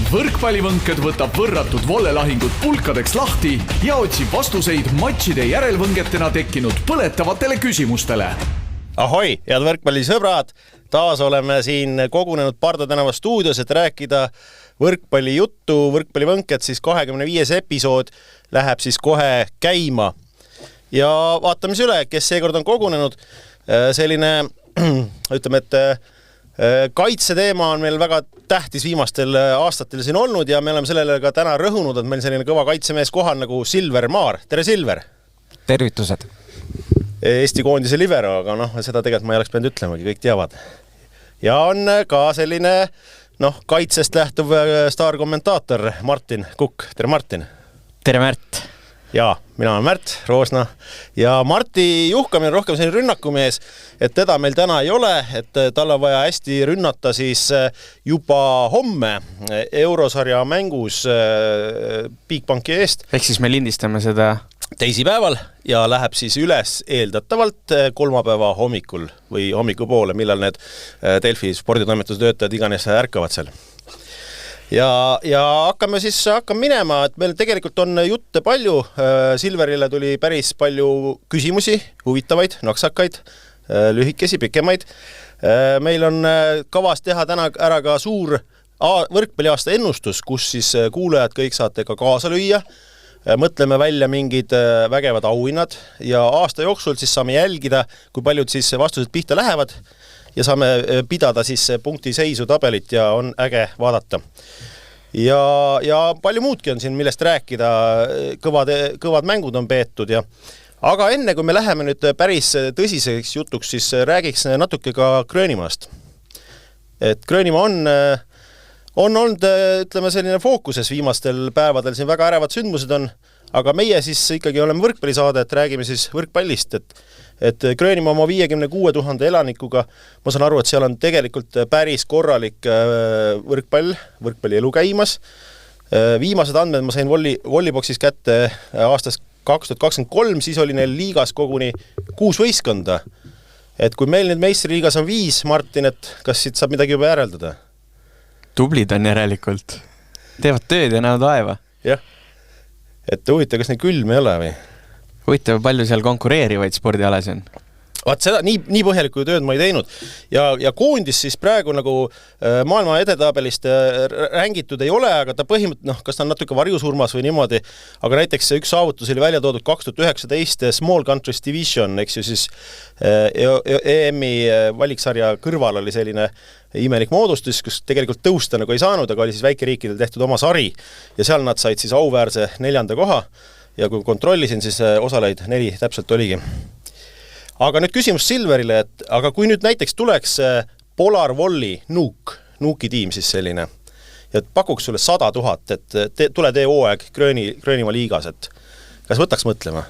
Võrkpallivõnked võtab võrratud vollelahingud pulkadeks lahti ja otsib vastuseid matšide järelvõngetena tekkinud põletavatele küsimustele. Ahoi, head võrkpallisõbrad! Taas oleme siin kogunenud Parda tänava stuudios, et rääkida võrkpallijuttu. Võrkpallivõnked siis 25. episood läheb siis kohe käima. Ja vaatame üle, kes seekord on kogunenud. Selline, ütleme, et kaitseteema on meil väga tähtis viimastel aastatel siin olnud ja me oleme sellele ka täna rõhunud, et meil selline kõva kaitsemees kohal nagu Silver Maar. Tere, Silver! Tervitused! Eesti koondise libero, aga seda tegelikult ma ei oleks pidanud ütlemagi, kõik teavad. Ja on ka selline kaitsest lähtuv staarkommentaator Martin Kukk. Tere, Martin! Tere, Märt! Ja, mina olen Märt Roosna ja Marti Juhkamine on rohkem selline rünnakumees, et teda meil täna ei ole, et tal on vaja hästi rünnata siis juba homme eurosarja mängus Bigbanki eest. Ehk siis me lindistame seda teisipäeval ja läheb siis üles eeldatavalt kolmapäeva hommikul või hommikupoole, millal need Delfi sporditoimetuse töötajad iganes ärkavad seal. Ja hakkame minema, et meil tegelikult on jutte palju. Silverile tuli päris palju küsimusi, huvitavaid, naksakaid, lühikesi, pikemaid. Meil on kavas teha täna ära ka suur võrkpalliaasta ennustus, kus siis kuulajad kõik saate ka kaasa lüüa. Mõtleme välja mingid vägevad auhinnad ja aasta jooksul siis saame jälgida, kui paljud siis vastused pihta lähevad ja saame pidada siis punkti seisu tabelit ja on äge vaadata. Ja palju muudki on siin, millest rääkida, kõvad mängud on peetud. Aga enne, kui me läheme nüüd päris tõsiseks jutuks, siis räägiks natuke ka Gröönimaast. Et Gröönimaa on olnud, ütleme, selline fookuses viimastel päevadel, siin väga ärevad sündmused on, aga meie siis ikkagi oleme võrkpallisaade, et räägime siis võrkpallist, et Gröönimaa oma 56 000 elanikuga, ma saan aru, et seal on tegelikult päris korralik võrkpalli elu käimas. Viimased andmed ma sain Volleyboxis kätte aastast 2023, siis oli neil liigas koguni 6 võistkonda. Et kui meil nüüd meistriliigas on 5, Martin, et kas siit saab midagi juba järeldada? Tublid on järelikult. Teevad tööd ja näevad aeva. Jah. Et huvitav, kas neid külm ei ole või? Huvitav, palju seal konkureerivaid spordialasi on? Vaat seda nii põhjalikku tööd ma ei teinud. Ja koondis siis praegu nagu maailma edetabelist rängitud ei ole, aga ta põhimõtteliselt, kas ta on natuke varjusurmas või niimoodi, aga näiteks üks saavutus oli välja toodud 2019 Small Countries Division, eks ju siis EM-i valiksarja kõrval oli selline imelik moodustus, kus tegelikult tõusta nagu ei saanud, aga oli siis väikeriikidel tehtud oma sari ja seal nad said siis auväärse 4. koha ja kui kontrollisin, siis osaleid 4 täpselt oligi. Aga nüüd küsimus Silverile, aga kui nüüd näiteks tuleks Polar Volley Nuuki tiim siis selline, ja pakuks sulle 100 000, et tule tee hooaeg Gröönimaa liigas, et kas võtaks mõtlema?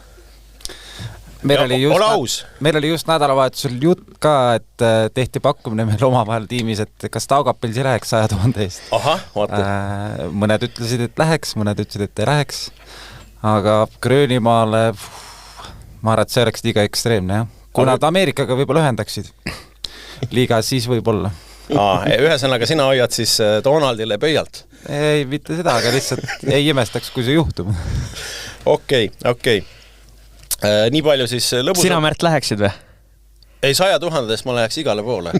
Meil oli just nädalavahetusel jutt ka, et tehti pakkumine meil omavahel tiimis, et kas Taugapilsi läheks 100 000 eest. Aha, vaata. Mõned ütlesid, et läheks, mõned ütlesid, et ei läheks. Aga Gröönimaale, ma arvan, et see oleks liiga ekstreemne, jah. Kui nad Ameerikaga võib-olla ühendaksid liigas, siis võib-olla. Ühesõnaga, sina hoiad siis Donaldile pöialt? Ei, mitte seda, aga lihtsalt ei imestaks, kui see juhtub. Okei. Nii palju siis lõbus... Sina, Märt, läheksid või? Ei, 100 000 ma läheks igale poole.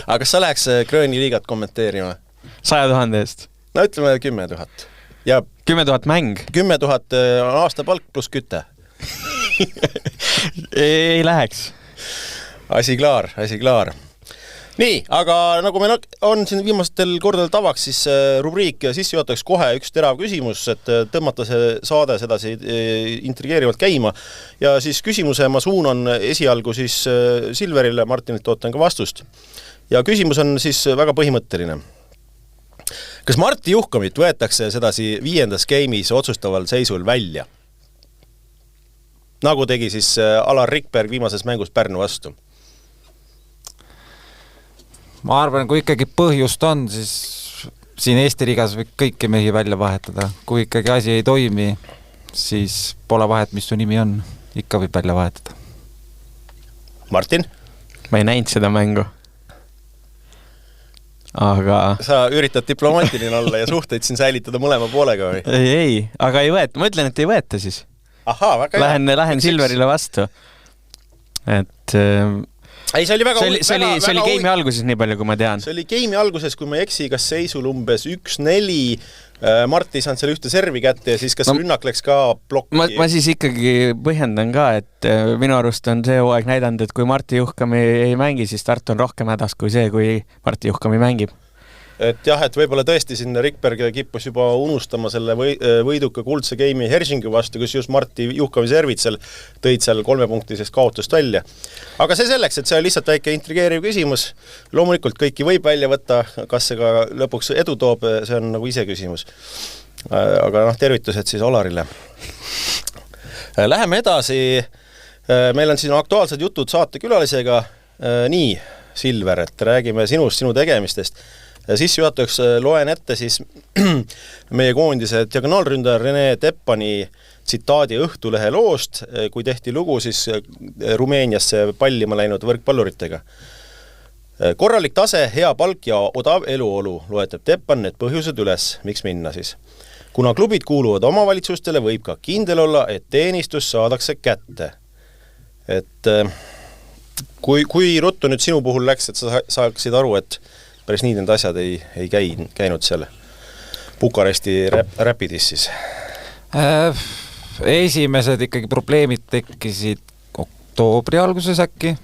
Aga kas sa läheks Grööni liigat kommenteerima? 100 000 eest? No ütleme 10 000. Ja 10 000 mäng? 10 000 on aasta palk pluss kütte. Ei läheks. Asi klaar. Nii, aga nagu meil on siin viimastel kordadel tavaks, siis rubriik sissejuhataks kohe üks terav küsimus, et tõmmata see saade sedasi intrigeerivalt käima. Ja siis küsimuse ma suunan esialgu siis Silverile, Martinilt ootan ka vastust. Ja küsimus on siis väga põhimõtteline. Kas Marti Juhkamit võetakse sedasi 5. skeemis otsustaval seisul välja? Nagu tegi siis Alar Rikberg viimases mängus Pärnu vastu. Ma arvan, kui ikkagi põhjust on, siis siin Eesti liigas võib kõiki mehi välja vahetada. Kui ikkagi asi ei toimi, siis pole vahet, mis su nimi on. Ikka võib välja vahetada. Martin? Ma ei näinud seda mängu. aga sa üritad diplomaatiline olla ja suhteid siin säilitada mõlema poolega või? ei, aga ei võeta, ma ütlen, et ei võeta siis. Ahaa, väga hea. Lähen Silverile vastu. Et ei, see oli väga see oli game'i alguses nii palju, kui ma tean. See oli game'i alguses, kui ma ei eksi, kas seisul umbes 1-4, Mart ei saanud seal ühte servi kätte ja siis kas rünnak läks ka plokki? Ma siis ikkagi põhjendan ka, et minu arust on see hooaeg näidanud, et kui Martti Juhkami ei mängi, siis Tartu on rohkem hädas kui see, kui Martti Juhkami mängib. Et jah, et võib-olla tõesti siin Rikberg kippus juba unustama selle võiduka kuldse game'i Hersingi vastu, kus just Martti Juhkami servid seal tõid seal 3-punktisest kaotust välja. Aga see selleks, et see on lihtsalt väike intrigeeriv küsimus. Loomulikult kõiki võib välja võtta, kas see ka lõpuks edu toob, see on nagu ise küsimus. Aga tervitused siis Olarile. Läheme edasi. Meil on siin aktuaalsed jutud saatekülalisega. Nii, Silver, et räägime sinust, sinu tegemistest. Siis juhatuseks loen ette siis meie koondise diagonaalründaja Rene Teppani tsitaadi Õhtulehe loost, kui tehti lugu siis Rumeeniasse pallima läinud võrkpalluritega. Korralik tase, hea palk ja odav eluolu, loetab Teppan need põhjused üles, miks minna siis. Kuna klubid kuuluvad omavalitsustele, võib ka kindel olla, et teenistus saadakse kätte. Et kui ruttu nüüd sinu puhul läks, et sa saaksid aru, et päris nii need asjad ei käinud seal Bukaresti Rapidis siis? Esimesed ikkagi probleemid tekkisid oktoobri alguses äkki.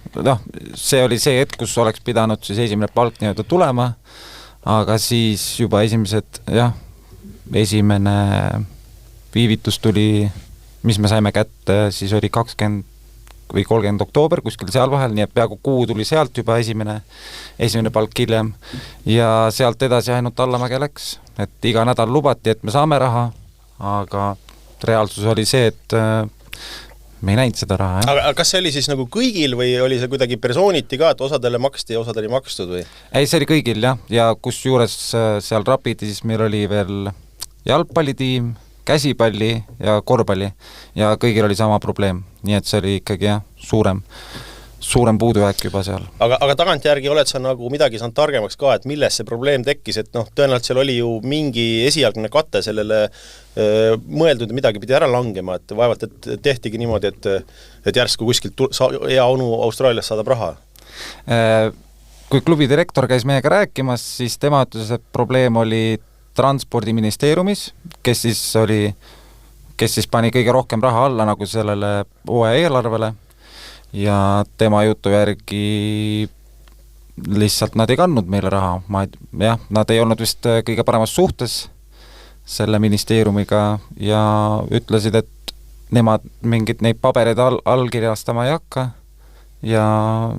See oli see hetk, kus oleks pidanud siis esimene palk nii-öelda tulema, aga siis juba esimene viivitus tuli, mis me saime kätte, siis oli 20 või 30 oktoober, kuskil seal vahel, nii et peaaegu kuu tuli sealt juba esimene palk hiljem ja sealt edasi ainult allamäge läks, et iga nädal lubati, et me saame raha, aga reaalsus oli see, et me ei näinud seda raha. Aga kas see oli siis nagu kõigil või oli see kuidagi persooniti ka, et osadele maksti ja osadele ei makstud või? Ei, see oli kõigil jah, ja kus juures seal Rapidis meil oli veel jalgpallitiim, käsipalli ja korvpalli ja kõigil oli sama probleem, nii et see oli ikkagi suurem puudujääk juba seal. Aga tagantjärgi oled sa nagu midagi saanud targemaks ka, et milles see probleem tekkis, et tõenäoliselt seal oli ju mingi esialgne kate sellele mõeldud ja midagi pidi ära langema, et vaevalt, et tehtigi niimoodi, et järsku kuskilt hea onu Austraalias saadab raha. Kui klubi direktor käis meiega rääkimas, siis tema ütles, et probleem oli transpordiministeeriumis, kes siis pani kõige rohkem raha alla nagu sellele hooaja eelarvele ja tema jutu järgi lihtsalt nad ei kandnud meile raha. Nad ei olnud vist kõige paremas suhtes selle ministeeriumiga ja ütlesid, et nemad mingit neid pabereid allkirjastama ei hakka ja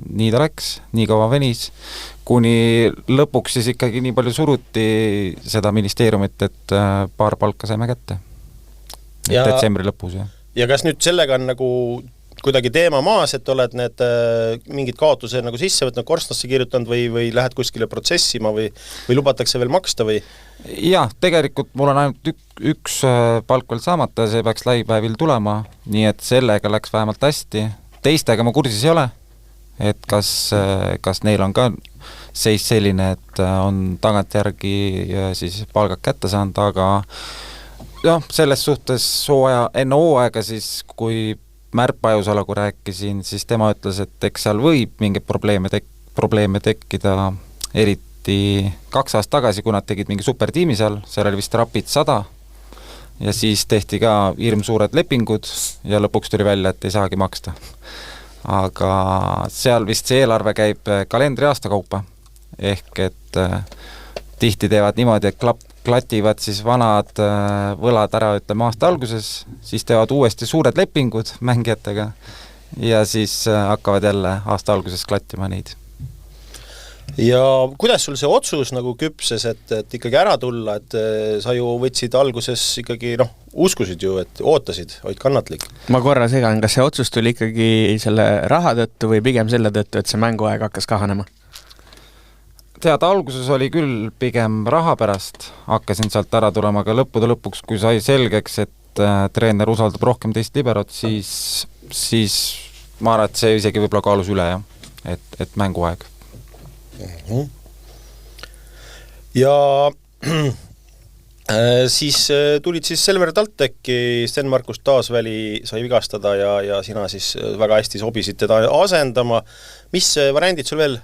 nii ta läks, nii kaua venis, kuni lõpuks siis ikkagi nii palju suruti seda ministeeriumit, et paar palka saime kätte. Detsembri lõpus, jah. Ja kas nüüd sellega on nagu kuidagi teema maas, et oled need mingid kaotuse nagu sisse võtnud, korstnasse kirjutanud või lähed kuskile protsessima või lubatakse veel maksta või? Jah, tegelikult mul on ainult üks palk veel saamata, see peaks lähipäevil tulema, nii et sellega läks vähemalt hästi. Teistega ma kursis ei ole, et kas neil on ka seis selline, et on tagantjärgi siis palgad kätte saanud, aga selles suhtes enne hooaega siis, kui Märt Pajusalagu rääkisin, siis tema ütles, et eks seal võib mingeid probleeme tekkida, eriti 2 aastat tagasi, kui nad tegid mingi supertiimi seal oli vist Rapid 100 ja siis tehti ka hirmsuured lepingud ja lõpuks tuli välja, et ei saagi maksta. Aga seal vist see eelarve käib kalendriaasta kaupa, ehk et tihti teevad niimoodi, et klativad siis vanad võlad ära, ütleme aasta alguses, siis teevad uuesti suured lepingud mängijatega ja siis hakkavad jälle aasta alguses klattima neid. Ja kuidas sul see otsus nagu küpses, et ikkagi ära tulla, et sa ju võtsid alguses ikkagi, uskusid ju, et ootasid, olid kannatlik? Ma korra segan, kas see otsus tuli ikkagi selle raha tõttu või pigem selle tõttu, et see mänguaeg hakkas kahanema? Tead, alguses oli küll pigem raha pärast, hakkasin sealt ära tulema, aga lõppude lõpuks, kui sai selgeks, et treener usaldab rohkem teist liberot, siis ma arvan, et see isegi võib-olla kaalus üle, jah, et mänguaeg. ja siis tulid siis Selver Talteki, Sten-Markus Taasväli sai vigastada ja sina siis väga hästi sobisid teda asendama. Mis variandid sul veel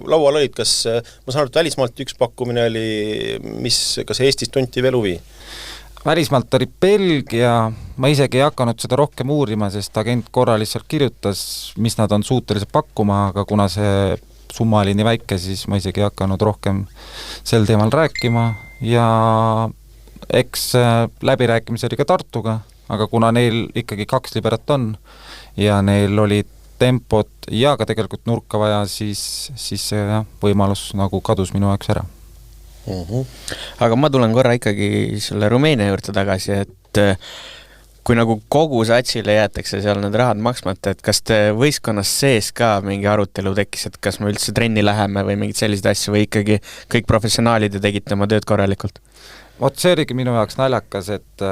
laual olid? Kas, ma saan aru, et välismaalt üks pakkumine oli, kas Eestis tunti veel huvi? Välismaalt oli Belgia, ma isegi ei hakanud seda rohkem uurima, sest agent korra lihtsalt kirjutas, mis nad on suutelised pakkuma, aga kuna see summa oli nii väike, siis ma isegi ei hakanud rohkem sel teemal rääkima ja eks läbirääkimise oli ka Tartuga, aga kuna neil ikkagi 2 liberat on ja neil oli tempot ja ka tegelikult nurka vaja, siis see võimalus nagu kadus minu jaoks ära. Aga ma tulen korra ikkagi selle Rumeenia juurde tagasi, et kui nagu kogu satsile jäetakse seal need rahad maksmata, et kas te võistkonnas sees ka mingi arutelu tekkis, et kas me üldse trenni läheme või mingid sellised asju või ikkagi kõik professionaalid ja tegite oma tööd korralikult? Vot see oligi minu jaoks naljakas, et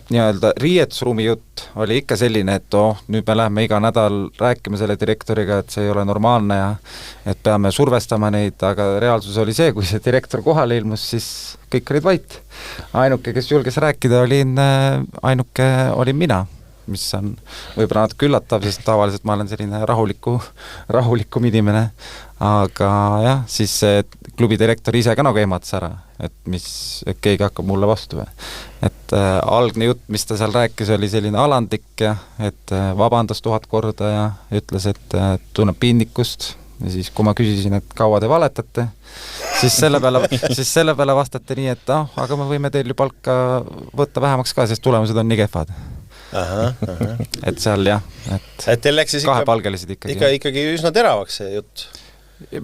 nii-öelda riietusruumi jutt oli ikka selline, et nüüd me läheme iga nädal rääkima selle direktoriga, et see ei ole normaalne ja et peame survestama neid, aga reaalsus oli see, kui see direktor kohale ilmus, siis kõik olid vait. Ainuke, kes julges rääkida, olin mina, mis on võib-olla natuke üllatav, sest tavaliselt ma olen selline rahulikum inimene, aga jah, siis see klubi direktor ise ka nagu ehmatas ära, et keegi hakkab mulle vastu. Et algne jutt, mis ta seal rääkis, oli selline alandlik ja et vabandas 1000 korda ja ütles, et tunneb piinlikkust ja siis, kui ma küsisin, et kaua te valetate, siis selle peale vastati nii, et aga me võime teil ju palka võtta vähemaks ka, sest tulemused on nii kehvad. Et seal jah, et teil läks siis kahepalgelised ikkagi üsna teravaks see jutt?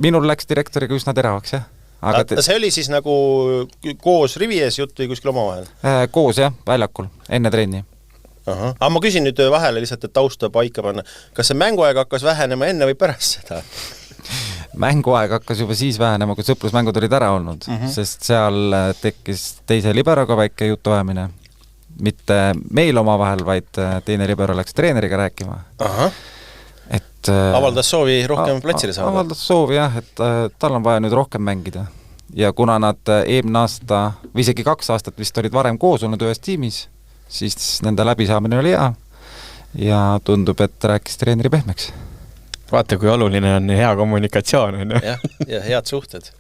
Minul läks direktoriga üsna teravaks, jah. Aga see oli siis nagu koos rivi ees jutt või kuskil omavahel? Koos jah, väljakul, enne trenni. Aga ma küsin nüüd vahele lihtsalt, et tausta paika panna. Kas see mänguaeg hakkas vähenema enne või pärast seda? Mänguaeg hakkas juba siis vähenema, kui sõprusmängud olid ära olnud, sest seal tekkis teise liberaga väike jutuajamine. Mitte meil omavahel, vaid teine libero läks treeneriga rääkima. Avaldas soovi rohkem platsile saada? Avaldas soovi jah, et tal on vaja nüüd rohkem mängida. Ja kuna nad eelmine aasta, või isegi 2 aastat vist olid varem koos olnud ühes tiimis, siis nende läbisaamine oli hea ja tundub, et rääkis treeneri pehmeks. Vaata, kui oluline on hea kommunikatsioon. Ja head suhted.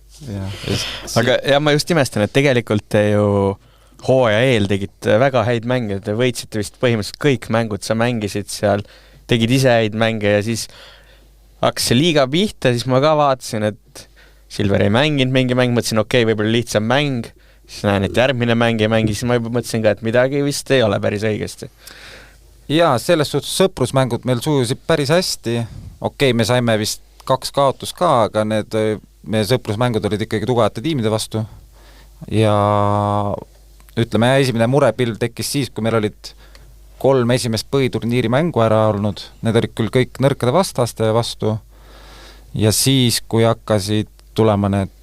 Aga ma just imestan, et tegelikult te ju hooaja eel tegid väga häid mänge, te võitsite vist põhimõtteliselt kõik mängud, sa mängisid seal, tegid ise häid mänge ja siis hakkas see liiga pihta, siis ma ka vaatasin, et Silver ei mänginud mingi mäng, mõtlesin, võib-olla lihtsam mäng, siis näen, et järgmine mäng ei mängi, siis ma juba mõtlesin ka, et midagi vist ei ole päris õigesti. Jaa, selles suhtes sõprusmängud meil sujusid päris hästi, me saime vist 2 kaotust ka, aga meie sõprusmängud olid ikkagi tugevate tiimide vastu ja ütleme, esimene murepilv tekkis siis, kui meil olid 3 esimest põhiturniiri mängu ära olnud, need olid küll kõik nõrkade vastaste vastu ja siis, kui hakkasid tulema need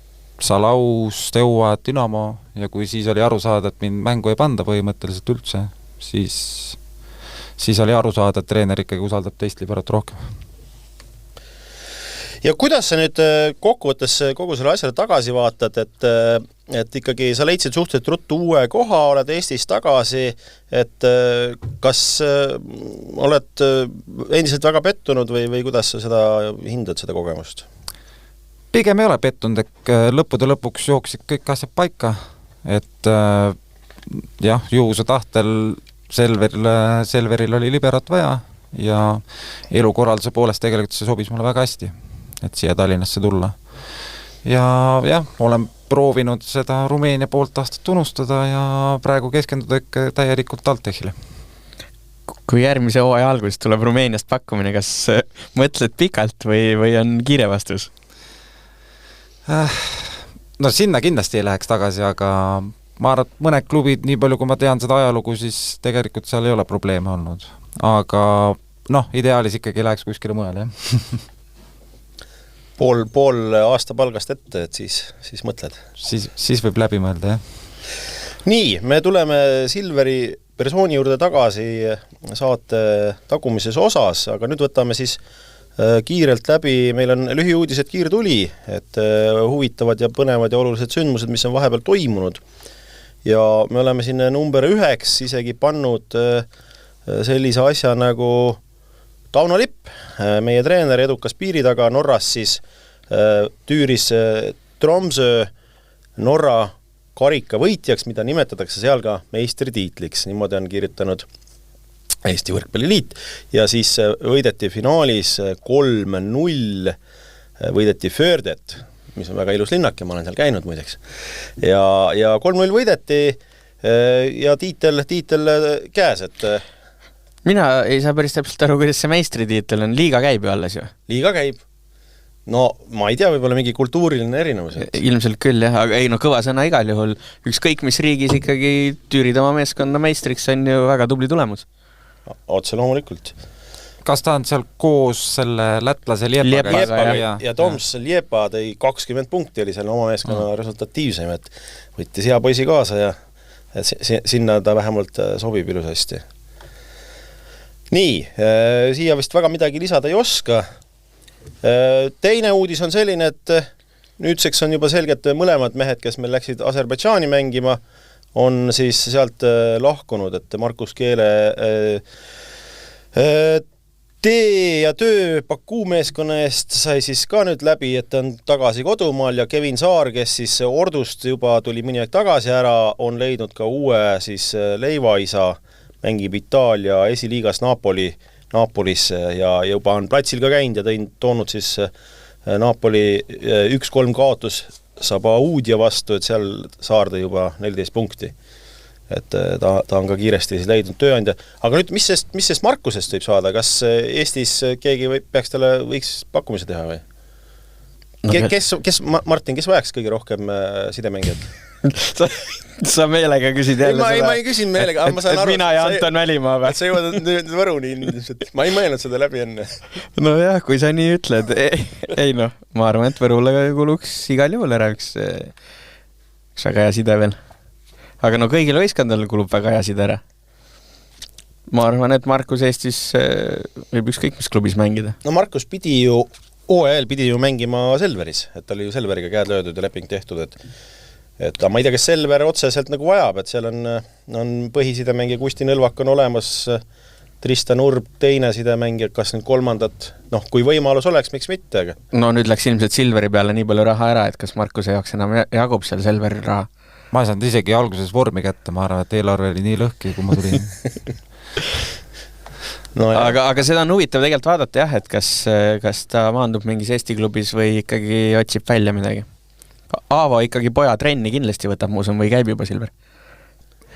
Salaus, Steaua, Dynamo ja kui siis oli aru saada, et mind mängu ei panda põhimõtteliselt üldse, siis oli aru saada, et treener ikkagi usaldab teist liberat rohkem. Ja kuidas sa nüüd kokkuvõttes kogu selle asjale tagasi vaatad, et ikkagi sa leidsid suhteliselt ruttu uue koha, oled Eestis tagasi, et kas oled endiselt väga pettunud või kuidas sa seda hindad, seda kogemust? Pigem ei ole pettunud, et lõppude lõpuks jooksid kõik asjad paika, et jah, juhuse tahtel Selveril oli liberat vaja ja elukorralduse poolest tegelikult see sobis mulle väga hästi, et siia Tallinnasse tulla. Ja jah, olen proovinud seda Rumeenia poolt aastat unustada ja praegu keskenduda ikka täielikult TalTechile. Kui järgmise hooaja alguses tuleb Rumeeniast pakkumine, kas mõtled pikalt või on kiire vastus? No sinna kindlasti ei läheks tagasi, aga ma arvan, et mõned klubid, nii palju kui ma tean seda ajalugu, siis tegelikult seal ei ole probleeme olnud. Aga ideaalis ikkagi läheks kuskile mujal, jah. Pool aasta palgast ette, et siis mõtled. Siis võib läbi mõelda, jah. Nii, me tuleme Silveri persooni juurde tagasi saate tagumises osas, aga nüüd võtame siis kiirelt läbi, meil on lühiuudised kiirtuli, et huvitavad ja põnevad ja olulised sündmused, mis on vahepeal toimunud. Ja me oleme siin number 9 isegi pannud sellise asja nagu Tauno Lipp, meie treener edukas piiri taga Norras siis tüüris Tromsø Norra karika võitjaks, mida nimetatakse seal ka meistritiitliks, niimoodi on kirjutanud Eesti Võrkpalliliit ja siis võideti finaalis 3-0, võideti Fördet, mis on väga ilus linnak ja ma olen seal käinud muideks. Ja 3-0 võideti ja tiitel käes, et mina ei saa päris täpselt aru, kuidas see meistritiitel on, liiga käib ju alles ju? Liiga käib. No ma ei tea, võib-olla mingi kultuuriline erinevus. Ilmselt küll jah, aga ei kõva sõna igal juhul. Ükskõik mis riigis ikkagi tüürid oma meeskonda meistriks on ju väga tubli tulemus. Otse loomulikult. Kas ta on seal koos selle lätlase Liepaga? Ja Toms Liepa tõi 20 punkti, oli seal oma meeskonna resultatiivsem, et võttis hea poisi kaasa ja sinna ta vähemalt sobib ilusasti. Nii, siia vist väga midagi lisada ei oska. Teine uudis on selline, et nüüdseks on juba selgelt mõlemad mehed, kes meil läksid Aserbaidžaani mängima, on siis sealt lahkunud, et Markus Keele tee ja töö Baku meeskonna eest sai siis ka nüüd läbi, et on tagasi kodumaal ja Kevin Saar, kes siis Ordust juba tuli mõni aeg tagasi ära, on leidnud ka uue siis leivaisa, mängib Itaalia esiliigas Napolis ja juba on platsil ka käinud ja toonud siis Napoli 1-3 kaotus Sabaudia vastu, et seal Saar tõi juba 14 punkti. Et ta on ka kiiresti leidnud tööandja. Aga nüüd, mis sest Markusest võib saada? Kas Eestis keegi võiks pakkumise teha või? Martin, kes vajaks kõige rohkem sidemängijat? Sa meelega küsid jälle seda. Ma ei küsin meelega. Mina ja Anton Välimaa või? Sa jõuad nüüd Võruni. Ma ei mõelnud seda läbi enne. No jah, kui sa nii ütled. Ei noh, ma arvan, et Võrule kuluks igal juhul ära üks väga hea side veel. Aga no kõigil võistkondadel kulub väga hea side ära. Ma arvan, et Markus Eestis võib ükskõik mis klubis mängida. No Markus pidi ju mängima Selveris, et ta oli ju Selveriga käed löödud ja leping tehtud, et ma ei tea, kas Selver otseselt nagu vajab, et seal on põhisidemängija Kusti Nõlvak on olemas, Tristan Urb teine sidemängija, kas nüüd kolmandat, kui võimalus oleks, miks mitte, aga... No nüüd läks ilmselt Silveri peale nii palju raha ära, et kas Markuse jaoks enam jagub seal Selveri raha? Ma ei saanud isegi alguses vormi kätte, ma arvan, et eelarve oli nii lõhki, kui ma tulin. aga seda on huvitav tegelikult vaadata jah, et kas ta maandub mingis Eesti klubis või ikkagi otsib välja midagi. Aavo ikkagi poja trenni kindlasti võtab muusem või käib juba Silver?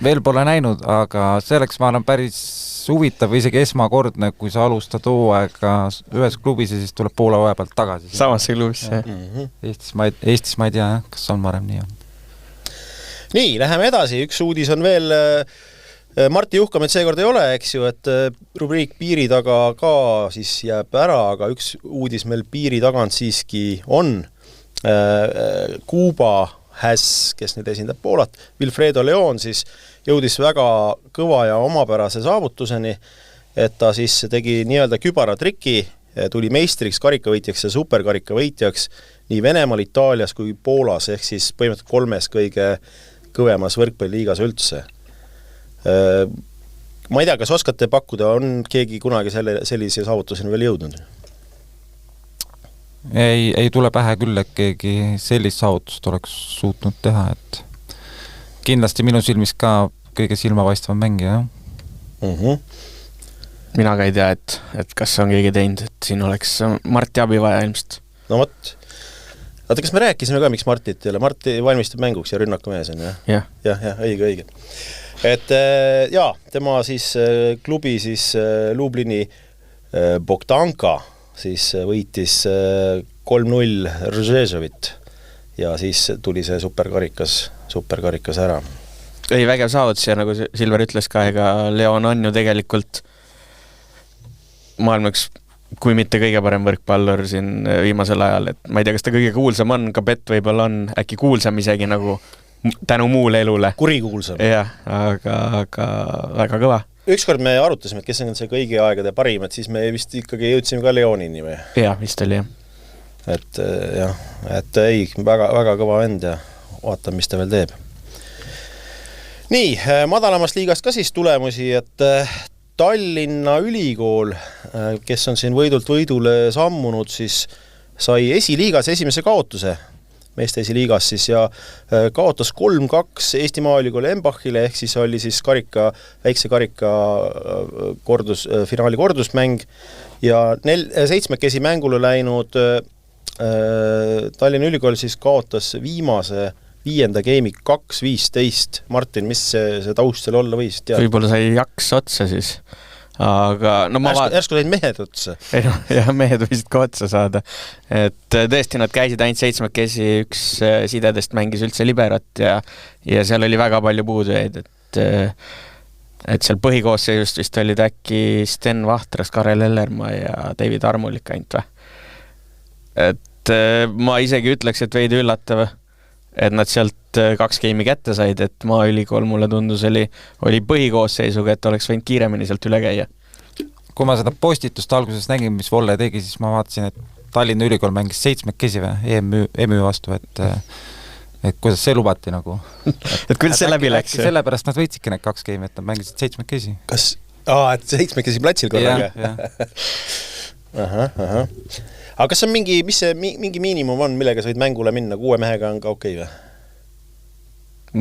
Veel pole näinud, aga selleks ma olen päris huvitav või isegi esmakordne, kui sa alustad hooaega ühes klubis ja siis tuleb poole hooaja pealt tagasi. Samasse klubis, jah. Eestis ma ei tea, kas on varem nii on. Nii, läheme edasi. Üks uudis on veel, Marti Juhkamet seekord ei ole, eks ju, et rubriik piiri taga ka siis jääb ära, aga üks uudis meil piiri tagant siiski on. Kuuba Häss, kes nüüd esindab Poolat, Wilfredo Leon siis jõudis väga kõva ja omapärase saavutuseni, et ta siis tegi nii-öelda kübaratriki, tuli meistriks, karikavõitjaks ja superkarikavõitjaks nii Venemaal, Itaalias kui Poolas, ehk siis põhimõtteliselt 3 kõige kõvemas võrkpalliliigas üldse. Ma ei tea, kas oskate pakkuda, on keegi kunagi sellise saavutuseni veel jõudnud? Ei tule pähe küll, et keegi sellist saavutust oleks suutnud teha, et kindlasti minu silmis ka kõige silmapaistvam mängija. Mina ka ei tea, et kas on keegi teinud, et siin oleks Marti abi vaja ilmselt. No võt. Vaata, kas me rääkisime ka, miks Martit ei ole? Marti valmistab mänguks ja rünnakumees on, jah? Jah, õige. Et tema siis klubi siis Lublini Bogdanka siis võitis 3-0 Ržežovit ja siis tuli see superkarikas ära. Ei, vägev saavutus ja nagu Silver ütles ka, ega Leon on ju tegelikult maailmaks, kui mitte kõige parem võrkpallur siin viimasel ajal, et ma ei tea, kas ta kõige kuulsam on, ka Bett võib-olla on äkki kuulsam isegi nagu tänu muule elule. Kurikuulsam. Jah, aga väga kõva. ükskord me arutasime, et kes on see kõigi aegade parim, et siis me vist ikkagi jõudsime ka Leonini või? Jah, vist oli jah. Et jah, et ei, väga, väga kõva vend ja vaatame, mis ta veel teeb. Nii, madalamast liigast ka siis tulemusi, et Tallinna Ülikool, kes on siin võidult võidule sammunud, siis sai esiliigas esimese kaotuse, meeste esiliigas siis, ja kaotas 3-2 Eesti Maaülikooli Embachile, ehk siis oli siis väikse karika finaali kordusmäng ja 7 mängule läinud Tallinna Ülikool siis kaotas viimase 5. game'i 2-15. Martin, mis see taust seal olla võis? Võib-olla sai jaks otsa siis, aga no ärsku said mehed otsa. Ei no, jah, mehed võisid ka otsa saada. Et tõesti, nad käisid ainult 7, üks sidedest mängis üldse liberat ja seal oli väga palju puudujaid, et seal põhikoosseisust vist olid äkki Sten Vahtras, Karel Ellermaa ja David Armulik ainult või? Et ma isegi ütleks, et veidi üllatav, et nad sealt 2 game'i kätte said, et Maaülikool mulle tundus oli põhikoosseisuga, et oleks võinud kiiremini sealt üle käia. Kui ma seda postitust alguses nägin, mis Volle tegi, siis ma vaatasin, et Tallinna Ülikool mängis 7 või EMÜ vastu, et kuidas see lubati nagu. Et kuidas see läbi läks? Sellepärast nad võitsidki need 2 game'i, et nad mängisid 7. Kas? Et 7 platsil korraga? Ahah. Aga kas on mingi miinimum on, millega sa võid mängule minna? 6 mehega on ka okei või?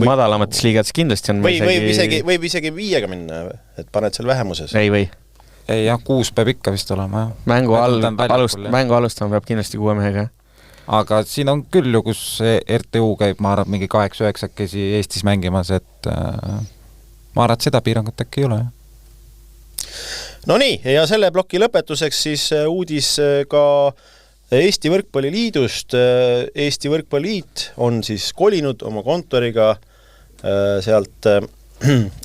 Madalamates liigades kindlasti on võib isegi 5 minna, et paned seal vähemuses. Ei, jah, 6 peab ikka vist olema. Mängu alustama peab kindlasti 6 mehega. Aga siin on küll ju, kus RTU käib, ma arvan, mingi 8-9 Eestis mängimas, et ma arvan, et seda piirangut äkki ei ole. No nii, ja selle ploki lõpetuseks siis uudis ka Eesti Võrkpalliliidust. Eesti Võrkpalliliit on siis kolinud oma kontoriga sealt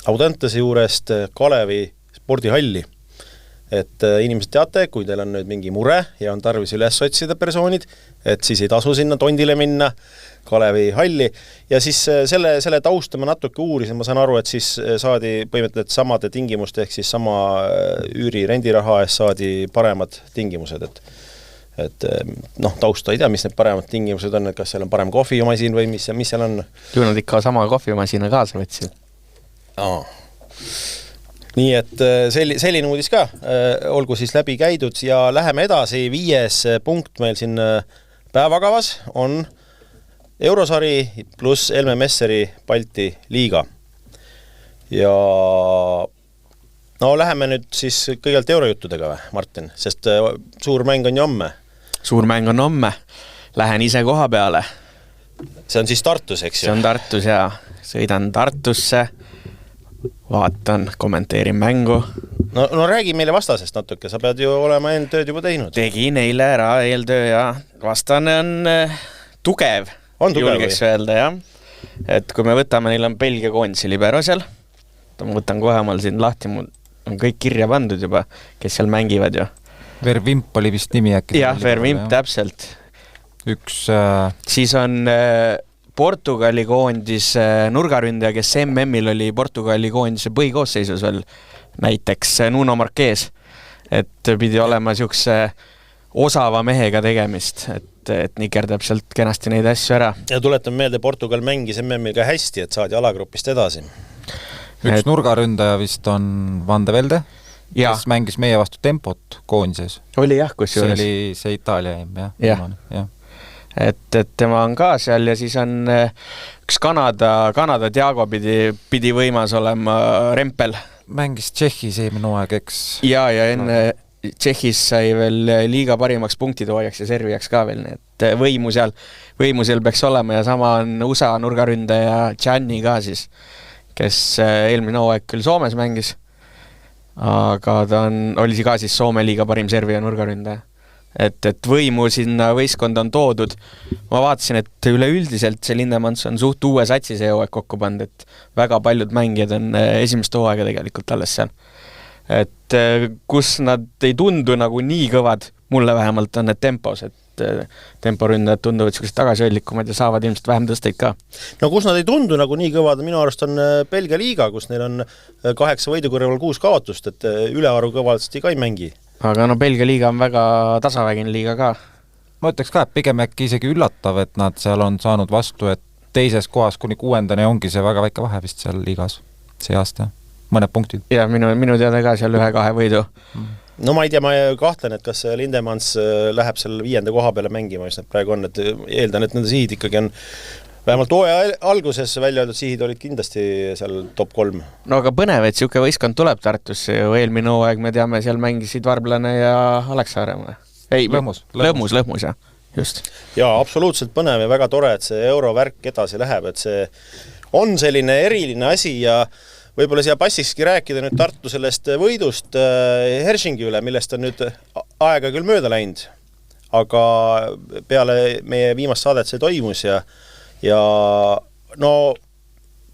Audentese juurest Kalevi spordihalli. Et inimesed teate, kui teil on nüüd mingi mure ja on tarvis üles otsida persoonid, et siis ei tasu sinna tondile minna Kalevi halli. Ja siis selle tausta ma natuke uurisin, ma saan aru, et siis saadi põhimõtteliselt samade tingimuste, ehk siis sama üüri rendiraha eest saadi paremad tingimused, et tausta ei tea, mis need paremad tingimused on, et kas seal on parem kohviomasin või mis seal on? Ju nad ikka sama kohviomasina kaasa võtsid. Nii et selline uudis ka, olgu siis läbi käidud ja läheme edasi. 5. punkt meil siin päevakavas on Eurosari pluss Elme Messeri Balti liiga. Ja läheme nüüd siis kõigepealt eurojuttudega või, Martin, sest suur mäng on ju homme. Suur mäng on homme. Lähen ise koha peale. See on siis Tartus, eks ju? See on Tartus ja sõidan Tartusse, vaatan, kommenteerin mängu. No räägi meile vastasest natuke, sa pead ju olema eeltööd juba teinud. Tegin eile ära eeltöö ja vastane on tugev. Julgeks öelda, jah. Et kui me võtame, neil on Belgia koondise libero seal. Ma võtan kohe mal siin lahti, mul on kõik kirja pandud juba, kes seal mängivad ju. Vervimp oli vist nimi äkki. Jah, Vervimp, täpselt. Siis on Portugali koondis nurgaründaja, kes MM-il oli Portugali koondise põhikoosseisus veel, näiteks Nuno Marquez. Et pidi olema siukse osava mehega tegemist, et nikerdab sealt kenasti neid asju ära. Ja tuletame meelde, Portugal mängis MM-il ka hästi, et saadi alagrupist edasi. Üks nurgaründaja vist on Van de Velde, kes mängis meie vastu Tempot koondises. Oli jah, kus juures. See oli see Itaalia, jah. Et tema on ka seal ja siis on üks Kanada Diago pidi võimas olema Rempel. Mängis Tšehhis eelmine hooaeg, eks? Ja enne Tšehhis sai veel liiga parimaks punktitoojaks ja servijaks ka veel, et võimu seal peaks olema ja sama on USA nurgaründaja Gianni ka siis, kes eelmine hooaeg küll Soomes mängis, aga ta oli ka siis Soome liiga parim servija nurgaründaja. Et võimu sinna võistkonda on toodud. Ma vaatasin, et üleüldiselt see Lindemans on suht uue satsi see hooaeg kokku pannud, et väga paljud mängijad on esimest hooaega tegelikult alles seal. Et kus nad ei tundu nagu nii kõvad, mulle vähemalt on need tempos, et et temporündajad tunduvad sellised tagasihoidlikumad ja saavad ilmselt vähem tõsteid ka. No kus nad ei tundu nagu nii kõvad, minu arust on Belgia liiga, kus neil on 8 võidu kõrval 6 kaotust, et ülearu kõvalasti ka ei mängi. Aga no Belgia liiga on väga tasavägine liiga ka. Ma ütleks ka, et pigem äkki isegi üllatav, et nad seal on saanud vastu, et teises kohas kuni 6. ongi see väga väike vahe vist seal liigas see aasta. Mõned punktid. Ja minu teada ka seal 1-2 võidu. No ma ei tea, ma kahtlen, et kas Lindemans läheb seal 5. koha peale mängima, mis need praegu on, et eeldan, et nende sihid ikkagi on vähemalt hooaja alguses välja öeldud sihid olid kindlasti seal top 3. No aga põnev, et siuke võistkond tuleb Tartusse ju eelmine hooaeg, me teame, seal mängisid Varblane ja Aleksaare. Ei, Lõhmus, jah, just. Jaa, absoluutselt põnev ja väga tore, et see eurovärk edasi läheb, et see on selline eriline asi ja võib-olla siia passikski rääkida nüüd Tartu sellest võidust Hersingi üle, millest on nüüd aega küll mööda läinud, aga peale meie viimast saadet see toimus ja no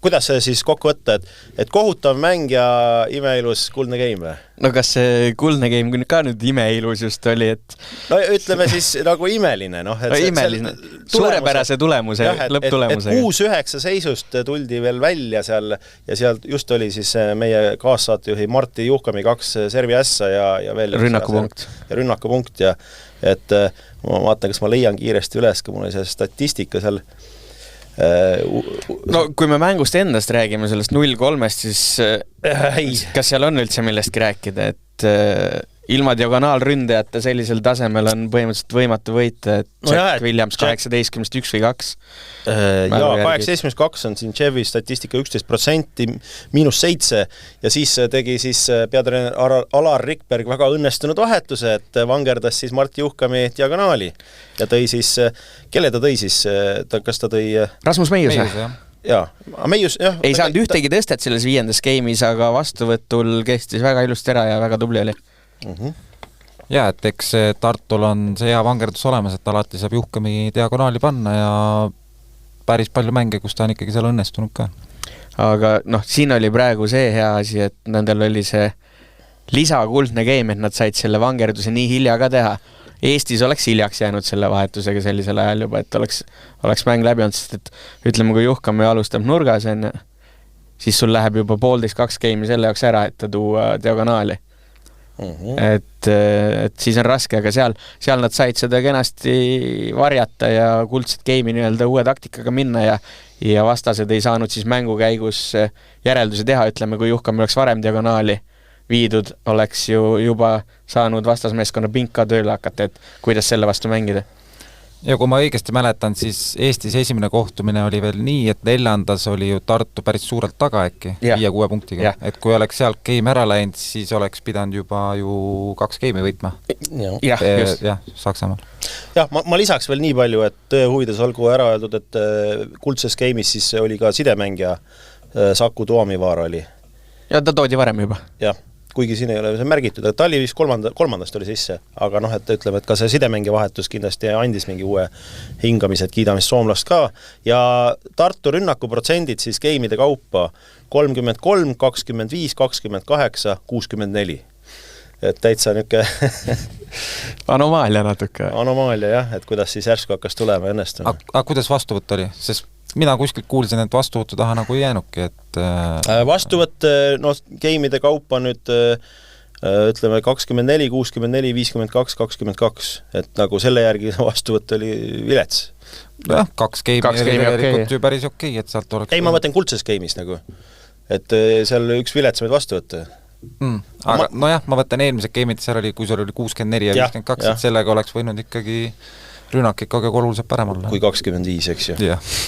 kuidas see siis kokku võtta, et kohutav mäng ja imeilus kuldne game või? No kas see kuldne game ka nüüd imeilus just oli, et... No ütleme siis nagu imeline, noh. No imeline, suurepärase tulemuse, lõpptulemuse. Et 6-9 seisust tuldi veel välja seal ja seal just oli siis meie kaassaatejuhi Martti Juhkami 2 servi ässa ja veel rünnakupunkt ja et ma vaatan, kas ma leian kiiresti üles, kui mul oli see statistika seal. No kui me mängust endast räägime sellest 0-3-st, siis kas seal on üldse millestki rääkida, et ilma diagonaalründajate sellisel tasemel on põhimõtteliselt võimatu võita, et Jack Williams 18 1 või 2. Jaa, 18-2 on siin Tševi statistika 11%, -7 ja siis tegi siis peatreener Alar Rikberg väga õnnestunud vahetuse, et vangerdas siis Mart Juhkami diagonaali ja tõi siis, kelle ta tõi siis, kas ta tõi... Rasmus Meius. Jaa, Meius, jah. Ei saanud ühtegi tõstet selles 5. game'is, aga vastuvõtul kestis väga ilusti ära ja väga tubli oli. Ja, et eks Tartul on see hea vangerdus olemas, et alati saab Juhkami diagonaali panna ja päris palju mänge, kus ta on ikkagi seal õnnestunud ka. Aga noh, siin oli praegu see hea asi, et nendel oli see lisakuldne game, et nad said selle vangerduse nii hilja ka teha. Eestis oleks hiljaks jäänud selle vahetusega sellisel ajal juba, et oleks mäng läbi olnud, sest et ütleme, kui Juhkami alustab nurgas, siis sul läheb juba 1,5-2 game'i selle jaoks ära, et ta tuua diagonaali. Et siis on raske, aga seal nad said seda kenasti varjata ja kuldset game'i nii-öelda uue taktikaga minna ja vastased ei saanud siis mängu käigus järeldusi teha, ütleme, kui Juhkami oleks varem diagonaali viidud, oleks ju juba saanud vastasmeeskonna pinka tööle hakata, et kuidas selle vastu mängida. Ja kui ma õigesti mäletan, siis Eestis esimene kohtumine oli veel nii, et 4. oli ju Tartu päris suurelt taga äkki, 5-6 punktiga. Et kui oleks sealt game ära läinud, siis oleks pidanud juba ju 2 game'i võitma. Jah, Saksamaal. Jah, ma lisaks veel nii palju, et tõe huvides olgu ära öeldud, et kuldses game'is siis oli ka sidemängija Saku Tuomivaar oli. Ja ta toodi varem juba. Jah. Kuigi siin ei ole see märgitud, et ta oli vist kolmandast oli sisse, aga noh, et ütleme, et ka see sidemängija vahetus kindlasti andis mingi uue hingamised, kiidamist soomlast ka ja Tartu rünnakuprotsendid siis game'ide kaupa 33, 25, 28, 64. Et täitsa niuke anomaalia natuke. Anomaalia jah, et kuidas siis järsku hakkas tulema ja õnnestuma. Aga kuidas vastuvõtt oli? Sest mina kuskilt kuulsin, et vastuvõttu taha nagu ei jäänudki, et... Vastuvõtt, game'ide kaupa nüüd ütleme 24, 64, 52, 22, et nagu selle järgi vastuvõtt oli vilets. Jah, 2 game'i oli tegelikult ju päris okei, et sealt oleks... Ei, ma mõtlen kuldses game'is nagu, et seal üks viletsamaid vastuvõtte. Aga nojah, ma võtan eelmised game'id, seal oli, kui seal oli 64 ja 52, et sellega oleks võinud ikkagi... rünnak ikkagi oluliselt parem olla. Kui 25, eks ju.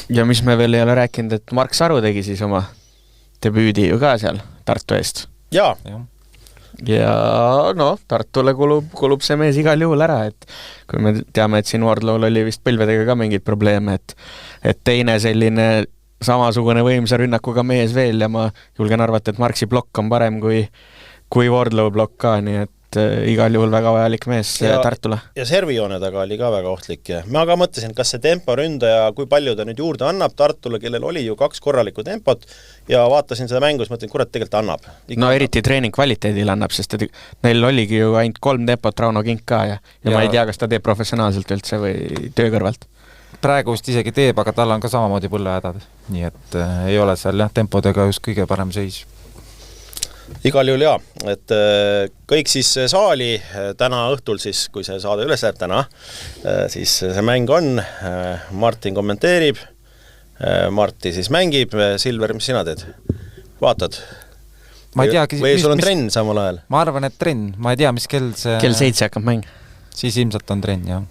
Ja mis me veel ei ole rääkinud, et Mark Saru tegi siis oma debüüdi ju ka seal Tartu eest. Ja no, Tartule kulub see mees igal juhul ära, et kui me teame, et siin Wardlow'l oli vist põlvedega ka mingid probleeme, et teine selline samasugune võimsa rünnakuga mees veel ja ma julgen arvata, et Marksi blokk on parem kui Wardlow blokk ka, nii et et igal juhul väga vajalik mees Tartule. Ja servijoone taga oli ka väga ohtlik. Ma ka mõtlesin, kas see temporündaja, kui palju ta nüüd juurde annab Tartule, kellel oli ju 2 korralikku tempot ja vaatasin seda mängus, mõtlesin, kurat, tegelikult annab. No eriti treening kvaliteedil annab, sest et neil oligi ju ainult 3 tempot Rauno Kink ka ja ma ei tea, kas ta teeb professionaalselt üldse või töö kõrvalt. Praegu vist isegi teeb, aga tal on ka samamoodi põllehädad. Nii et ei ole seal tempodega just kõige parem seis. Igal juhul jaa, et kõik siis saali täna õhtul siis, kui see saade üles läheb täna, siis see mäng on, Martin kommenteerib, Marti siis mängib, Silver, mis sina teed? Vaatad? Ma ei tea, või sul on trenn samal ajal? Ma arvan, et trenn, ma ei tea, mis kell see... Kell 7 hakkab mäng. Siis ilmselt on trenn, jah.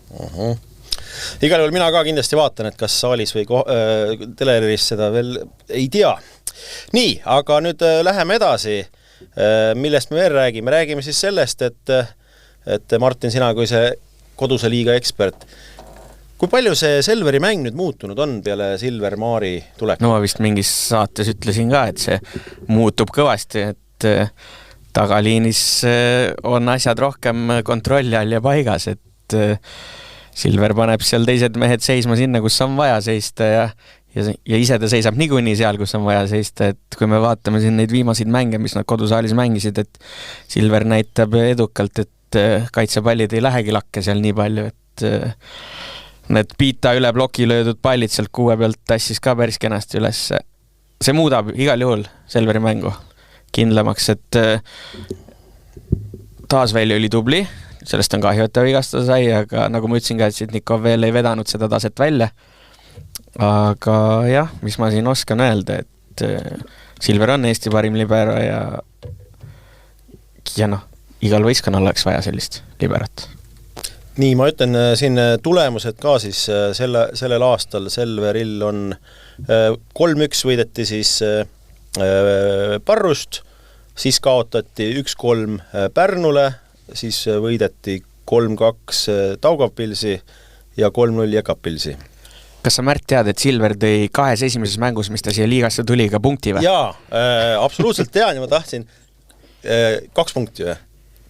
Igal juhul mina ka kindlasti vaatan, et kas saalis või teleris seda veel ei tea. Nii, aga nüüd läheme edasi. Millest me veel räägime? Räägime siis sellest, et Martin, sina kui see koduse liiga ekspert, kui palju see Selveri mäng nüüd muutunud on peale Silver Maari tulek? No ma vist mingis saates ütlesin ka, et see muutub kõvasti, et tagaliinis on asjad rohkem kontrolli all ja paigas, et Silver paneb seal teised mehed seisma sinna, kus on vaja seista ja ise ta seisab niikuinii seal, kus on vaja seista, et kui me vaatame siin neid viimaseid mänge, mis nad kodusaalis mängisid, et Silver näitab edukalt, et kaitsepallid ei lähegi lakke seal nii palju, et need piita üle ploki löödud pallid sealt 6 pealt tassis ka päris kenasti üles. See muudab igal juhul Selveri mängu kindlamaks, et Taasväli oli tubli, sellest on kahju, et ta vigastada sai, aga nagu ma ütlesin ka, et Sitnikov veel ei vedanud seda taset välja. Aga jah, mis ma siin oskan öelda, et Silver on Eesti parim libero ja igal võistkonnal oleks vaja sellist liberat. Nii, ma ütlen siin tulemused ka siis sellel aastal Selveril on 3-1 võideti siis Parrust, siis kaotati 1-3 Pärnule, siis võideti 3-2 Taugavpilsi ja 3-0 Jekapilsi. Kas sa, Märt, tead, et Silver tõi 2 esimeses mängus, mis ta siia liigasse tuli, ka punkti või? Jaa, absoluutselt tean ja ma tahtsin 2 punkti või?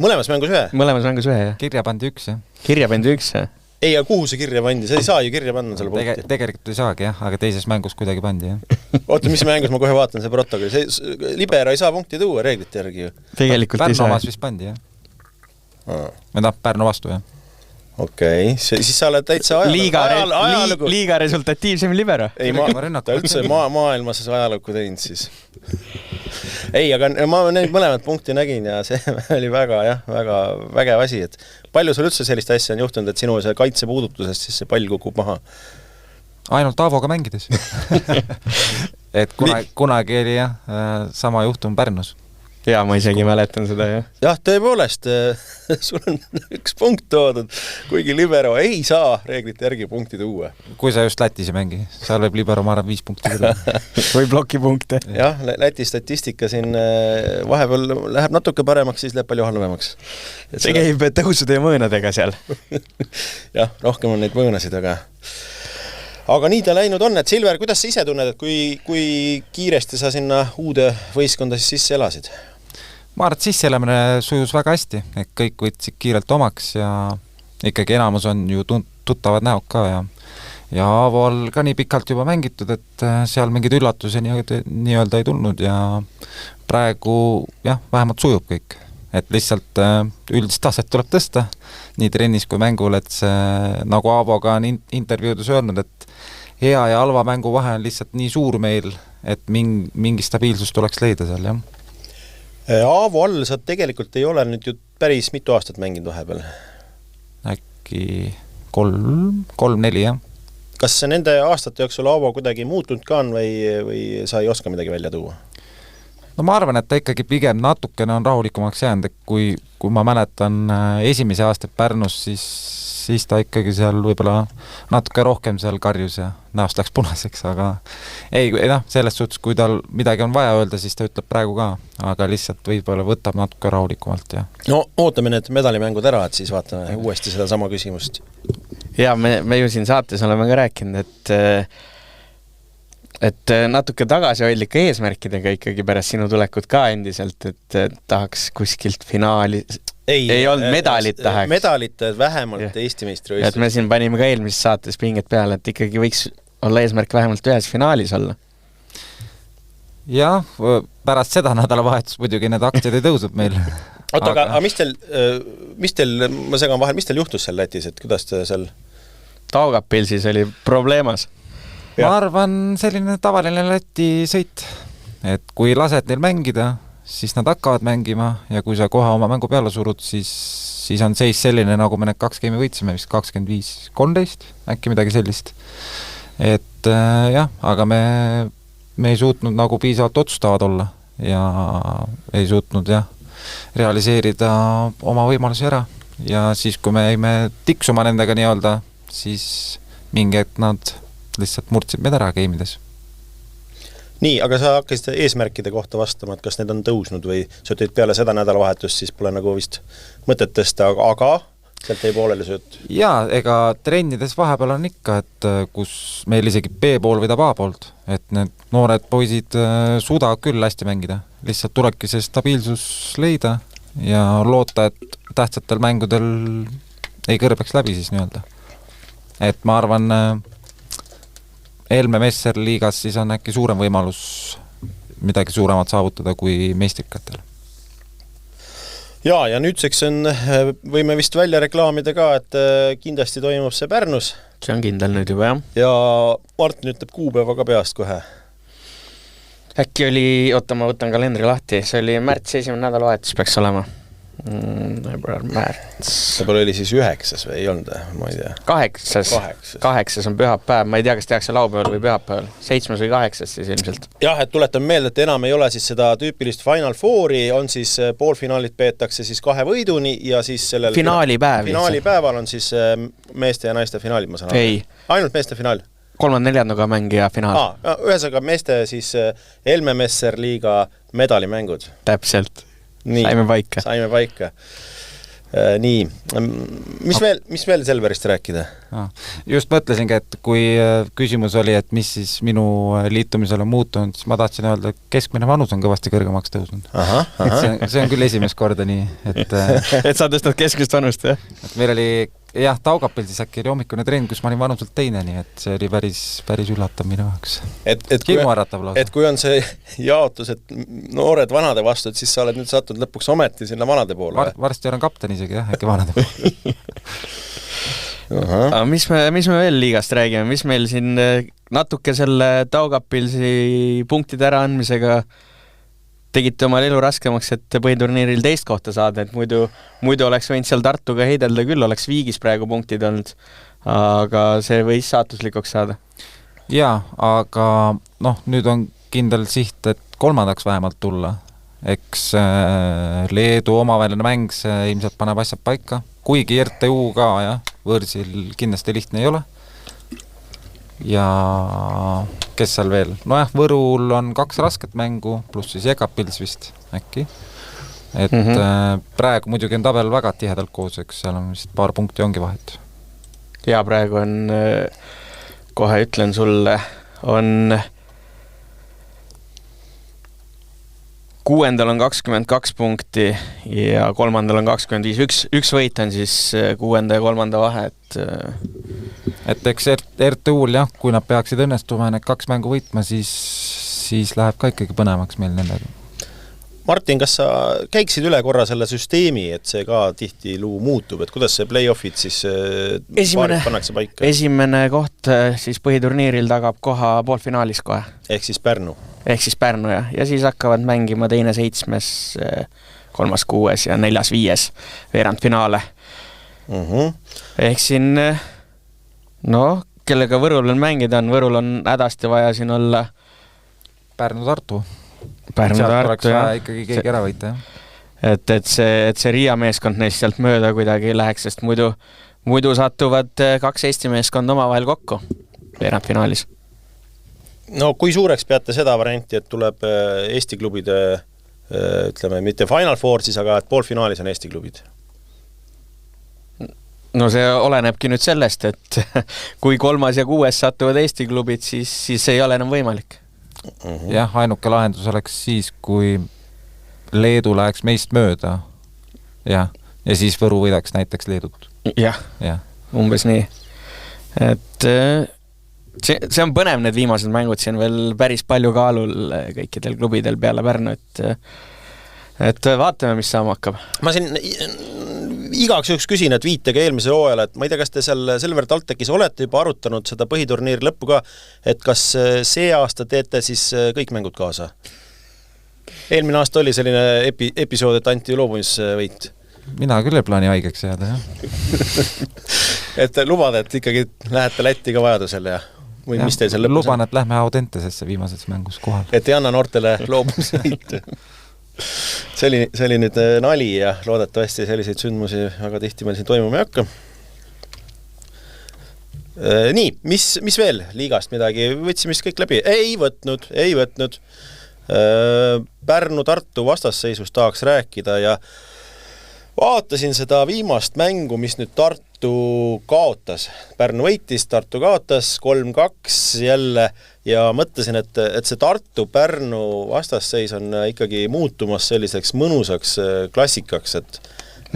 Mõlemas mängus 1? Mõlemas mängus 1, jah. Kirja pandi 1, jah. Kirja pandi 1, jah? Ei, ja kuhu see kirja pandi? See ei saa ju kirja panna selle punkti. Tegelikult ei saagi, jah, aga teises mängus kuidagi pandi, jah. Oota, mis mängus ma kohe vaatan see protokolli? Libero ei saa punkti tuua reeglite järgi ju. Tegelikult ei saa. Pärnu omas vist pandi, jah. Pärnu vastu, jah. Okei, siis sa oled täitsa ajalugu. Liiga resultatiivsem libero. Ei, ta üldse maailmas ajalugu teinud siis. Ei, aga ma neid mõlemad punkti nägin ja see oli väga, jah, väga vägev asi, et palju sul üldse sellist asja on juhtunud, et sinu see kaitsepuudutusest siis see pall kukub maha? Ainult Aavoga mängides. Et kunagi oli jah, sama juhtum Pärnus. Jaa, ma isegi mäletan seda, jah. Jah, tõepoolest, sul on 1 punkt toodud, kuigi libero ei saa reeglite järgi punkti tuua. Kui sa just Lätis ei mängi, seal võib libero maarab 5 punkti küll. Või blokipunkte. Jah, Läti statistika siin vahepeal läheb natuke paremaks, siis läheb palju halvemaks. See käib tõusude ja mõõnadega seal. Jah, rohkem on neid mõõnasid, aga nii ta läinud on, et Silver, kuidas sa ise tunned, et kui kiiresti sa sinna uude võistkonda siis sisse elasid? Ma arvan, et sisseelamine sujus väga hästi, et kõik võtsid kiirelt omaks ja ikkagi enamus on ju tuttavad näod ka ja Aavol ka nii pikalt juba mängitud, et seal mingid üllatusi nii-öelda ei tulnud ja praegu jah, vähemalt sujub kõik. Et lihtsalt üldist taset tuleb tõsta nii trennis kui mängul, et see, nagu Aavoga on intervjuudes öelnud, et hea ja halva mängu vahe on lihtsalt nii suur meil, et mingi stabiilsus tuleks leida seal, jah. Aavo all sa tegelikult ei ole nüüd ju päris mitu aastat mänginud vahepeal? Äkki 3-4, jah. Kas nende aastate jooksul Aavo kuidagi muutunud ka on või sa ei oska midagi välja tuua? No ma arvan, et ta ikkagi pigem natukene on rahulikumaks jäänud, et kui ma mäletan esimese aasta Pärnus, siis ta ikkagi seal võib-olla natuke rohkem seal karjus ja näost läks punaseks, aga selles suhtes, kui tal midagi on vaja öelda, siis ta ütleb praegu ka, aga lihtsalt võib-olla võtab natuke rahulikumalt. Ja. No ootame need medalimängud ära, et siis vaatame uuesti seda sama küsimust. Ja me ju siin saates oleme ka rääkinud, et natuke tagasihoidlike eesmärkidega ikkagi pärast sinu tulekut ka endiselt, et tahaks kuskilt finaali Ei olnud medalit tahaks. Medalit vähemalt Eesti meistrivõistlused. Et me siin panime ka eelmises saates pinget peale, et ikkagi võiks olla eesmärk vähemalt ühes finaalis olla. Jah, pärast seda nädalavahetust muidugi need aktsiad ei tõusnud meil. Oota, aga mis teil, ma segan vahel, mis teil juhtus seal Lätis, et kuidas te seal... Taugapilsis oli probleemas. Ma arvan selline tavaline Läti sõit, et kui lased neil mängida, siis nad hakkavad mängima ja kui sa kohe oma mängu peale surud, siis on seis selline, nagu me need 2 geimi võitsime, vist 25-13, äkki midagi sellist. Et jah, aga me ei suutnud nagu piisavalt otsustavad olla ja ei suutnud realiseerida oma võimalusi ära. Ja siis, kui me jäime tiksuma nendega nii-öelda, siis mingi hetk nad lihtsalt murdsid meid ära geimides. Nii, aga sa hakkasid eesmärkide kohta vastama, et kas need on tõusnud või sa ütleid peale seda nädalavahetust, siis pole nagu vist mõtet tõsta, aga sealt ei pooleli sööt. Jaa, ega trennides vahepeal on ikka, et kus meil isegi B-pool võidab A-poolt, et need noored poisid suudavad küll hästi mängida. Lihtsalt tulebki see stabiilsus leida ja loota, et tähtsatel mängudel ei kõrbeks läbi siis nii-öelda. Et ma arvan, Helme Messerliigas siis on äkki suurem võimalus midagi suuremat saavutada kui meistrikatel. Ja nüüdseks võime vist välja reklaamida ka, et kindlasti toimub see Pärnus. See on kindel nüüd juba, jah. Ja Martin ütleb kuupäeva ka peast kohe. Äkki oli, ma võtan kalendri lahti, see oli märts 1. nädalavahetus peaks olema. Märts. Võib-olla oli siis 9. või ei olnud, ma ei tea. 8. on pühapäev, ma ei tea, kas tehakse laupäeval või pühapäeval. 7. või 8. siis ilmselt. Jah, et tuletan meelde, et enam ei ole siis seda tüüpilist Final Fouri, on siis poolfinaalit peetakse siis 2 võiduni ja siis sellel finaalipäeval on siis meeste ja naiste finaalid, ma saan aru. Ainult meeste finaal. 3-4 mängija finaal. Ühesõnaga meeste siis Helme Messerliiga medalimängud. Täpselt. Nii, saime paika. Nii, mis veel Selverist rääkida? Just mõtlesingi, et kui küsimus oli, et mis siis minu liitumisel on muutunud, siis ma tahtsin öelda, et keskmine vanus on kõvasti kõrgemaks tõusnud. See on küll esimest korda nii, et et sa tõstad keskmist vanust, jah? Et meil oli Taugapil siis äkki oli hommikune trenn, kus ma olin vanuselt teine, nii et see oli päris üllatav minu jaoks. Et kui on see jaotus, et noored vanade vastu, et siis sa oled nüüd sattunud lõpuks ometi sinna vanade poole. Varsti olen kapten isegi, äkki vanade poole. Mis me veel liigast räägime? Mis meil siin natuke selle Taugapilsi punktide ära andmisega tegite omal elu raskemaks, et põhiturniiril teist kohta saada, et muidu oleks võinud seal Tartuga heidelda küll, oleks Viigis praegu punktid olnud, aga see võis saatuslikuks saada. Jaa, aga nüüd on kindel siht, et 3. vähemalt tulla. Eks Leedu omavaheline mäng, see ilmselt paneb asjad paika. Kuigi RTU ka, võõrsil kindlasti lihtne ei ole. Ja kes seal veel? Võrul on 2 rasket mängu, pluss siis Jekapils vist äkki. Et praegu muidugi on tabel väga tihedalt koos, eks seal on vist paar punkti ongi vahet. Ja praegu on, kohe ütlen sulle, on 6. on 22 punkti ja 3. on 25. Üks võit on siis 6. ja 3. vahe, et eks RTU-l kui nad peaksid õnnestuma need 2 mängu võitma, siis läheb ka ikkagi põnevaks meil nendega. Martin, kas sa käiksid üle korra selle süsteemi, et see ka tihti luu muutub, et kuidas see play-offid siis pannakse paika? Esimene koht siis põhiturniiril tagab koha poolfinaalis kohe. Ehk siis Pärnu, jah. Ja siis hakkavad mängima 2. 7., 3. 6. ja 4. 5. veerandfinaale. Ehk siin, kellega Võrul on mängida on, Võrul on hädasti vaja siin olla Pärnu-Tartu. Pärnu-Tartu, oleks vaja ikkagi keegi ära võita, jah. Et see Riia meeskond neist sealt mööda kuidagi ei läheks, sest muidu satuvad 2 Eesti meeskond omavahel kokku veerandfinaalis. Kui suureks peate seda varianti, et tuleb Eesti klubide, ütleme, mitte Final Four siis, aga et poolfinaalis on Eesti klubid? See olenebki nüüd sellest, et kui 3. ja 6. satuvad Eesti klubid, siis ei ole enam võimalik. Jah, ainuke lahendus oleks siis, kui Leedu läheks meist mööda. Jah, ja siis Võru võidaks näiteks Leedut. jah, umbes nii. Et see on põnev, need viimased mängud, siin veel päris palju kaalul kõikidel klubidel peale Pärnu, et vaatame, mis saama hakkab. Ma siin igaks juhuks küsin, et viitega eelmise hooajal, et ma ei tea, kas te seal Selver TalTechis olete juba arutanud seda põhiturniiri lõppu ka, et kas see aasta teete siis kõik mängud kaasa? Eelmine aasta oli selline episood, et anti loobumisvõit. Mina küll ei plaani haigeks jääda, jah. Et lubad, et ikkagi lähete Lätti ka vajadusel ja või mis teil seal lõpus luban, et lähme Audentesesse viimases mängus kohal. Et ei anna noortele loobumisvõit. See oli nüüd nali ja loodetavasti selliseid sündmusi väga tihti meil siin toimuma ei hakka. Nii, mis veel liigast midagi? Võtsime vist kõik läbi? Ei võtnud. Pärnu-Tartu vastasseisust tahaks rääkida ja vaatasin seda viimast mängu, mis nüüd Tartu kaotas. Pärnu võitis, Tartu kaotas 3-2 jälle ja mõtlesin, et see Tartu-Pärnu vastasseis on ikkagi muutumas selliseks mõnusaks klassikaks, et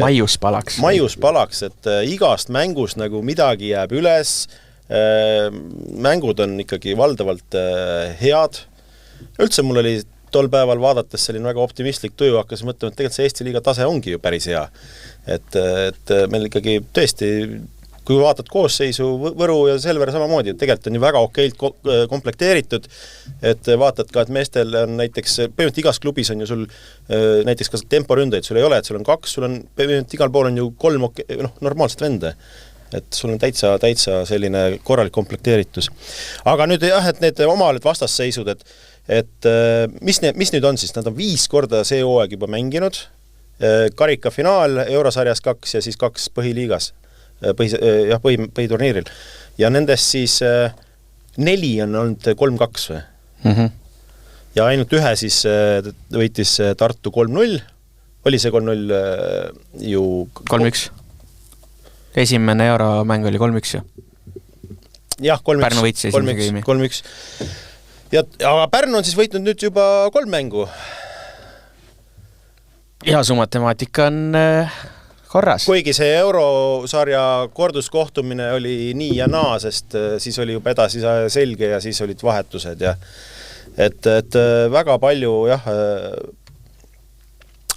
Maius palaks, et igast mängust nagu midagi jääb üles. Mängud on ikkagi valdavalt head. Üldse mul oli tol päeval vaadates selline väga optimistlik tuju, hakkas mõtlema, et tegelikult see Eesti liiga tase ongi ju päris hea. Et meil ikkagi tõesti, kui vaatad koosseisu Võru ja Selver samamoodi, tegelikult on ju väga okeilt komplekteeritud, et vaatad ka, et meestel on näiteks, põhimõtteliselt igas klubis on ju sul näiteks ka temporündaid, sul ei ole, et sul on 2, sul on põhimõtteliselt igal pool on ju 3 normaalset vende. Et sul on täitsa selline korralik komplekteeritus. Aga nüüd jah, et need omaaled vastasseisud, et mis nüüd on siis? Nad on 5 korda see hooaeg juba mänginud, karika finaal, eurosarjas 2 ja siis 2 põhiliigas, põhiturniiril. Ja nendest siis 4 on olnud 3-2 või? Mm-hmm. Ja ainult ühe siis võitis Tartu 3-0, oli see 3-0 ju 3-1. Esimene euromäng oli 3-1 ju. Jah, 3-1. Pärnu võitsi esimese geimi. 3-1. Aga Pärnu on siis võitnud nüüd juba 3 mängu. Ja su matemaatika on korras. Kuigi see eurosarja korduskohtumine oli nii ja naa, sest siis oli juba edasi selge ja siis olid vahetused. Ja et väga palju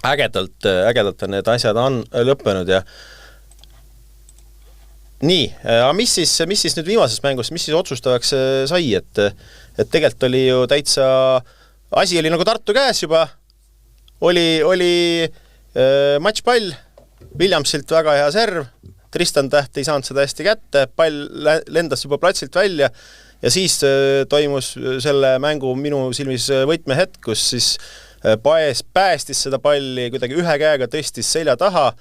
ägedalt on need asjad on lõppenud ja nii, aga mis siis nüüd viimases mängus, mis siis otsustavaks sai, et tegelikult oli ju täitsa, asi oli nagu Tartu käes juba, oli matšpall, Williamsilt väga hea serv, Tristan Täht ei saanud seda hästi kätte, pall lendas juba platsilt välja ja siis toimus selle mängu minu silmis võtmehetk, kus siis Paes päästis seda palli, kuidagi ühe käega tõstis selja taha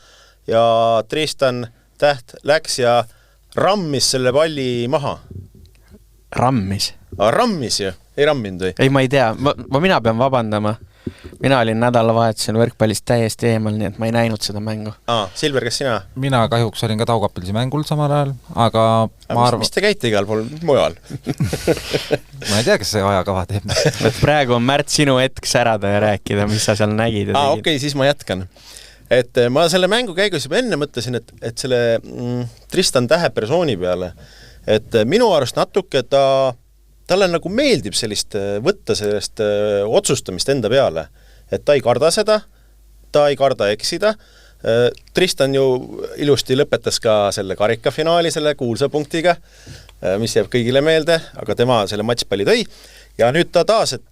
ja Tristan Täht läks ja rammis selle palli maha. Rammis ju, ei ramminud või? Ei, ma ei tea, mina pean vabandama. Mina olin nädalavahetusel võrkpallist täiesti eemal, nii et ma ei näinud seda mängu. Silver, kas sina? Mina kahjuks olin ka Taugapilsi mängul samal ajal, aga ma arvan... Mis te käite igal pool mujal? Ma ei tea, kes see ajakava teeb. Praegu on Märt sinu hetk särada ja rääkida, mis sa seal nägid. Okei, siis ma jätkan. Et ma selle mängu käigus juba enne mõtlesin, et selle Tristan Tähe persooni peale, et minu arust natuke talle nagu meeldib sellist võtta sellest otsustamist enda peale, et ta ei karda seda, ta ei karda eksida. Tristan ju ilusti lõpetas ka selle karikafinaali selle kuulsa punktiga, mis jääb kõigile meelde, aga tema selle matšpalli tõi. Ja nüüd ta taas, et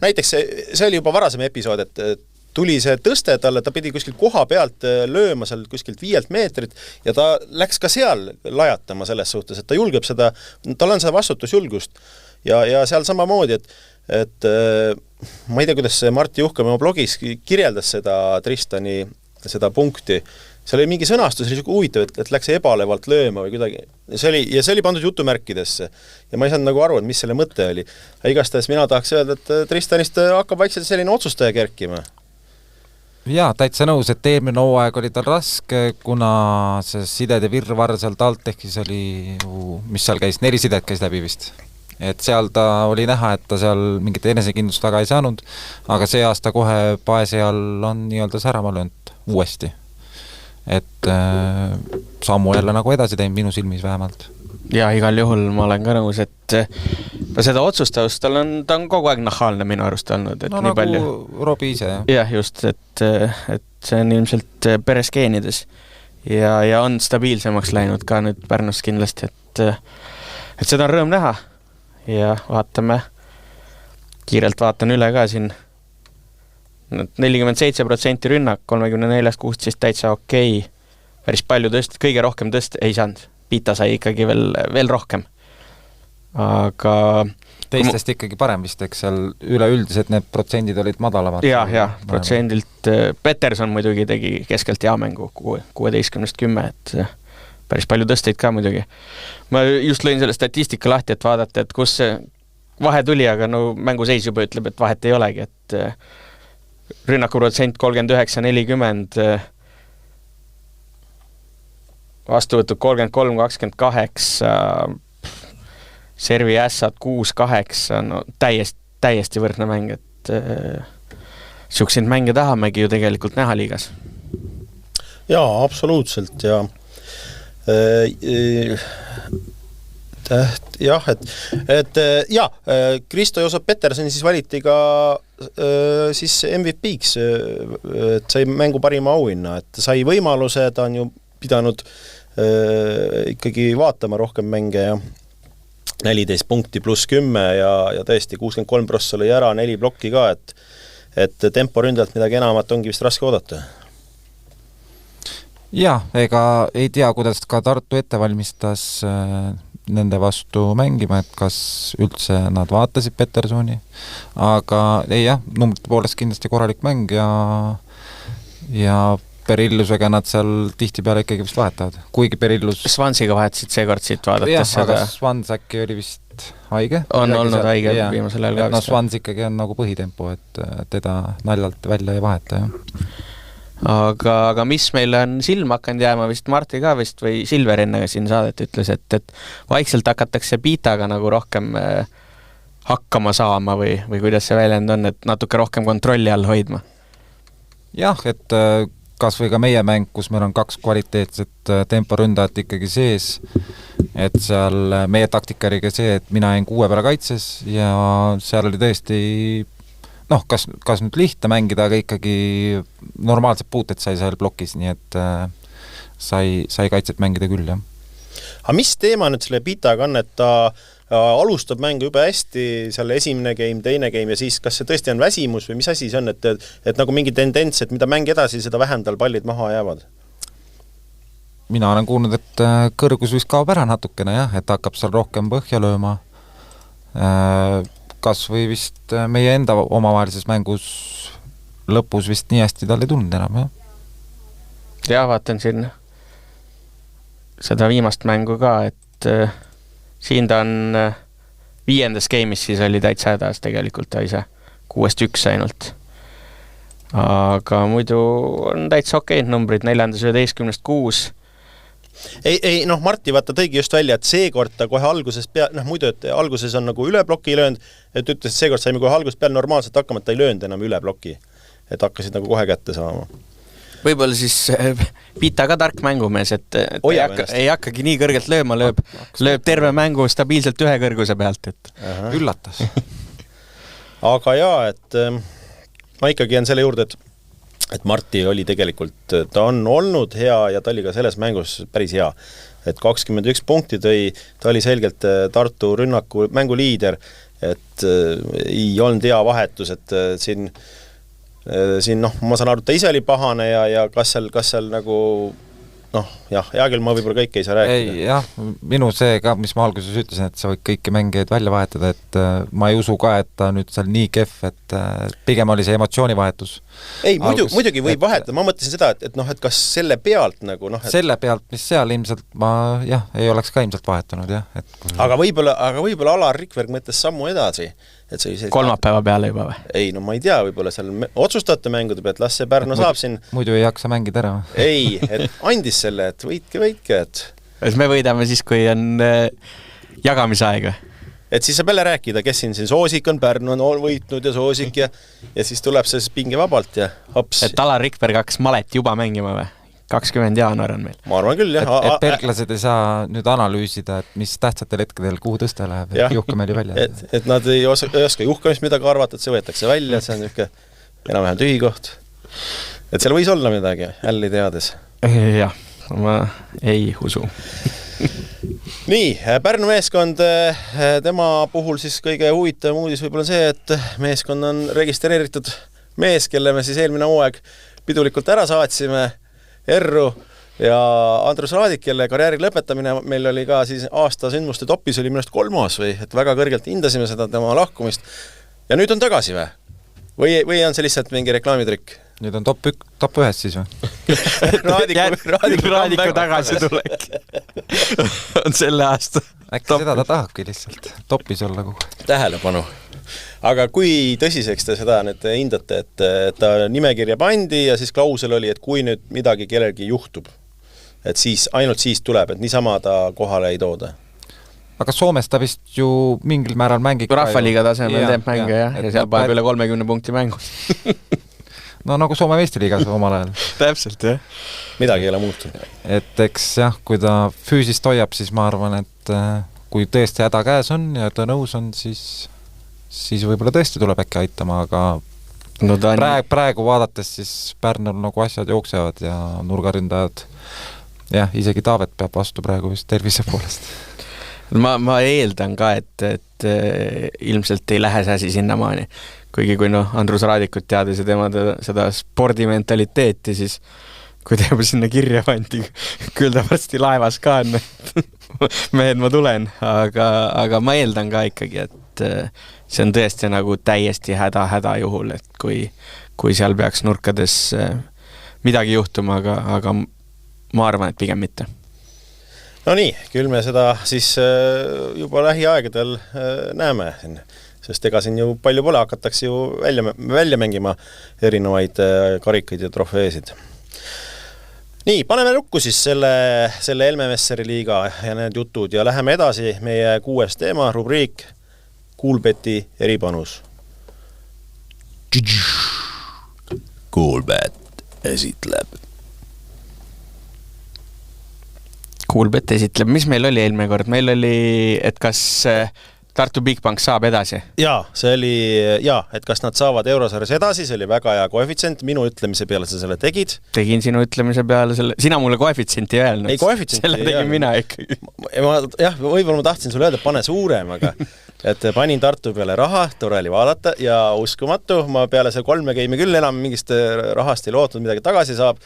näiteks see oli juba varasem episood, et tuli see tõste talle, ta pidi kuskilt koha pealt lööma seal kuskilt 5 meetrit ja ta läks ka seal lajatama selles suhtes, et ta julgeb seda, tal on seda vastutusjulgust ja seal samamoodi, et ma ei tea, kuidas Martti Juhkam oma blogis kirjeldas seda Tristani, seda punkti, seal oli mingi sõnastus, oli huvitav, et läks ebalevalt lööma või kuidagi, see oli pandud jutumärkidesse ja ma ei saanud nagu aru, et mis selle mõte oli. Igastahes mina tahaks öelda, et Tristanist hakkab vaikselt selline otsustaja kerkima. Jaa, täitsa nõus, et eelmine hooaeg oli tal raske, kuna see sidede virvar seal TalTechis oli, mis seal käis, 4 sidet käis läbi vist. Et seal ta oli näha, et ta seal mingit enesekindlust taga ei saanud, aga see aasta kohe Paese all on nii-öelda särama löönud uuesti. et sammu jälle nagu edasi teinud minu silmis vähemalt. Ja igal juhul ma olen ka nõus, et seda otsustavust ta on kogu aeg nahaalne minu arust olnud, et no nii nagu palju. Robbie ise, jah. Jah, just, et see on ilmselt peres geenides ja on stabiilsemaks läinud ka nüüd Pärnus kindlasti, et seda on rõõm näha ja kiirelt vaatan üle ka siin 47% rünnak, 34-16 täitsa okei. Päris palju kõige rohkem ei saanud. Pita sai ikkagi veel rohkem. Aga teistest ikkagi parem vist, eks seal üleüldiselt need protsendid olid madalamad. Jah, protsendilt Peterson muidugi tegi keskelt hea mängu 16-10, et päris palju tõsteid ka muidugi. Ma just lõin selle statistika lahti, et vaadata, et kus see vahe tuli, aga no mänguseis juba ütleb, et vahet ei olegi, et rünnakuprotsent 39-40, vastuvõtud 33-28, servi ässad 6-8, no täiesti võrdne mäng, et siukseid mänge tahamegi ju tegelikult näha liigas. Jaa, absoluutselt ja jah, et Kristo-Joosep Peterson siis valiti ka siis MVP-ks, et sai mängu parima auhinna, et sai võimaluse, ta on ju pidanud ikkagi vaatama rohkem mänge ja 14 punkti pluss 10 ja tõesti 63% oli ära, 4 plokki ka, et temporündalt midagi enamat ongi vist raske oodata. Jah, ega ei tea, kuidas ka Tartu ette valmistas nende vastu mängima, et kas üldse nad vaatasid Petersoni, aga ei jah, numbrite poolest kindlasti korralik mäng ja Perillusega nad seal tihtipeale ikkagi vist vahetavad, kuigi Perillus Swansiga vahetasid seekord siit vaadates seda. Aga Swans äkki oli vist haige? On olnud haige viimasel ajal ka vist. No Swans ikkagi on nagu põhitempo, et teda naljalt välja ei vaheta, jah. Aga mis meil on silma hakanud jääma vist Marti ka vist või Silver enne siin saadet ütles, et vaikselt hakatakse Pitaga nagu rohkem hakkama saama või kuidas see väljend on, et natuke rohkem kontrolli all hoidma. Jah, et kas või ka meie mäng, kus meil on 2 kvaliteetset temporündajat ikkagi sees, et seal meie taktika oli ka see, et mina jäin 6 peale kaitses ja seal oli tõesti kas nüüd lihtne mängida, aga ikkagi normaalsed puuted sai seal plokis, nii et sai kaitset mängida küll, jah. Aga mis teema nüüd selle Pitaga on, et ta alustab mängu juba hästi, seal esimene game, teine game ja siis kas see tõesti on väsimus või mis asi see on, et nagu mingi tendents, et mida mäng edasi, seda vähem tal pallid maha jäävad? Mina olen kuulnud, et kõrgus vist kaob ära natukene, jah, et hakkab seal rohkem põhja lööma. Kas või vist meie enda omavahelises mängus lõpus vist nii hästi tal ei tulnud enam, jah? Ja vaatan siin seda viimast mängu ka, et siin ta on 5. game'is siis oli täitsa hädas tegelikult ta ise 6-1 ainult. Aga muidu on täitsa okeid numbrid, 4. 11-6. Ei, Marti vaata tõigi just välja, et seekord ta kohe alguses muidu, et alguses on nagu üle ploki löönud, et ütles, et seekord saime kohe alguses peal normaalselt hakkama, et ta ei löönud enam üle ploki, et hakkasid nagu kohe kätte saama. Võib-olla siis Pita ka tark mängumees, et ei hakkagi nii kõrgelt lööma, lööb terve mängu stabiilselt ühe kõrguse pealt, et üllatas. Aga jaa, et ma ikkagi jään selle juurde, et Marti oli tegelikult, ta on olnud hea ja ta oli ka selles mängus päris hea. Et 21 punkti tõi, ta oli selgelt Tartu rünnaku mänguliider, et ei olnud hea vahetus, et siin ma saan aru, ta ise oli pahane ja kas seal nagu hea küll, ma võib-olla kõike ei saa rääkida. Ei, jah, minu see ka, mis ma alguses ütlesin, et sa võid kõiki mängeid välja vahetada, et ma ei usu ka, et ta nüüd seal nii kehv, et pigem oli see emotsioonivahetus. Ei, muidugi võib vahetada, ma mõtlesin seda, et kas selle pealt nagu Selle pealt, mis seal ilmselt ma ei oleks ka ilmselt vahetanud, jah. Aga võib-olla Alar Rikberg mõtles sammu edasi. Kolmapäeva peale juba või? Ei, ma ei tea, võib-olla seal otsustate mängude pealt, las see Pärnu saab siin. Muidu ei haksa mängida ära. Ei, et andis selle, et võitke, et me võidame siis, kui on jagamisaeg. Et siis saab jälle rääkida, kes siin Soosik on, Pärnu on võitnud ja Soosik ja siis tuleb see pinge vabalt ja hops. Et Alar Rikberg hakkas Malet juba mängima või? 20 jaanuar on meil. Ma arvan küll, jah. Et perklased ei saa nüüd analüüsida, et mis tähtsatel hetkedel kuhu tõste läheb, et juhkame oli välja. Et nad ei oska juhkamist midagi arvata, et see võetakse välja, et see on niisugune enam-vähem tühi koht. Et seal võis olla midagi, älli teades. Jah, ma ei usu. Nii, Pärnu meeskond, tema puhul siis kõige huvitav uudis võib-olla see, et meeskond on registreeritud mees, kelle me siis eelmine hooaeg pidulikult ära saatsime Erru ja Andrus Raadik, kelle karjääri lõpetamine meil oli ka siis aasta sündmuste topis oli minust 3. või, et väga kõrgelt hindasime seda tema lahkumist. Ja nüüd on tagasi või on see lihtsalt mingi reklaamitrükk? Nüüd on top 1 siis või? Raadiku tagasi tulek on selle aasta. Äkki seda ta tahabki lihtsalt topis olla kogu. Tähelepanu. Aga kui tõsiseks te seda nüüd hindate, et ta nimekirja pandi ja siis klausel oli, et kui nüüd midagi kellelgi juhtub, et siis ainult siis tuleb, et niisama ta kohale ei tooda? Aga Soomes ta vist ju mingil määral mängib Rahvaliiga tasemel teeb mänge ja seal paneb üle 30 punkti mängus. No nagu Soome meistriliigas omal ajal. Täpselt, jah. Midagi ei ole muutunud. Et eks jah, kui ta füüsist hoiab, siis ma arvan, et kui tõesti häda käes on ja ta nõus on, siis võib-olla tõesti tuleb äkki aitama, aga no praegu vaadates siis Pärnul nagu asjad jooksevad ja nurgaründajad, jah, isegi Taavet peab vastu praegu vist tervise poolest. Ma eeldan ka, et ilmselt ei lähe see asi sinnamaani. Kuigi kui Andrus Raadikut teades ja tema seda spordimentaliteeti, siis kui ta juba sinna kirja pandi, küll ta varsti laevas ka on, mehed, ma tulen, aga ma eeldan ka ikkagi, et see on tõesti nagu täiesti häda juhul, et kui seal peaks nurkades midagi juhtuma, aga ma arvan, et pigem mitte. No nii, küll me seda siis juba lähiaegadel näeme siin. Sest ega siin ju palju pole, hakatakse ju välja mängima erinevaid karikaid ja trofeesid. Nii, paneme lukku siis selle Elmemesseri liiga ja need jutud ja läheme edasi meie 6. teema, rubriik Kuulbeti eripanus. Kuulbet esitleb. Kuulbet esitleb. Mis meil oli eelmine kord? Meil oli, et kas Tartu Bigbank saab edasi? Jaa, see oli, et kas nad saavad eurosarjas edasi, see oli väga hea koefitsient, minu ütlemise peale sa selle tegid. Tegin sinu ütlemise peale selle, sina mulle koefitsienti ei öelnud. Ei, koefitsient selle tegin mina ikkagi. Võib-olla ma tahtsin sulle öelda, pane suurem, aga et panin Tartu peale raha, tore oli vaadata ja uskumatu, ma peale see 3 geimi küll enam mingist rahast ei lootnud, midagi tagasi saab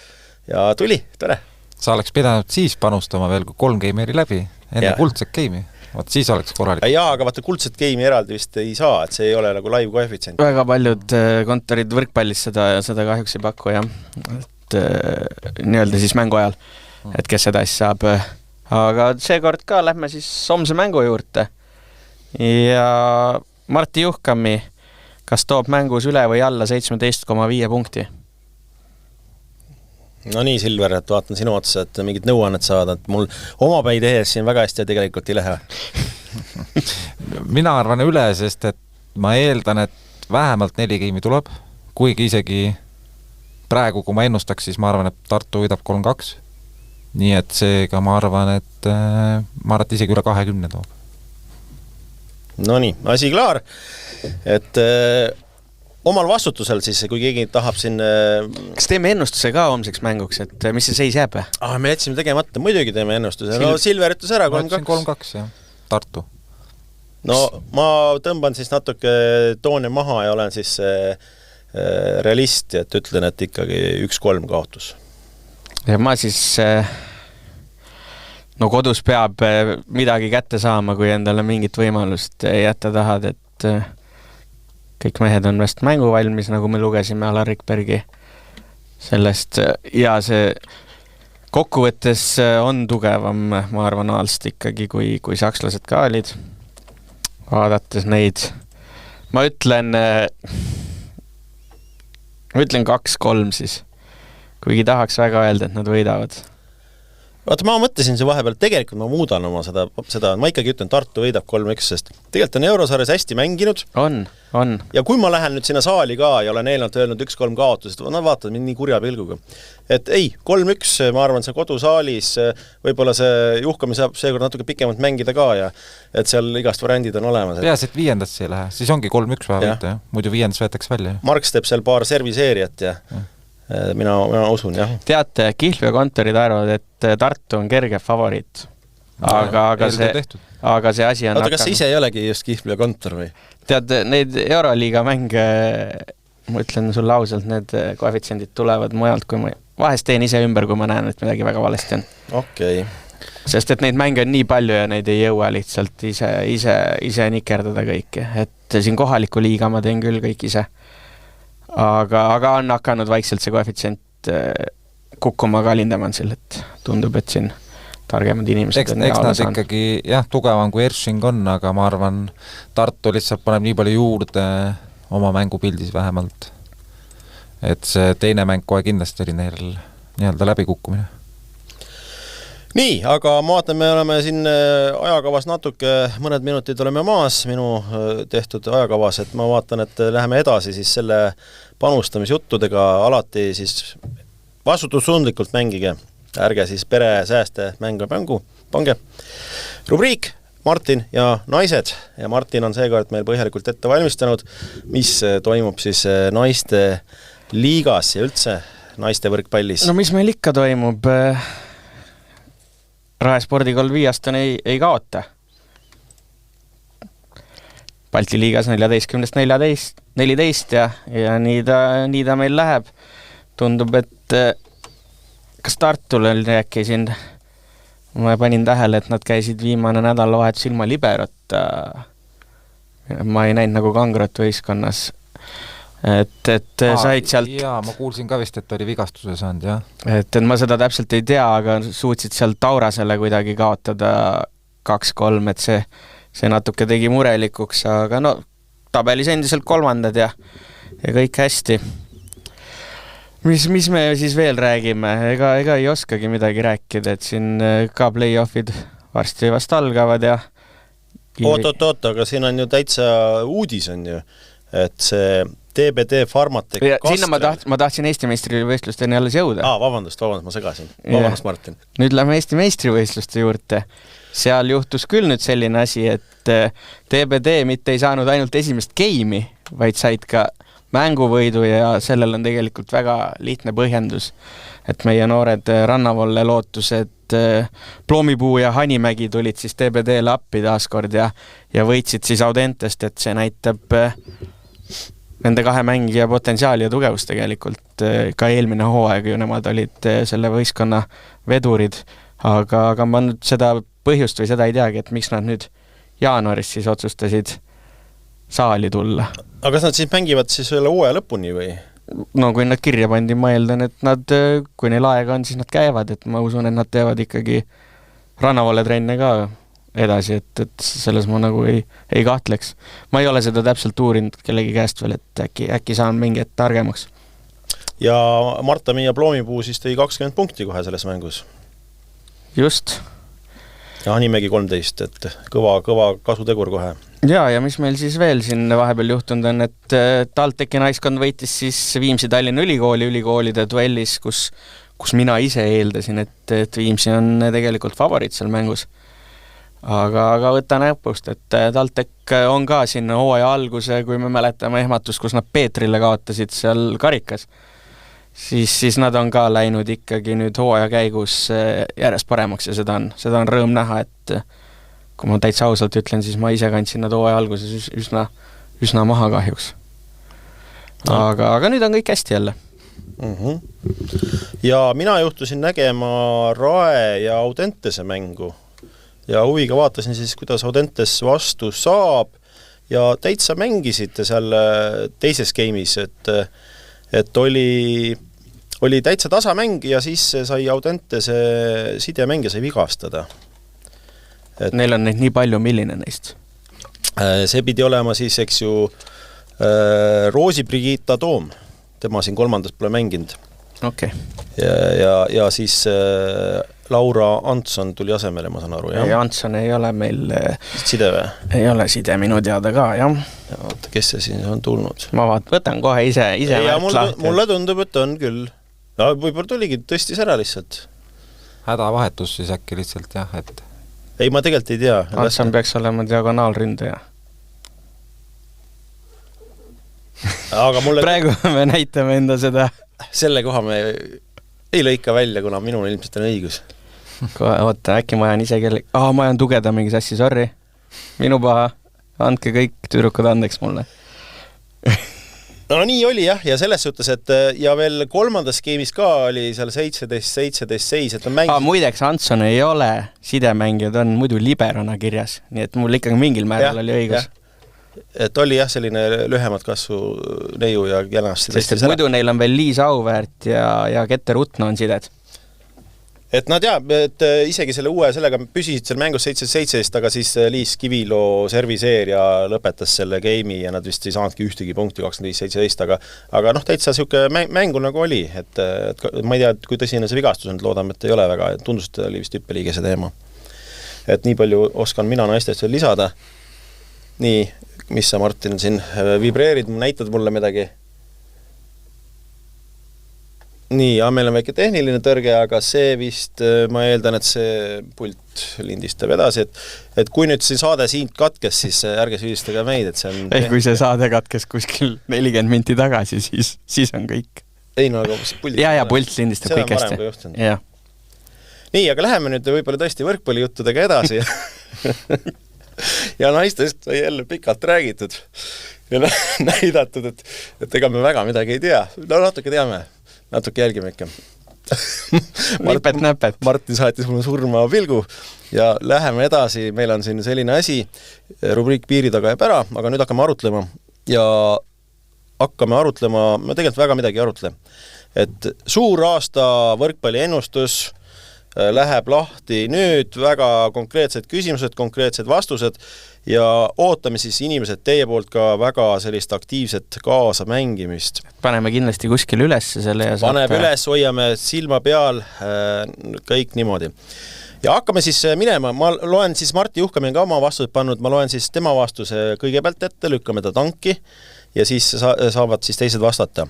ja tuli, tore. Sa oleks pidanud siis panustama veel, kui 3 geimi eri läbi, enne kuldset geimi. Vaat siis oleks korralik. Jaa, aga vaata kuldset geimi eraldi vist ei saa, et see ei ole nagu live koefitsient. Väga paljud kontorid võrkpallis seda kahjuks ei paku, jah. Et nii-öelda siis mängu ajal, et kes seda siis saab. Aga seekord ka lähme siis homse mängu juurde. Ja Martti Juhkami, kas toob mängus üle või alla 17,5 punkti? No nii, Silver, et vaatan sinu otsa, et mingid nõuannet saada, et mul oma päi tehes siin väga hästi ja tegelikult ei lähe. Mina arvan üle, sest et ma eeldan, et vähemalt 4 geimi tuleb, kuigi isegi praegu, kui ma ennustaks, siis ma arvan, et Tartu võidab 3-2. Nii et seega ma arvan, et isegi üle 20 toob. No nii, asi klaar. Et omal vastutusel siis, kui keegi tahab siin... Kas teeme ennustuse ka homseks mänguks, et mis see seis jääb? Me jätsime tegemata, muidugi teeme ennustuse. No Silver ütles ära 3-2. 3-2, jah. Tartu. No ma tõmban siis natuke toone maha ja olen siis realist, et ütlen, et ikkagi 1-3 kaotus. Ja ma siis... No kodus peab midagi kätte saama, kui endale mingit võimalust jätta tahad, et... Kõik mehed on vast mängu valmis, nagu me lugesime Alar Rikbergi sellest ja see kokkuvõttes on tugevam, ma arvan, Aalst ikkagi, kui sakslased ka olid. Vaadates neid, ma ütlen 2-3 siis, kuigi tahaks väga öelda, et nad võidavad. Vaata, ma mõtlesin see vahepeal, tegelikult ma muudan oma seda, ma ikkagi ütlen, Tartu võidab 3-1, sest tegelikult on Eurosarjas hästi mänginud. On. Ja kui ma lähen nüüd sinna saali ka ja olen eelnalt öelnud 1-3 kaotusest, nad vaatavad mind nii kurja pilguga. Et ei, 3-1, ma arvan, see kodusaalis, võib-olla see juhkami saab seekord natuke pikemalt mängida ka ja et seal igast variandid on olemas. Peas, et 5. ei lähe, siis ongi 3-1 vaja, muidu 5. võetakse välja. Marks teeb seal paar serviseeriat ja mina usun, jah. Teate, Kihlveo kontorid arvavad, et Tartu on kerge favoriit. Aga see asi on oota, kas see ise ei olegi just Kihlveo kontor või? Tead, neid Euroliiga mänge, ma ütlen sulle ausalt, need koefitsiendid tulevad mujalt, kui ma vahest teen ise ümber, kui ma näen, et midagi väga valesti on. Okei. Sest et neid mänge on nii palju ja neid ei jõua lihtsalt ise nikerdada kõiki. Et siin kohaliku liiga ma teen küll kõik ise. Aga on hakanud vaikselt see koefitsient kukkuma ka Lindemansil, et tundub, et siin targemad inimesed on eks nad ikkagi tugevam kui Ershing on, aga ma arvan, Tartu lihtsalt paneb nii palju juurde oma mängupildis vähemalt. Et see teine mäng kohe kindlasti oli neil nii-öelda läbikukkumine. Nii, aga ma vaatan, me oleme siin ajakavas natuke, mõned minutid oleme maas minu tehtud ajakavas, et ma vaatan, et läheme edasi siis selle panustamisjuttudega alati siis vastutusundlikult mängige. Ärge siis pere sääste pange. Rubriik Martin ja naised ja Martin on seekord meil põhjalikult ette valmistanud, mis toimub siis naiste liigas ja üldse naiste võrkpallis. No mis meil ikka toimub? Rae spordikoll Viiaston ei kaota. Balti liigas 14-14 ja nii ta meil läheb. Tundub, et kas Tartul oli äkki siin, ma panin tähele, et nad käisid viimane nädalavahetus ilma liberot. Ma ei näinud nagu Kangrot võistkonnas. Et said sealt... Jaa, ma kuulsin ka vist, et oli vigastuse saanud, jah. Et ma seda täpselt ei tea, aga suutsid sealt Taurasele kuidagi kaotada 2-3, et see natuke tegi murelikuks, aga no tabelis endiselt 3. ja kõik hästi. Mis me siis veel räägime? Ega ei oskagi midagi rääkida, et siin ka play-offid varsti vast algavad ja... Oot, aga siin on ju täitsa uudis on ju, et see TBD Farmatek sinna ma tahtsin Eesti meistrivõistlusteni alles jõuda. Vabandust, ma segasin. Vabandust, Martin. Nüüd lähme Eesti meistrivõistluste juurde. Seal juhtus küll nüüd selline asi, et TBD mitte ei saanud ainult esimest geimi, vaid said ka mänguvõidu ja sellel on tegelikult väga lihtne põhjendus, et meie noored Rannavolle lootused Ploomipuu ja Hanimägi tulid siis TBD-le appi taaskord ja võitsid siis Audentest, et see näitab nende 2 mängija potentsiaali ja tugevust tegelikult. Ka eelmine hooaeg ju nemad olid selle võistkonna vedurid, aga ma nüüd seda põhjust või seda ei teagi, et miks nad nüüd jaanuaris siis otsustasid saali tulla. Aga kas nad siis mängivad siis üle hooaja lõpuni või? No kui nad kirja pandi, ma eeldan, et nad, kui neil aega on, siis nad käivad, et ma usun, et nad teevad ikkagi Rannavolle trenne ka edasi, et selles ma nagu ei kahtleks. Ma ei ole seda täpselt uurinud kellegi käest veel, et äkki saan mingi targemaks. Ja Marta-Miia Ploomipuu siis tõi 20 punkti kohe selles mängus. Just. Ja Hanimägi 13, et kõva kasutegur kohe. Ja mis meil siis veel siin vahepeal juhtunud on, et TalTechi naiskond võitis siis Viimsi Tallinna ülikoolide duellis, kus mina ise eeldasin, et Viimsi on tegelikult favoriit seal mängus. Aga võta näpust, et TalTech on ka siin hooaja alguse, kui me mäletame ehmatust, kus nad Peetrile kaotasid seal karikas, siis nad on ka läinud ikkagi nüüd hooaja käigus järjest paremaks ja seda on rõõm näha, et kui ma täitsa ausalt ütlen, siis ma ise kandsin nad hooaja alguses üsna maha kahjuks. Aga nüüd on kõik hästi jälle. Ja mina juhtusin nägema Rae ja Audentese mängu. Ja huviga vaatasin siis, kuidas Audentes vastu saab ja täitsa mängisite seal teises game'is, et oli täitsa tasamäng ja siis sai Audentese sidemäng ja sai vigastada. Neil on neid nii palju, milline neist? See pidi olema siis, eks ju, Roosi Brigitta Toom. Tema siin 3. pole mänginud. Okay. Ja siis Laura Antson tuli asemele, ma saan aru, jah? Ei, Antson ei ole meil... Side või? Ei ole side minu teada ka, jah. Ja, vaata, kes see siin on tulnud? Ma võtan kohe ise ja mulle tundub, et on küll. No, võib-olla tuligi tõstis ära lihtsalt. Hädavahetus siis äkki lihtsalt, jah, et... Ei, ma tegelikult ei tea. Antson peaks olema diagonaalründaja. Aga mulle... Praegu me näitame enda seda. Selle koha me ei lõika välja, kuna minul ilmselt on õigus. Oota, äkki ma ajan ise ma ajan tugeda mingi sassi, sorry. Minu paha. Andke kõik tüdrukud andeks mulle. No nii oli jah, ja selles suhtes, et ja veel kolmandas skeemis ka oli seal 17 seis, et on mängis... muideks, Antson ei ole sidemängijad, on muidu liberona kirjas, nii et mul ikkagi mingil määral oli õigus. Et oli jah selline lühemat kasvu neiu ja kenasti. Sest et muidu neil on veel Liis Auväärt ja Keter Utno on sided. Et nad et isegi selle uue, sellega püsisid seal mängus 17, aga siis Liis Kivilo serviseer ja lõpetas selle game'i ja nad vist ei saanudki ühtegi punkti 25-17, aga täitsa siuke mängu nagu oli, et ma ei tea, kui tõsine see vigastus on, loodame, et ei ole väga, tundus, et oli vist hüppeliige see teema. Et nii palju oskan mina naistest veel lisada. Nii, mis sa, Martin, siin vibreerid, näitad mulle midagi? Nii, meil on väike tehniline tõrge, aga see vist, ma eeldan, et see pult lindistab edasi, et kui nüüd siin saade siin katkes, siis ärge süüdistage meid, et see on... Ei, kui see saade katkes kuskil 40 minti tagasi, siis on kõik. Ei, no aga pult... Ja pult lindistab kõik hästi. Ja. Nii, aga läheme nüüd võib-olla tõesti võrkpallijuttudega edasi. Ja naistest sai jälle pikalt räägitud ja näidatud, et ega me väga midagi ei tea. No natuke teame. Natuke jälgime ikka. Nipet-näpet. Martin saatis mulle surma pilgu ja läheme edasi. Meil on siin selline asi, rubriik piiri taga jääb ära, aga nüüd hakkame arutlema. Ja hakkame arutlema, me tegelikult väga midagi arutle. Et suur aasta võrkpalli ennustus läheb lahti nüüd, väga konkreetsed küsimused, konkreetsed vastused ja ootame siis inimesed teie poolt ka väga sellist aktiivset kaasa mängimist. Paneme kindlasti kuskil üles selle ja Paneb üles, hoiame silma peal, kõik niimoodi. Ja hakkame siis minema, ma loen siis Martti Juhkamine ka oma vastused pannud, ma loen siis tema vastuse kõigepealt ette, lükkame ta tanki ja siis saavad siis teised vastata.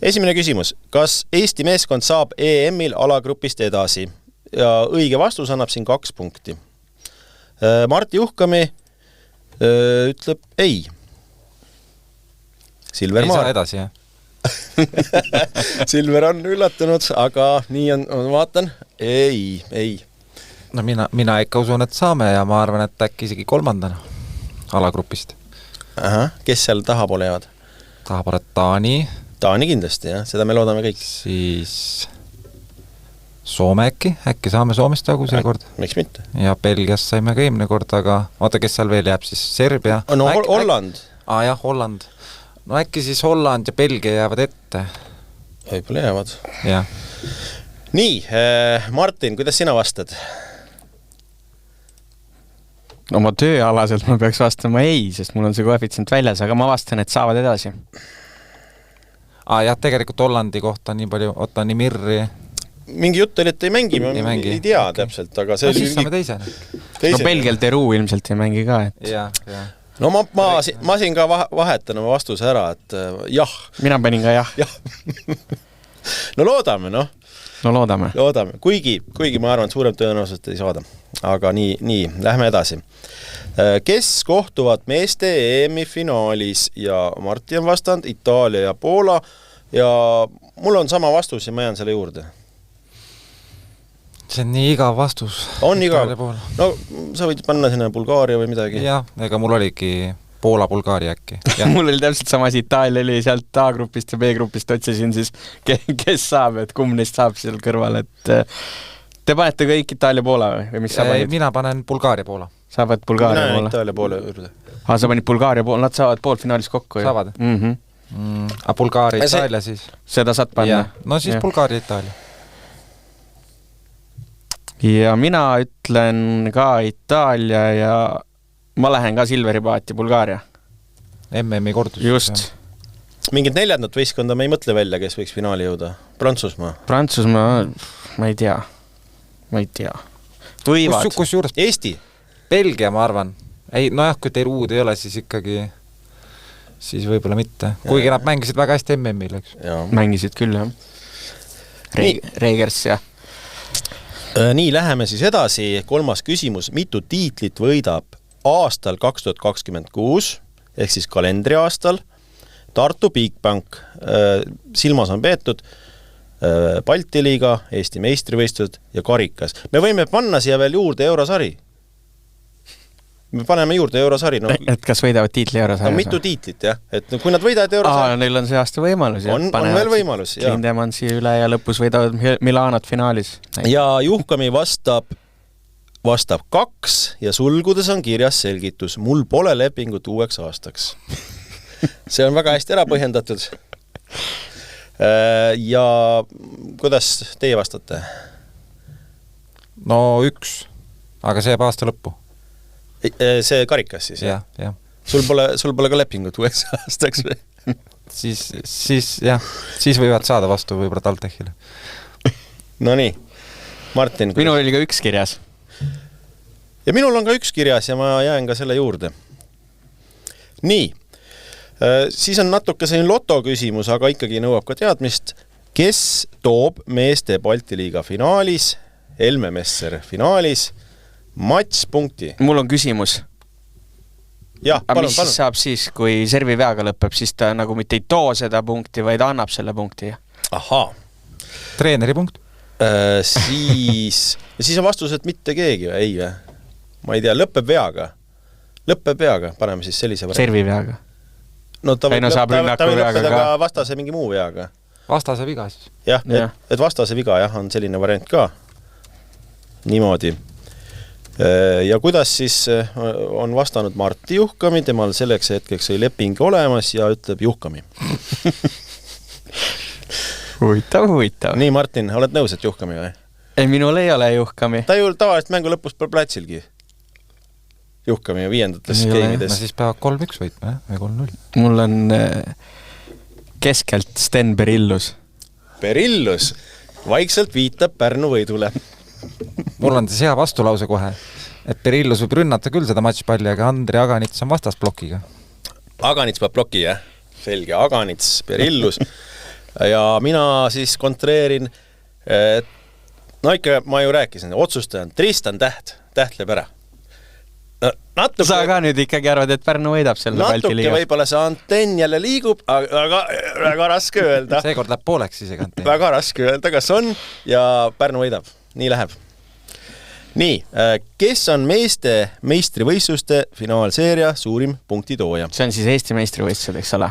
Esimene küsimus, kas Eesti meeskond saab EM-il alagrupist edasi? Ja õige vastus annab siin 2 punkti. Martti Juhkami ütleb ei. Silver ei saa edasi, jah? Silver on üllatunud, aga nii on, vaatan, ei. No mina ikka usun, et saame ja ma arvan, et äkki isegi 3. alagrupist. Aha, kes seal tahapoole jäävad? Tahapoole Taani. Taani kindlasti, jah, seda me loodame kõik. Siis Soome äkki saame Soomest jagu see kord. Miks mitte? Ja Belgias saime ka eelmine kord, aga oota, kes seal veel jääb siis? Serbia? No Holland. Jah, Holland. No äkki siis Holland ja Belgia jäävad ette. Võib-olla jäävad. Ja. Nii, Martin, kuidas sina vastad? Oma tööalaselt ma peaks vastama ei, sest mul on see koefitsient väljas, aga ma vastan, et saavad edasi. Jah, tegelikult Hollandi kohta nii palju, nii Mirri. Mingi jutt oli, et ei mängi, ei tea täpselt, aga see oli... siis saame teise. No Belgial Teru ilmselt ei mängi ka, et... Ja. No ma siin ka vahetan oma vastuse ära, et jah. Mina panin ka jah. No loodame, noh. No loodame. Kuigi ma arvan, et suurem tõenäoliselt ei saada. Aga nii, lähme edasi. Kes kohtuvad meeste EM-i finaalis ja Martti on vastanud, Itaalia ja Poola ja mul on sama vastus ja ma jään selle juurde. See on nii igav vastus. On igav. No sa võid panna sinna Bulgaaria või midagi. Jah, ega mul oligi Poola-Bulgaaria äkki. Mul oli täpselt sama, Itaalia oli sealt A-grupist ja B-grupist otsisin siis, kes saab, et kumb neist saab seal kõrval, et te panete kõik Itaalia-Poola või mis sa panid? Mina panen Bulgaaria-Poola. Sa paned Bulgaaria-Poola? Mina Itaalia-Poola juurde. Sa panid Bulgaaria-Poola, nad saavad poolfinaalis kokku. Saavad? Bulgaaria-Itaalia siis? Seda saad panna? No siis Bulgaaria-Itaalia. Ja mina ütlen ka Itaalia ja ma lähen ka Silveri paati Bulgaaria. MM-i kordus. Just. Mingit 4. võistkonda me ei mõtle välja, kes võiks finaali jõuda. Prantsusmaa, ma ei tea. ma ei tea. Võivad. Kus juures? Eesti. Belgia, ma arvan. Ei, nojah, kui teil uud ei ole, siis ikkagi siis võib-olla mitte. Kuigi nad mängisid väga hästi MM-il, eks. Mängisid küll, jah. Reegers, jah. Nii, läheme siis edasi. 3. küsimus. Mitu tiitlit võidab aastal 2026, ehk siis kalendriaastal, Tartu Bigbank? Silmas on peetud Balti liiga, Eesti meistrivõistlused ja karikas. Me võime panna siia veel juurde eurosari. Me paneme juurde eurosari. No, et kas võidavad tiitli eurosari? No, mitu tiitlit, jah. Et kui nad võidavad eurosari... neil on see aasta võimalus. On veel võimalus, jah. Lindemansi üle ja lõpus võidavad Milanot finaalis. Ja Juhkami vastab 2 ja sulgudes on kirjas selgitus. Mul pole lepingut uueks aastaks. See on väga hästi ära põhjendatud. Ja kuidas teie vastate? No 1, aga see jääb aasta lõppu. See karikas siis, jah? Jah. Sul pole ka lepingut uueks aastaks või? siis jah, siis võivad saada vastu võib-olla TalTechile. No nii, Martin. Minul oli ka 1 kirjas. Ja minul on ka 1 kirjas ja ma jään ka selle juurde. Nii, siis on natuke selline loto küsimus, aga ikkagi nõuab ka teadmist. Kes toob meeste Balti liiga finaalis, Helme Messer finaalis, matšpunkti? Mul on küsimus. Jah, palun. Mis saab siis, kui servi veaga lõpeb, siis ta nagu mitte ei too seda punkti, vaid annab selle punkti? Ahaa. Treeneri punkt? Siis on vastus, et mitte keegi või? Ei või? Ma ei tea, lõpeb veaga, paneme siis sellise variant. Servi veaga? No ta võib lõppeda ka vastase mingi muu veaga. Vastase viga siis. Jah, et vastase viga on selline variant ka. Niimoodi. Ja kuidas siis on vastanud Martti Juhkami, temal selleks hetkeks oli leping olemas ja ütleb Juhkami. Huvitav. Nii, Martin, oled nõus, et Juhkami või? Ei, minul ei ole Juhkami. Ta ju tavaliselt mängu lõpus pole platsilgi. Juhkami 5. geimides. No siis peavad 3-1 võitma, või 3-0. Mul on keskelt Sten Berillus. Berillus vaikselt viitab Pärnu võidule. Mul on hea vastulause kohe, et Berillus võib rünnata küll seda matšpalli, aga Andri Aganits on vastasblokiga. Aganits peab bloki, jah? Selge, Aganits, Berillus. Ja mina siis kontreerin, no ikka ma ju rääkisin, otsustajan Tristan Tähtleb ära. Sa ka nüüd ikkagi arvad, et Pärnu võidab selle Balti liigas? Natuke võib-olla see antenn jälle liigub, aga väga raske öelda. Seekord läheb pooleks isegi antenn. Väga raske öelda, kas on ja Pärnu võidab. Nii läheb. Nii, kes on meeste meistrivõistluste finaalseeria suurim punktitooja? See on siis Eesti meistrivõistlused, eks ole?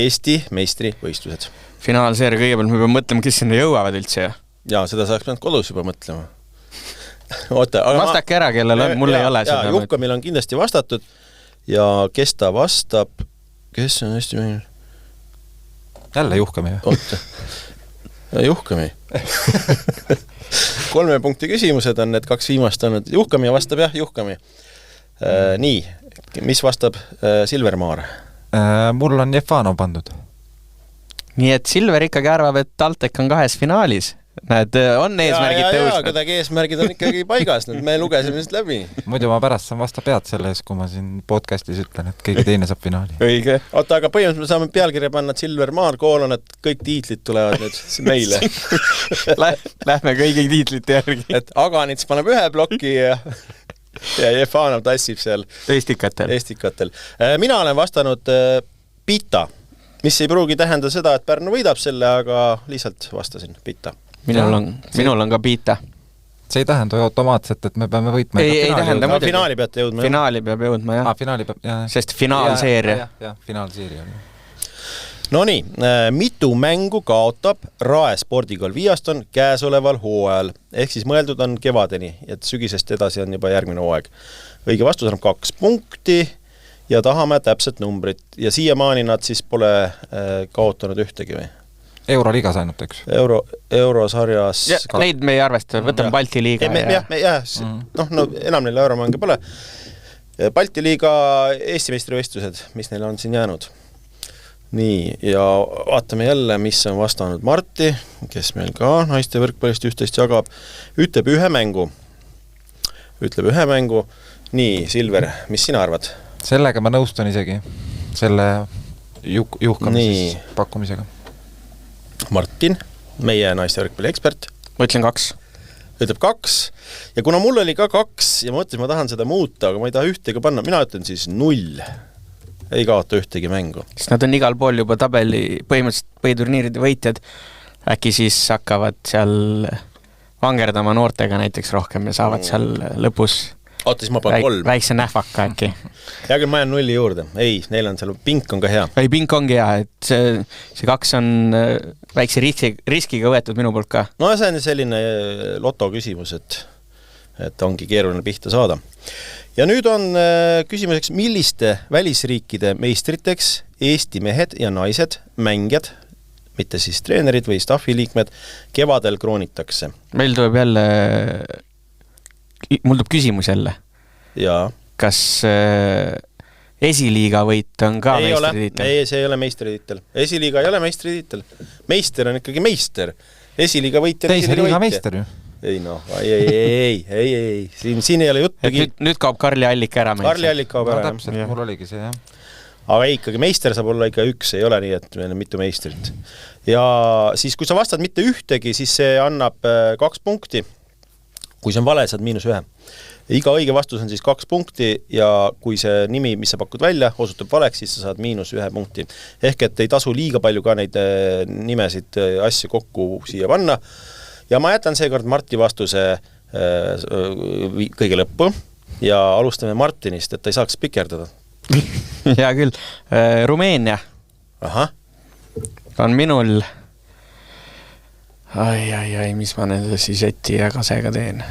Eesti meistrivõistlused. Finaalseeria kõigepealt me peame mõtlema, kes sinna jõuavad üldse. Ja seda saaks peanud kodus juba mõtlema. Oota, aga vastake ära, kellel on, mul ei ole seda. Juhkamil on kindlasti vastatud ja kes ta vastab, kes on Eesti meil? Jälle Juhkami. Oota, Juhkami. 3 punkti küsimused on need 2 viimast olnud. Juhkami vastab jah, Juhkami. Nii, mis vastab Silvermaar? Mul on Jefanov pandud. Nii et Silver ikkagi arvab, et TalTech on 2 finaalis. Näed, on eesmärgid tõusnud. Ja, kuidagi eesmärgid on ikkagi paigas. Nüüd me lugesime seda läbi. Muidu ma pärast saan vasta pead selle ees, kui ma siin podcastis ütlen, et keegi teine saab finaali. Õige. Oota, aga põhimõtteliselt me saame pealkirja panna, et Silvermaar koolon, et kõik tiitlid tulevad nüüd meile. Lähme kõigi tiitlite järgi. Et Aganits paneb 1 bloki ja Jefanov tassib seal Eestikatel. Mina olen vastanud Pita, mis ei pruugi tähenda seda, et Pärnu võidab selle, aga lihtsalt vastasin Pita. Minul on ka Pita. See ei tähenda automaatselt, et me peame võitma. Ei tähenda muidugi. Finaali peate jõudma. Finaali peab jõudma, jah. Finaali peab, jah. Sest finaalseeria. Jah, finaalseeria. No nii, mitu mängu kaotab Rae spordikool Viaston käesoleval hooajal? Ehk siis mõeldud on kevadeni, et sügisest edasi on juba järgmine hooaeg. Õige vastus on 2 punkti ja tahame täpselt numbrit. Ja siiamaani nad siis pole kaotanud ühtegi või? Euroliigas ainult, eks? Eurosarjas... Neid me ei arvesta, võtame Balti liiga. No enam neil euromänge pole. Balti liiga Eesti meistrivõistlused, mis neil on siin jäänud. nii, ja vaatame jälle, mis on vastanud Marti, kes meil ka naiste võrkpallist 11 jagab. Ütleb ühe mängu. Nii, Silver, mis sina arvad? Sellega ma nõustun isegi. Selle juhkamise pakkumisega. Martin, meie naiste võrkpalli ekspert. Ma ütlen 2. Ütleb 2. Ja kuna mul oli ka 2 ja ma mõtlesin, ma tahan seda muuta, aga ma ei taha ühtegi panna, mina ütlen siis 0. Ei kaota ühtegi mängu. Sest nad on igal pool juba tabeli põhimõtteliselt põhiturniiride võitjad. Äkki siis hakkavad seal vangerdama noortega näiteks rohkem ja saavad seal lõpus Oota, siis ma panen 3. Väikse nähvaka äkki. Hea küll, ma jään 0 juurde. Ei, neil on seal, pink on ka hea. Ei, pink ongi hea, et see 2 on väikse riskiga võetud minu poolt ka. No see on selline loto küsimus, et ongi keeruline pihta saada. Ja nüüd on küsimuseks, milliste välisriikide meistriteks Eesti mehed ja naised, mängijad, mitte siis treenerid või staffiliikmed, kevadel kroonitakse. Meil tuleb jälle, mul tuleb küsimus jälle. Jaa. Kas esiliiga võit on ka meistritiitel? Ei, see ei ole meistritiitel. Esiliiga ei ole meistritiitel. Meister on ikkagi meister. Esiliiga võit ja teise liiga meister ju. Ei noh, ei. Siin ei ole juttugi. Nüüd kaob Karli Allika ära. Karli Allika kaob ära. Täpselt, mul oligi see, jah. Aga ikkagi meister saab olla ikka 1, ei ole nii, et meil on mitu meistrit. Ja siis, kui sa vastad mitte ühtegi, siis see annab 2 punkti. Kui see on vale, saad -1. Iga õige vastus on siis 2 punkti ja kui see nimi, mis sa pakud välja, osutub valeks, siis sa saad -1 punkti. Ehk et ei tasu liiga palju ka neid nimesid, asju kokku siia panna. Ja ma jätan seekord Marti vastuse kõige lõppu ja alustame Martinist, et ta ei saaks pikerdada. Hea küll. Rumeenia. Aha. On minul ai, mis ma nende siis Eti ja Kasega teen.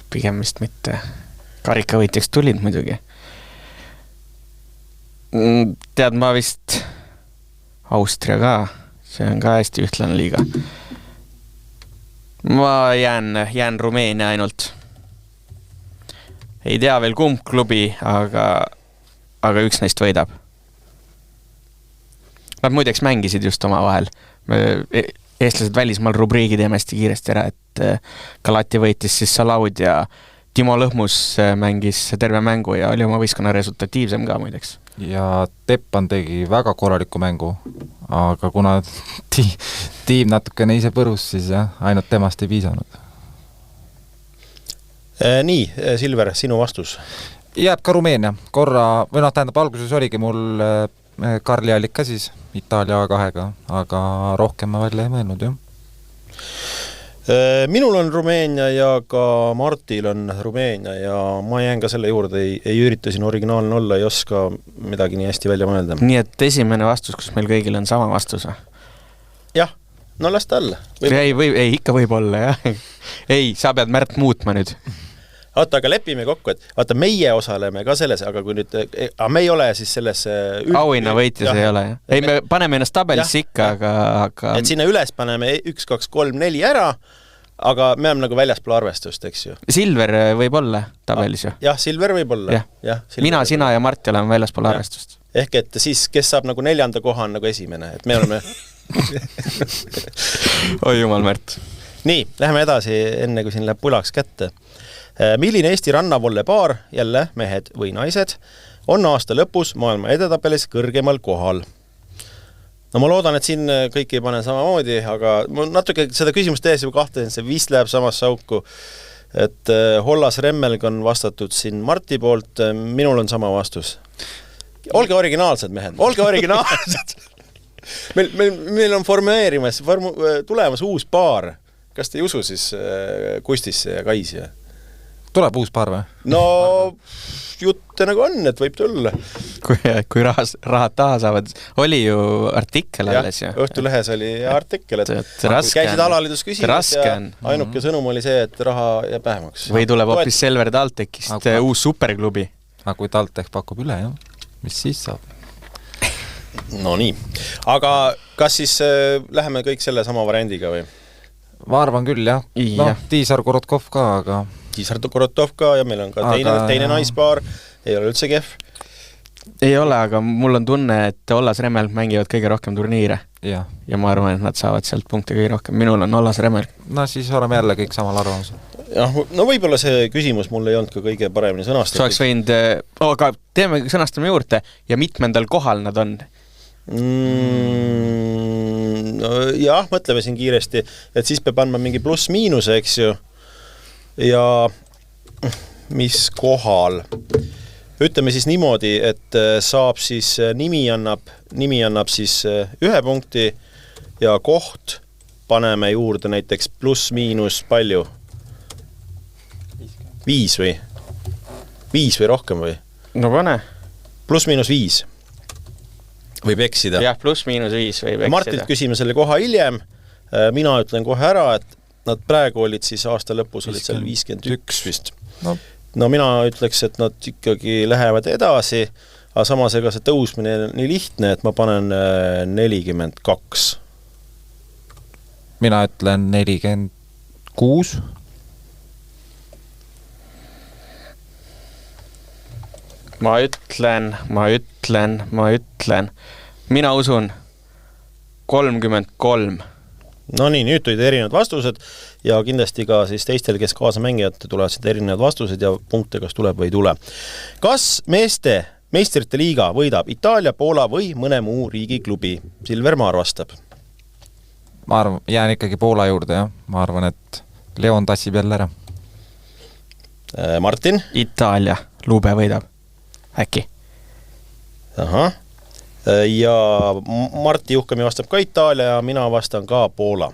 Pigem vist mitte. Karikavõitjaks tulid muidugi. Tead, ma vist Austria ka. See on ka hästi ühtlane liiga. Ma jään Rumeenia ainult. Ei tea veel kumb klubi, aga üks neist võidab. Nad muideks mängisid just oma vahel. Eestlased välismaal rubriigi teeme hästi kiiresti ära, et Galati võitis siis Salaud ja Timo Lõhmus mängis terve mängu ja oli oma võistkonna resultatiivsem ka muideks. Ja Teppan tegi väga korraliku mängu, aga kuna tiim natukene ise põrus, siis jah, ainult temast ei piisanud. Nii, Silver, sinu vastus? Jääb ka Rumeenia. Korra, või tähendab, alguses oligi mul Karli Allika siis Itaalia A2-ga, aga rohkem ma välja ei mõelnud, ju. Minul on Rumeenia ja ka Martil on Rumeenia ja ma jään ka selle juurde, ei ürita siin originaalne olla, ei oska midagi nii hästi välja mõelda. Nii et esimene vastus, kus meil kõigil on sama vastus? Jah, no las ta alla. Ei, ikka võib olla, jah. Ei, sa pead Märt muutma nüüd. Vaata, aga lepime kokku, et vaata, meie osaleme ka selles, aga kui nüüd, me ei ole siis selles auhinna võitjas ei ole, jah? Ei, me paneme ennast tabelisse ikka, aga et sinna üles paneme 1, 2, 3, 4 ära, aga me oleme nagu väljaspool arvestust, eks ju. Silver võib olla tabelis ju. Jah, Silver võib olla. Mina, sina ja Marti oleme väljaspool arvestust. Ehk et siis, kes saab nagu 4. koha on nagu esimene, et me oleme oi jumal, Märt. Nii, läheme edasi, enne kui siin läheb pulaks kätte. Milline Eesti rannavolle-paar, jälle mehed või naised, on aasta lõpus maailma edetabelis kõrgemal kohal? No ma loodan, et siin kõik ei pane samamoodi, aga ma natuke seda küsimust tehes juba kahtlesin, see vist läheb samasse auku, et Hollas Remmelg on vastatud siin Marti poolt, minul on sama vastus. Olge originaalsed, mehed, olge originaalsed! meil on tulemas uus paar. Kas te ei usu siis Kustisse ja Kaisi? Tuleb uus paar või? No jutte nagu on, et võib tulla. Kui rahad taha saavad, oli ju artikkel alles ju. Õhtulehes oli artikkel, et käisid alaliidus küsimas ja ainuke sõnum oli see, et raha jääb vähemaks. Või tuleb hoopis Selver TalTechist uus superklubi. Aga kui TalTech pakub üle, jah, mis siis saab? No nii. Aga kas siis läheme kõik selle sama variandiga või? Ma arvan küll, jah. No, Tiisar Korotkov ka, aga... Tiisar Korotov ka ja meil on ka teine naispaar, ei ole üldse kehv. ei ole, aga mul on tunne, et Ollas Remmel mängivad kõige rohkem turniire jah. ja ma arvan, et nad saavad sealt punkte kõige rohkem. Minul on Ollas Remmel. No siis oleme jälle kõik samal arvamusel. jah, no võib-olla see küsimus mul ei olnud ka kõige paremini sõnastatud. Sa oleks võinud, aga teeme sõnastame juurde ja mitmendal kohal nad on? Jah, mõtleme siin kiiresti, et siis peab andma mingi pluss-miinuse, eks ju. Ja mis kohal? Ütleme siis niimoodi, et saab siis, nimi annab siis 1 punkti ja koht paneme juurde näiteks pluss-miinus palju? 5 või? 5 või rohkem või? No pane. Pluss-miinus 5. Võib eksida. Jah, pluss-miinus 5 võib eksida. Martilt küsime selle koha hiljem. Mina ütlen kohe ära, et nad praegu olid siis aasta lõpus olid seal 51 vist. No mina ütleks, et nad ikkagi lähevad edasi, aga samas ega see tõusmine on nii lihtne, et ma panen 42. Mina ütlen 46. Ma ütlen. Mina usun 33. No nii, nüüd tulid erinevad vastused ja kindlasti ka siis teistel, kes kaasa mängijad, tulevad seda erinevad vastused ja punkte kas tuleb või ei tule. Kas meeste meistrite liiga võidab Itaalia, Poola või mõne muu riigi klubi? Silver Maar vastab. Ma arvan, jään ikkagi Poola juurde, jah. Ma arvan, et Leon tassib jälle ära. Martin? Itaalia, Lube võidab. Äkki? Ahah. Ja Marti Juhkami vastab ka Itaalia ja mina vastan ka Poola.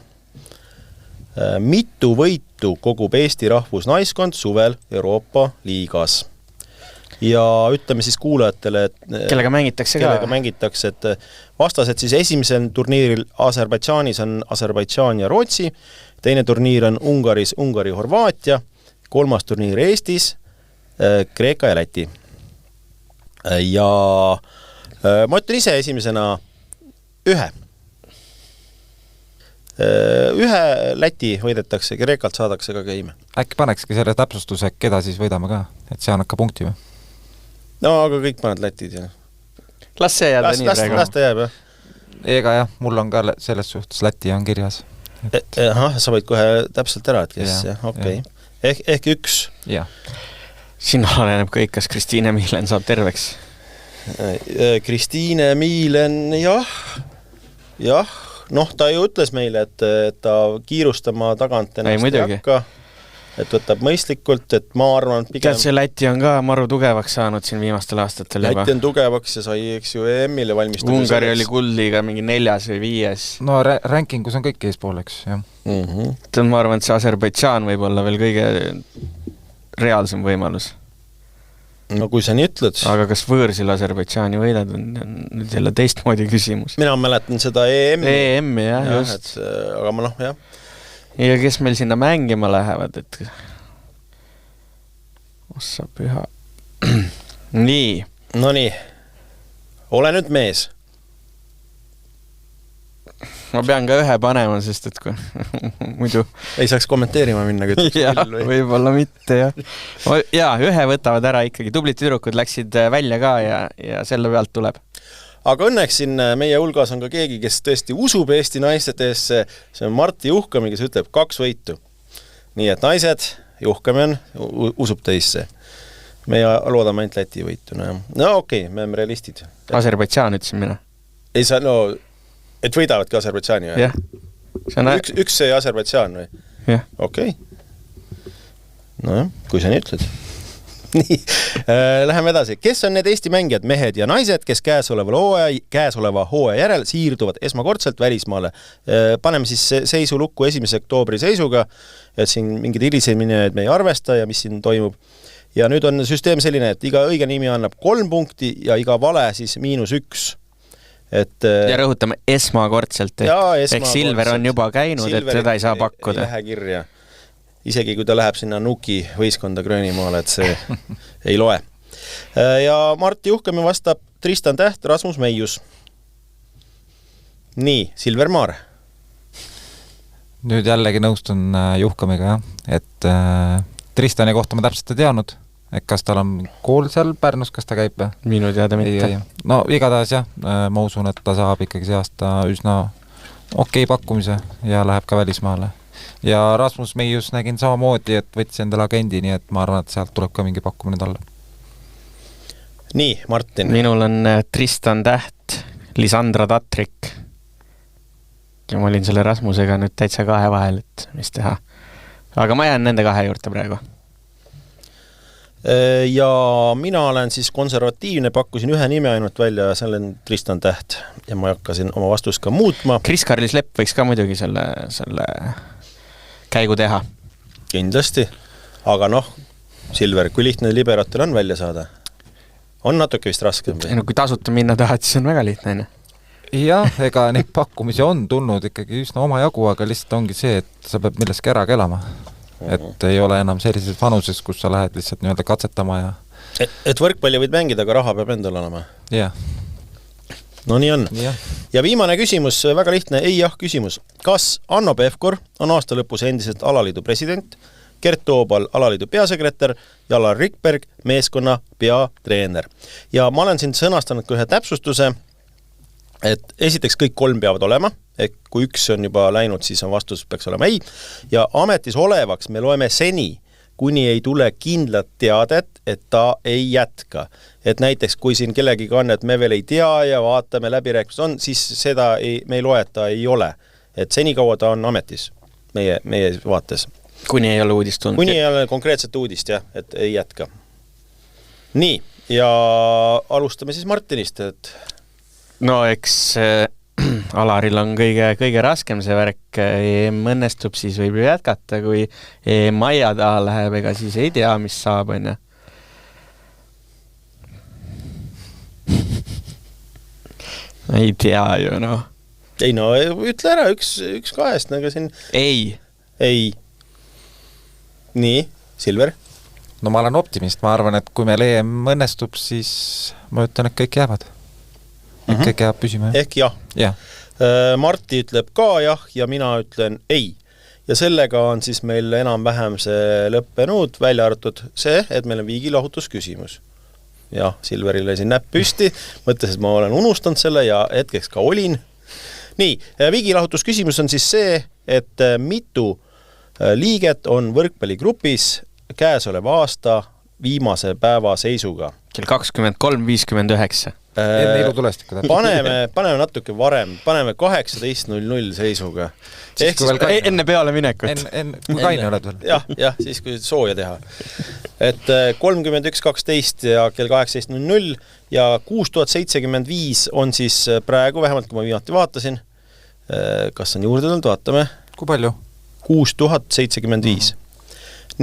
Mitu võitu kogub Eesti rahvusnaiskond suvel Euroopa liigas? Ja ütleme siis kuulajatele, et kellega mängitakse et vastased siis esimesel turniiril Aserbaidžaanis on Aserbaidžaan ja Rootsi, teine turniir on Ungaris Ungari-Horvaatia, kolmas turniir Eestis, Kreeka ja Läti. Ja ma ütlen ise esimesena 1. 1 Läti võidetakse, Kreekalt saadakse ka käime. Äkki panekski selle täpsustuse, keda siis võidame ka, et see annab ka punkti või? No aga kõik paned Lätid ja... Las see jääda nii praegu. Las ta jääb, jah. Ega jah, mul on ka selles suhtes Läti on kirjas. Sa võid kohe täpselt ära, et kes, jah, okei. Ehk 1. Jah. Siin oleneb kõik, kas Kristiine Miilen saab terveks. Kristiine Miilen, jah, noh, ta ju ütles meile, et ta kiirustama tagant ennast ei hakka, et võtab mõistlikult, et ma arvan, et pigem... Tead, see Läti on ka maru tugevaks saanud siin viimastel aastatel juba. Läti on tugevaks ja sai, eks ju, EM-ile valmistada. Ungari oli kuldliiga mingi 4. või 5. No rankingus on kõik eespool, eks, jah. Ma arvan, et see Aserbaidžaan võib olla veel kõige reaalsem võimalus. No kui sa nii ütled. Aga kas võõrsil Aserbaidžaani võidad on nüüd jälle teistmoodi küsimus? Mina mäletan seda EM-i. EM-i, jah, just. Aga ma jah. Ja kes meil sinna mängima lähevad, et... Ossa püha. Nii. No nii. Ole nüüd mees. Ma pean ka 1 panema, sest et kui muidu... Ei saaks kommenteerima minna. Jah, võib-olla mitte, jah. Jaa, 1 võtavad ära ikkagi. Tublid tüdrukud läksid välja ka ja selle pealt tuleb. Aga õnneks siin meie hulgas on ka keegi, kes tõesti usub Eesti naistesse. See on Marti Juhkami, kes ütleb 2 võitu. Nii et naised, Juhkami usub teisse. Me loodame ainult Läti võitu. No okei, me oleme realistid. Aserbaidžaan ütlesin mina. Ei saa, no... Et võidavad ka Aserbaidžaani või? Jah. Üks see Aserbaidžaan või? Jah. Okei. No jah, kui sa nii ütled. Nii, läheme edasi. Kes on need Eesti mängijad, mehed ja naised, kes käesoleva hooaja järel siirduvad esmakordselt välismaale? Paneme siis seisu lukku 1. oktoobri seisuga, et siin mingid hilisemine me ei arvesta ja mis siin toimub. Ja nüüd on süsteem selline, et iga õige nimi annab 3 punkti ja iga vale siis -1. Ja rõhutame esmakordselt, ehk Silver on juba käinud, et teda ei saa pakkuda. Ei lähe kirja. Isegi kui ta läheb sinna Nuki võiskonda Gröönimaale, et see ei loe. Ja Marti Juhkami vastab Tristan Täht, Rasmus Meius. Nii, Silver Maar. Nüüd jällegi nõustun Juhkamiga, jah. Et Tristani kohta ma täpselt ei teadnud, et kas tal on kool seal Pärnus, kas ta käib või? Minu teada mitte. No igatahes jah, ma usun, et ta saab ikkagi see aasta üsna okei pakkumise ja läheb ka välismaale. Ja Rasmus Meius nägin samamoodi, et võttis endale agendi, nii et ma arvan, et sealt tuleb ka mingi pakkumine talle. Nii, Martin. Minul on Tristan Täht, Lisandra Tatrik. Ja ma olin selle Rasmusega nüüd täitsa kahe vahel, et mis teha. Aga ma jään nende kahe juurde praegu. Ja mina olen siis konservatiivne, pakkusin ühe nime ainult välja, see on Tristan Täht ja ma hakkasin oma vastust ka muutma. Kris-Karlis Lepp võiks ka muidugi selle käigu teha. Kindlasti, aga noh, Silver, kui lihtne liberatel on välja saada? On natuke vist raskem? No, kui tasuta minna tahad, siis on väga lihtne. Jah, ega neid pakkumisi on tulnud ikkagi üsna oma jagu, aga lihtsalt ongi see, et sa pead milleski ära kelama. Et ei ole enam sellises vanuses, kus sa lähed lihtsalt nii-öelda katsetama ja... Et võrkpalli võid mängida, aga raha peab endal olema. Jah. No nii on. Ja. Ja viimane küsimus, väga lihtne ei-jah küsimus. Kas Anno Pevkur on aasta lõpus endiselt alaliidu president, Gert Toobal alaliidu peasekretär ja Alar Rikberg meeskonna peatreener? Ja ma olen siin sõnastanud ka ühe täpsustuse, et esiteks kõik kolm peavad olema, et kui üks on juba läinud, siis on vastus peaks olema ei. Ja ametis olevaks me loeme seni, kuni ei tule kindlat teadet, et ta ei jätka. Et näiteks, kui siin kellegiga on, et me veel ei tea ja vaatame läbirääkimist on, siis seda me ei loeta ei ole. Et senikaua ta on ametis meie vaates. Kuni ei ole uudist tulnud. Kuni ei ole konkreetset uudist, jah, et ei jätka. Nii, ja alustame siis Martinist, et... No eks Alaril on kõige raskem see värk, EM õnnestub, siis võib ju jätkata, kui EM aia taha läheb, ega siis ei tea, mis saab, on ja. Ei tea ju, noh. Ei no, ütle ära, üks kahest, nagu siin... Ei. Nii, Silver? No ma olen optimist, ma arvan, et kui meil EM õnnestub, siis ma ütlen, et kõik jäävad. Kõik jääb püsima. Ehk jah. Ja. Marti ütleb ka jah ja mina ütlen ei. Ja sellega on siis meil enam-vähem see lõppenud, välja arvatud see, et meil on viigilahutusküsimus. Jah, Silverile siin näpp püsti, mõttes, et ma olen unustanud selle ja hetkeks ka olin. Nii, viigilahutusküsimus on siis see, et mitu liiget on võrkpalligrupis käesoleva aasta viimase päeva seisuga. Kell 23.59. Enne ilutulestikku. Paneme natuke varem, paneme 18.00 seisuga. Enne peale minekut. Kui kaine oled veel. Jah, siis kui sooja teha. Et 31.12 ja kell 18.00 ja 6075 on siis praegu, vähemalt kui ma viimati vaatasin, kas on juurde tulnud, vaatame. Kui palju? 6075.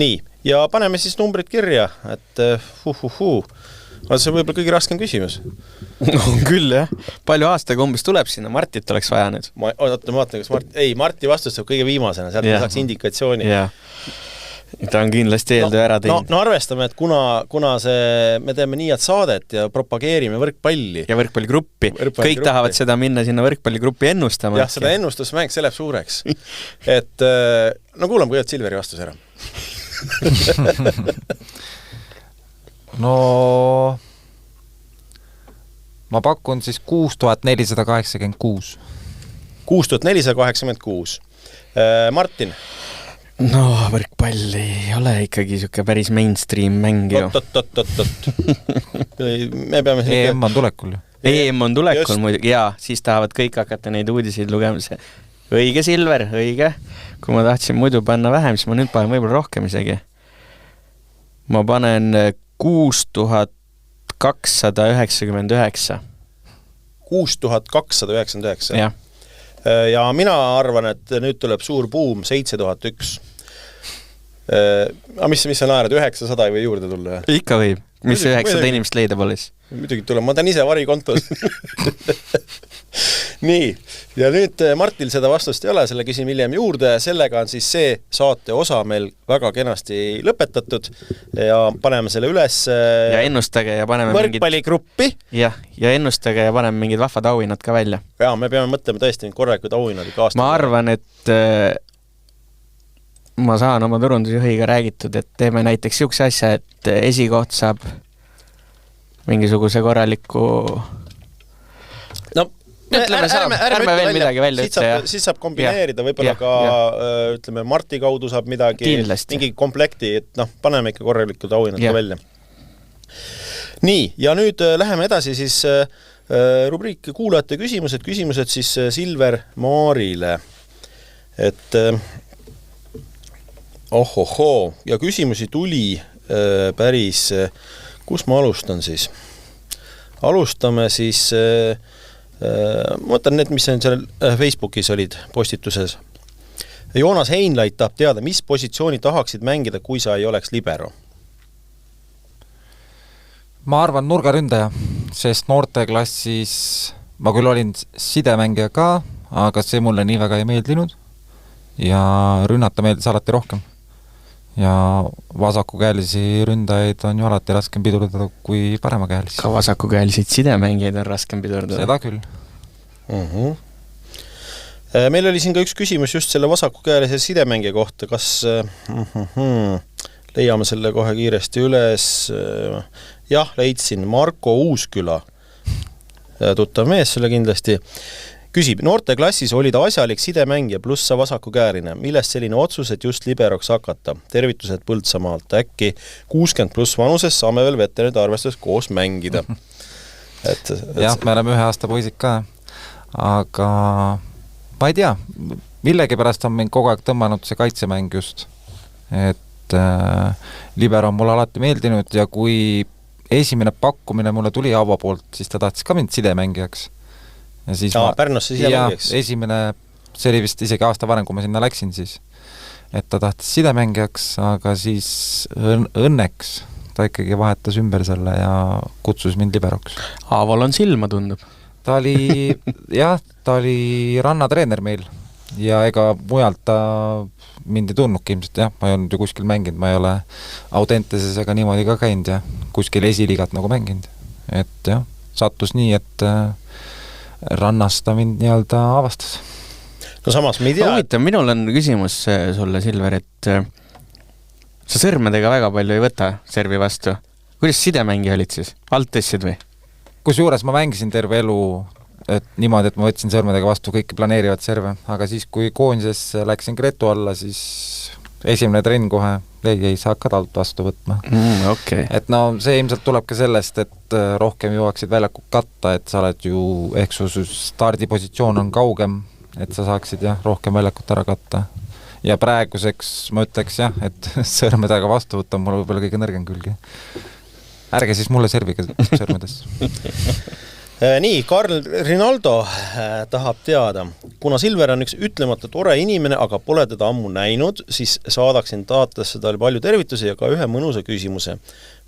Nii, ja paneme siis numbrid kirja, et see on võib-olla kõige raskem küsimus. On küll, jah. Palju aastaga umbes tuleb sinna, Martit oleks vaja nüüd. Ma vaatan, kas Marti vastus saab kõige viimasena, sealt saaks indikatsiooni. Ja. Ta on kindlasti eeldu ära teinud. No arvestame, et kuna me teeme nii head saadet ja propageerime võrkpalli. Ja võrkpalligruppi. Kõik tahavad seda minna sinna võrkpalligruppi ennustama. Jah, seda ennustusmäng, see läheb suureks. Et, no kuulame kõigepealt Silveri vastus ära. No ma pakun siis 6486. 6486. Martin? No, võrkpall ei ole ikkagi siuke päris mainstream mäng ju. Me peame EM on tulekul ju. EM on tulekul muidugi, jaa, siis tahavad kõik hakata neid uudiseid lugemise. Õige, Silver, õige. Kui ma tahtsin muidu panna vähem, siis ma nüüd panen võib-olla rohkem isegi. Ma panen 6299. 6299? Jah. Ja mina arvan, et nüüd tuleb suur buum 7001. Mis sa naerad, 900 ei või juurde tulla? Ikka võib. Mis 900 inimest leida polis? Muidugi tuleb, ma tean ise varikontos. Nii, ja nüüd Martil seda vastust ei ole, selle küsin hiljem juurde, sellega on siis see saate osa meil väga kenasti lõpetatud ja paneme selle üles ja ennustage ja paneme võrkpalligruppi. Ja ennustage ja paneme mingid vahvad auhinnad ka välja. Ja me peame mõtlema tõesti korralikud auhinnad. Ma arvan, et ma saan oma turundusjuhiga räägitud, et teeme näiteks siukse asja, et esikoht saab mingisuguse korraliku ütleme, ärme veel midagi välja ütle. Siis saab kombineerida võib-olla ka, ütleme, Marti kaudu saab midagi, mingi komplekti, et paneme ikka korralikud auhinnad ka välja. Nii, ja nüüd läheme edasi siis rubriik kuulajate küsimused siis Silver Maarile. Et ja küsimusi tuli päris, kus ma alustan siis? Alustame siis ma võtan need, mis on seal Facebookis olid postituses. Joonas Heinlait tahab teada, mis positsiooni tahaksid mängida, kui sa ei oleks libero? Ma arvan nurgaründaja, sest noorteklassis ma küll olin sidemängija ka, aga see mulle nii väga ei meeldinud ja rünnata meeldis alati rohkem. Ja vasakukäelisi ründajaid on ju alati raskem pidurdada kui paremakäelisi. Ka vasakukäeliseid sidemängijaid on raskem pidurdada. Seda küll. Meil oli siin ka üks küsimus just selle vasakukäelise sidemängija kohta. Kas leiame selle kohe kiiresti üles? Jah, leidsin Marko Uusküla. Tuttav mees sulle kindlasti. Küsib, noorteklassis oli ta asjalik sidemängija pluss sa vasakukäärine. Millest selline otsus, et just liberoks hakata? Tervitused Põltsamaalt. Äkki 60 pluss vanuses saame veel veteranide arvestus koos mängida. Jah, me oleme 1 aasta poisid ka. Aga ma ei tea, millegi pärast on mind kogu aeg tõmmanud see kaitsemäng just. Et libero on mulle alati meeldinud ja kui esimene pakkumine mulle tuli Aavo poolt, siis ta tahtis ka mind sidemängijaks. Ja siis Pärnusse sidemängijaks? Esimene, see oli vist isegi aasta varem, kui ma sinna läksin siis. Et ta tahtis sidemängijaks, aga siis õnneks ta ikkagi vahetas ümber selle ja kutsus mind liberoks. Aavol on silma tundub. Ta oli rannatreener meil ja ega mujalt ta mind ei tundnudki ilmselt, ma ei olnud ju kuskil mänginud, ma ei ole Audenteses ega niimoodi ka käinud ja kuskil esiliigat nagu mänginud. Et jah, sattus nii, et rannast ta mind nii-öelda avastas. No samas, me ei tea. Huvitav, minul on küsimus sulle, Silver, et sa sõrmedega väga palju ei võta servi vastu. Kuidas sidemängija olid siis? Alt tõstsid või? Kusjuures ma mängisin terve elu et niimoodi, et ma võtsin sõrmedega vastu kõiki planeerivad serve, aga siis kui koondises läksin Gretu alla, siis esimene trenn kohe ei saa hakkad alt vastu võtma. Okay. Et see ilmselt tuleb ka sellest, et rohkem jõuaksid väljakut katta, et sa oled ju, ehk su stardipositsioon on kaugem, et sa saaksid rohkem väljakut ära katta. Ja praeguseks ma ütleks et sõrmedega vastu võtta on mul võib-olla kõige nõrgem külgi. Ärge siis mulle serviga sõrmedes. Nii, Karl Rinaldo tahab teada, kuna Silver on üks ütlemata tore inimene, aga pole teda ammu näinud, siis saadaksin taatesse tal palju tervitusi ja ka ühe mõnusa küsimuse.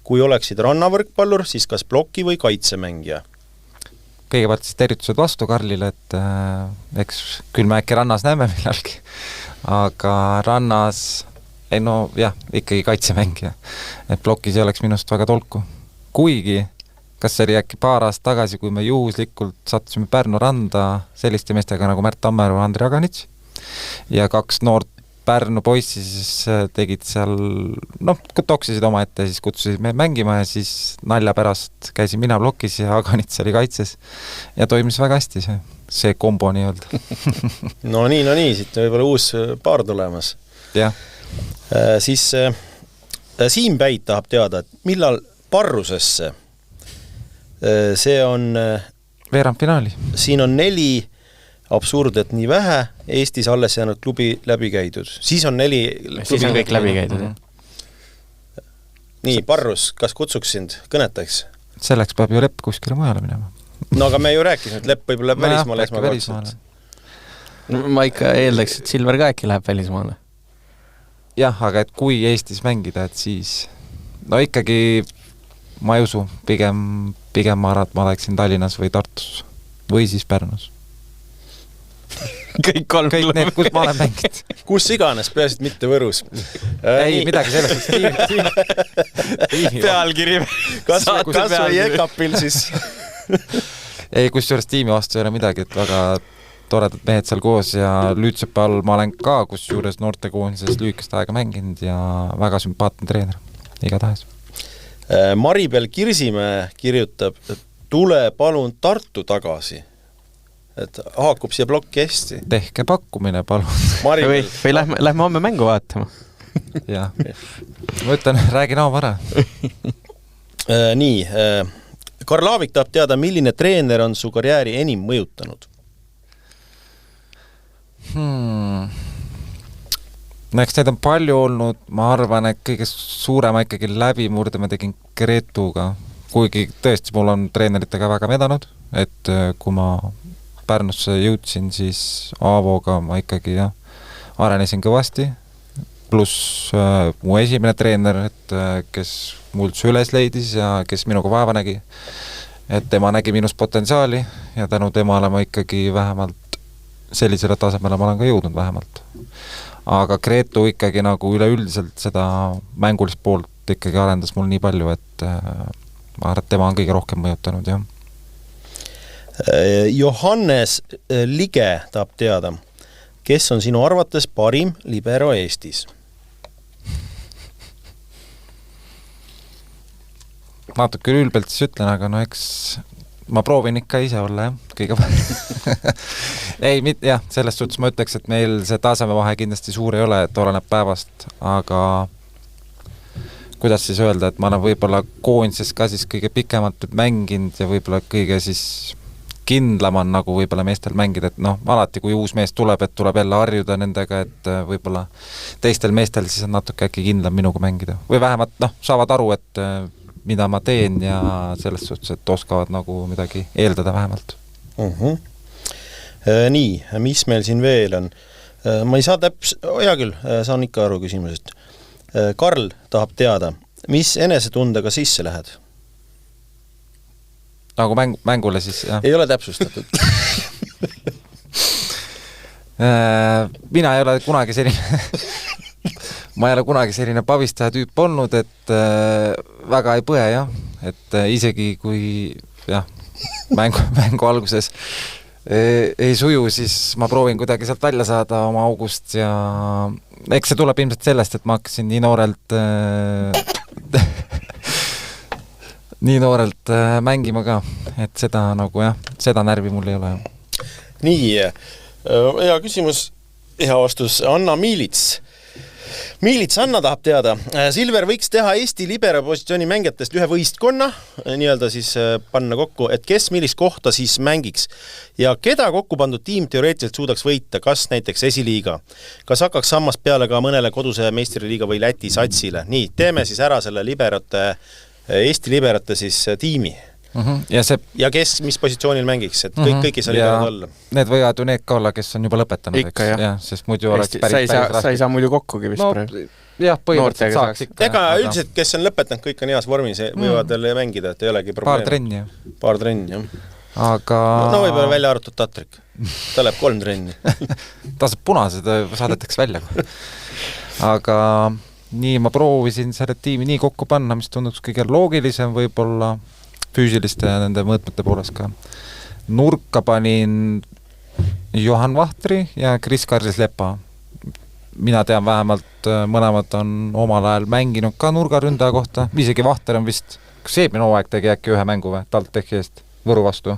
Kui oleksid rannavõrkpallur, siis kas bloki või kaitsemängija? Kõigepealt siis tervitused vastu Karlile, et eks küll me äkki rannas näeme millalgi, aga rannas ikkagi kaitsemängija. Et blokis ei oleks minust väga tolku. Kuigi kas see oli äkki paar aastat tagasi, kui me juhuslikult sattusime Pärnu randa selliste meestega nagu Märt Tammeru ja Andri Aganits ja 2 noort Pärnu poissi siis tegid seal, toksisid oma ette ja siis kutsusid me mängima ja siis nalja pärast käisin mina blokis ja Aganits oli kaitses ja toimis väga hästi see kombo nii-öelda. No nii, siit võib-olla uus paar tulemas. Jah. Siis Siim Päit tahab teada, et millal Parrusesse see on veerandfinaali. Siin on 4 absurd, et nii vähe Eestis alles jäänud klubi läbi käidud. Siis on 4 siis on kõik läbi käidud. Nii, Parrus, kas kutsuks sind kõnetaks? Selleks peab ju Lepp kuskile mujale minema. No aga me ju rääkisime, et Lepp võib-olla välismaale esmakordselt. Ma ikka eeldaks, et Silver ka äkki läheb välismaale. Jah, aga et kui Eestis mängida, et siis ikkagi ma ei usu, pigem ma arvan, et ma läksin Tallinnas või Tartus või siis Pärnus. Kõik need, kus ma olen mänginud. Kus iganes, peasid mitte Võrus. Ei, midagi sellest. Pealkiri. Kas või Ekapil siis? Ei, kusjuures tiimi vastu ei ole midagi, et väga toredad mehed seal koos ja Lüütsepa all ma olen ka kusjuures noortekoondises lühikest aega mänginud ja väga sümpaatne treener, igatahes. Maribel Kirsimäe kirjutab, tule palun Tartu tagasi. Et haakub siia plokki hästi. Tehke pakkumine, palun. Maribel. Või lähme homme mängu vaatama. Jah, ma ütlen, räägin vara. Nii, Karl Aavik tahab teada, milline treener on su karjääri enim mõjutanud? Eks neid on palju olnud, ma arvan, et kõige suurema ikkagi läbimurde ma tegin Gretuga, kuigi tõesti mul on treeneritega väga vedanud, et kui ma Pärnusse jõudsin, siis Aavoga ma ikkagi arenesin kõvasti, pluss mu esimene treener, et kes mult üles leidis ja kes minuga vaeva nägi, et tema nägi minust potentsiaali ja tänu temale ma ikkagi vähemalt sellisele tasemele ma olen ka jõudnud vähemalt. Aga Gretu ikkagi nagu üleüldiselt seda mängulist poolt ikkagi arendas mul nii palju, et ma arvan, et tema on kõige rohkem mõjutanud, jah. Johannes Lige tahab teada, kes on sinu arvates parim libero Eestis? Natuke ülbelt siis ütlen, aga no eks ma proovin ikka ise olla, jah, kõige palju. Ei, jah, selles suhtes ma ütleks, et meil see tasemevahe kindlasti suur ei ole, et oleneb päevast, aga kuidas siis öelda, et ma olen võib-olla koondises ka siis kõige pikemalt mänginud ja võib-olla kõige siis kindlam on nagu võib-olla meestel mängida, et noh, alati kui uus mees tuleb, et tuleb jälle harjuda nendega, et võib-olla teistel meestel siis on natuke äkki kindlam minuga mängida. Või vähemalt noh, saavad aru, et mida ma teen ja selles suhtes, et oskavad nagu midagi eeldada vähemalt. Nii, mis meil siin veel on? Ma ei saa hea küll, saan ikka aru küsimusest. Karl tahab teada, mis enesetundega sisse lähed? Nagu mängule siis, jah. Ei ole täpsustatud. Mina ei ole kunagi selline ma ei ole kunagi selline pavistaja tüüp olnud, et väga ei põe, jah. Et isegi kui jah, mängu alguses ei suju, siis ma proovin kuidagi sealt välja saada oma august ja eks see tuleb ilmselt sellest, et ma hakkasin nii noorelt mängima ka, et seda nagu jah, seda närvi mul ei ole. Nii, hea küsimus, hea vastus. Anna Miilits. Anna tahab teada, Silver võiks teha Eesti libero positsiooni mängijatest ühe võistkonna, nii-öelda siis panna kokku, et kes millist kohta siis mängiks ja keda kokku pandud tiim teoreetiliselt suudaks võita, kas näiteks esiliiga, kas hakkaks sammast peale ka mõnele koduse meistriliiga või Läti satsile. Nii, teeme siis ära selle Eesti liberate siis tiimi. Ja kes mis positsioonil mängiks, et kõik ei saa liberad olla. Need võivad ju need ka olla, kes on juba lõpetanud. Ikka, jah. Sest muidu oleks päris sa ei saa muidu kokkugi vist praegu. Jah, põhimõtteliselt saaks ikka. Ega üldiselt, kes on lõpetanud, kõik on heas vormis, võivad veel mängida, et ei olegi probleem. Paar trenni, jah. Aga... No võib-olla välja arvatud Tatrik. Ta läheb 3 trenni. Ta saab punased, saadetakse välja. Aga... Nii ma proovisin selle tiimi nii kokku panna, mis tunduks kõige loogilisem võib-olla füüsiliste ja nende mõõtmete poolest ka. Nurka panin Johan Vahtri ja Kris Karslis-Lepa. Mina tean vähemalt, mõlemad on omal ajal mänginud ka nurgaründaja kohta. Isegi Vahter on vist, kas eelmine hooaeg tegi äkki ühe mängu või TalTechi eest Võru vastu?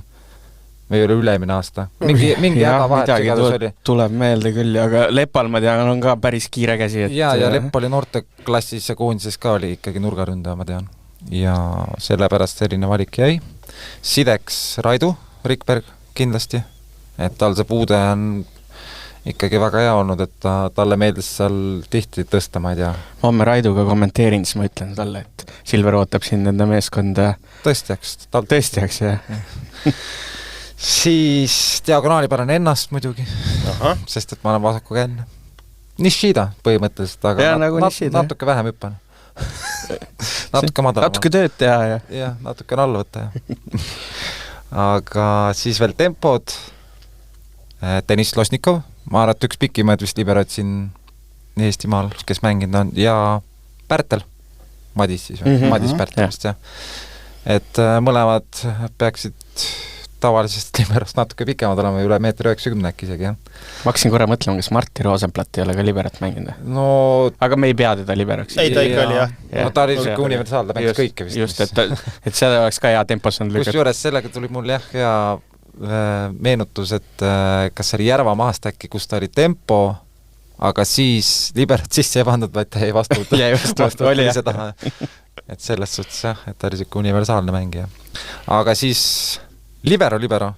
Või oli ülemine aasta? Mingi häda vahetus oli. Tuleb meelde küll, aga Lepal ma tean, on ka päris kiire käsi. Et... Ja Lepp oli noorteklassis ja koondises ka oli ikkagi nurgaründaja, ma tean. Ja sellepärast selline valik jäi. Sideks Raidu Rikberg kindlasti, et tal see puude on ikkagi väga hea olnud, et talle meeldis seal tihti tõsta, ma ei tea. Ma homme Raiduga kommenteerin, siis ma ütlen talle, et Silver ootab siin enda meeskonda. Tõstjaks, jah. Siis diagonaalipärane ennast muidugi, sest et ma olen vasakuga enne. Nishida põhimõtteliselt, aga nagu natuke vähem hüppan. Natuke madalama. Natuke tööd teha, jah. Jah, natuke on alla võtta, jah. Aga siis veel tempod. Deniss Losnikov, ma arvan, et üks pikimaid vist liberad siin Eestimaal, kes mänginud on, ja Pärtel, Madis siis, Madis Pärtelist, jah. Et mõlemad peaksid tavalisest liberost natuke pikemad olema, üle 1,90 m äkki isegi, jah. Ma hakkasin korra mõtlema, kas Martti Rosenblatt ei ole ka liberat mänginud. No aga me ei pea teda liberaks. Ei, ta ikka oli, jah. No ta oli siuke universaal, ta mängis kõike vist. Just, et seda oleks ka hea tempos on lükata. Kusjuures sellega tuli mul jah hea meenutus, et kas see oli Järva mahast äkki, kus ta oli tempo, aga siis liberat sisse ei pandud, vaid ta ei vastu oli seda. Et selles suhtes jah, et ta oli siuke universaalne mängija. Aga siis libero,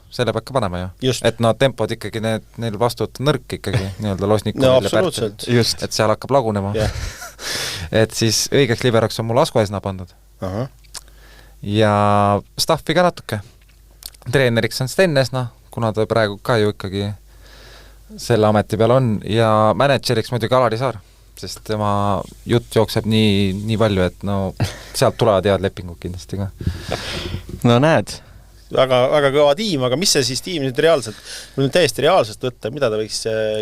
selle peab ka panema ju. Just. Et no tempod ikkagi neil vastuvat nõrk ikkagi, nii-öelda Losnikov no absoluutselt. Just. Et seal hakkab lagunema. Yeah. Et siis õigeks liberoks on mul Askuesna pandud. Aha. Ja staffi ka natuke. Treeneriks on Sten Esna, kuna ta praegu ka ju ikkagi selle ameti peal on, ja mänedžeriks muidugi Alari Saar, sest tema jutt jookseb nii palju, et no sealt tulevad head lepingud kindlasti ka. No näed. Väga kõva tiim, aga mis see siis tiim nüüd reaalselt, täiesti reaalselt võtta,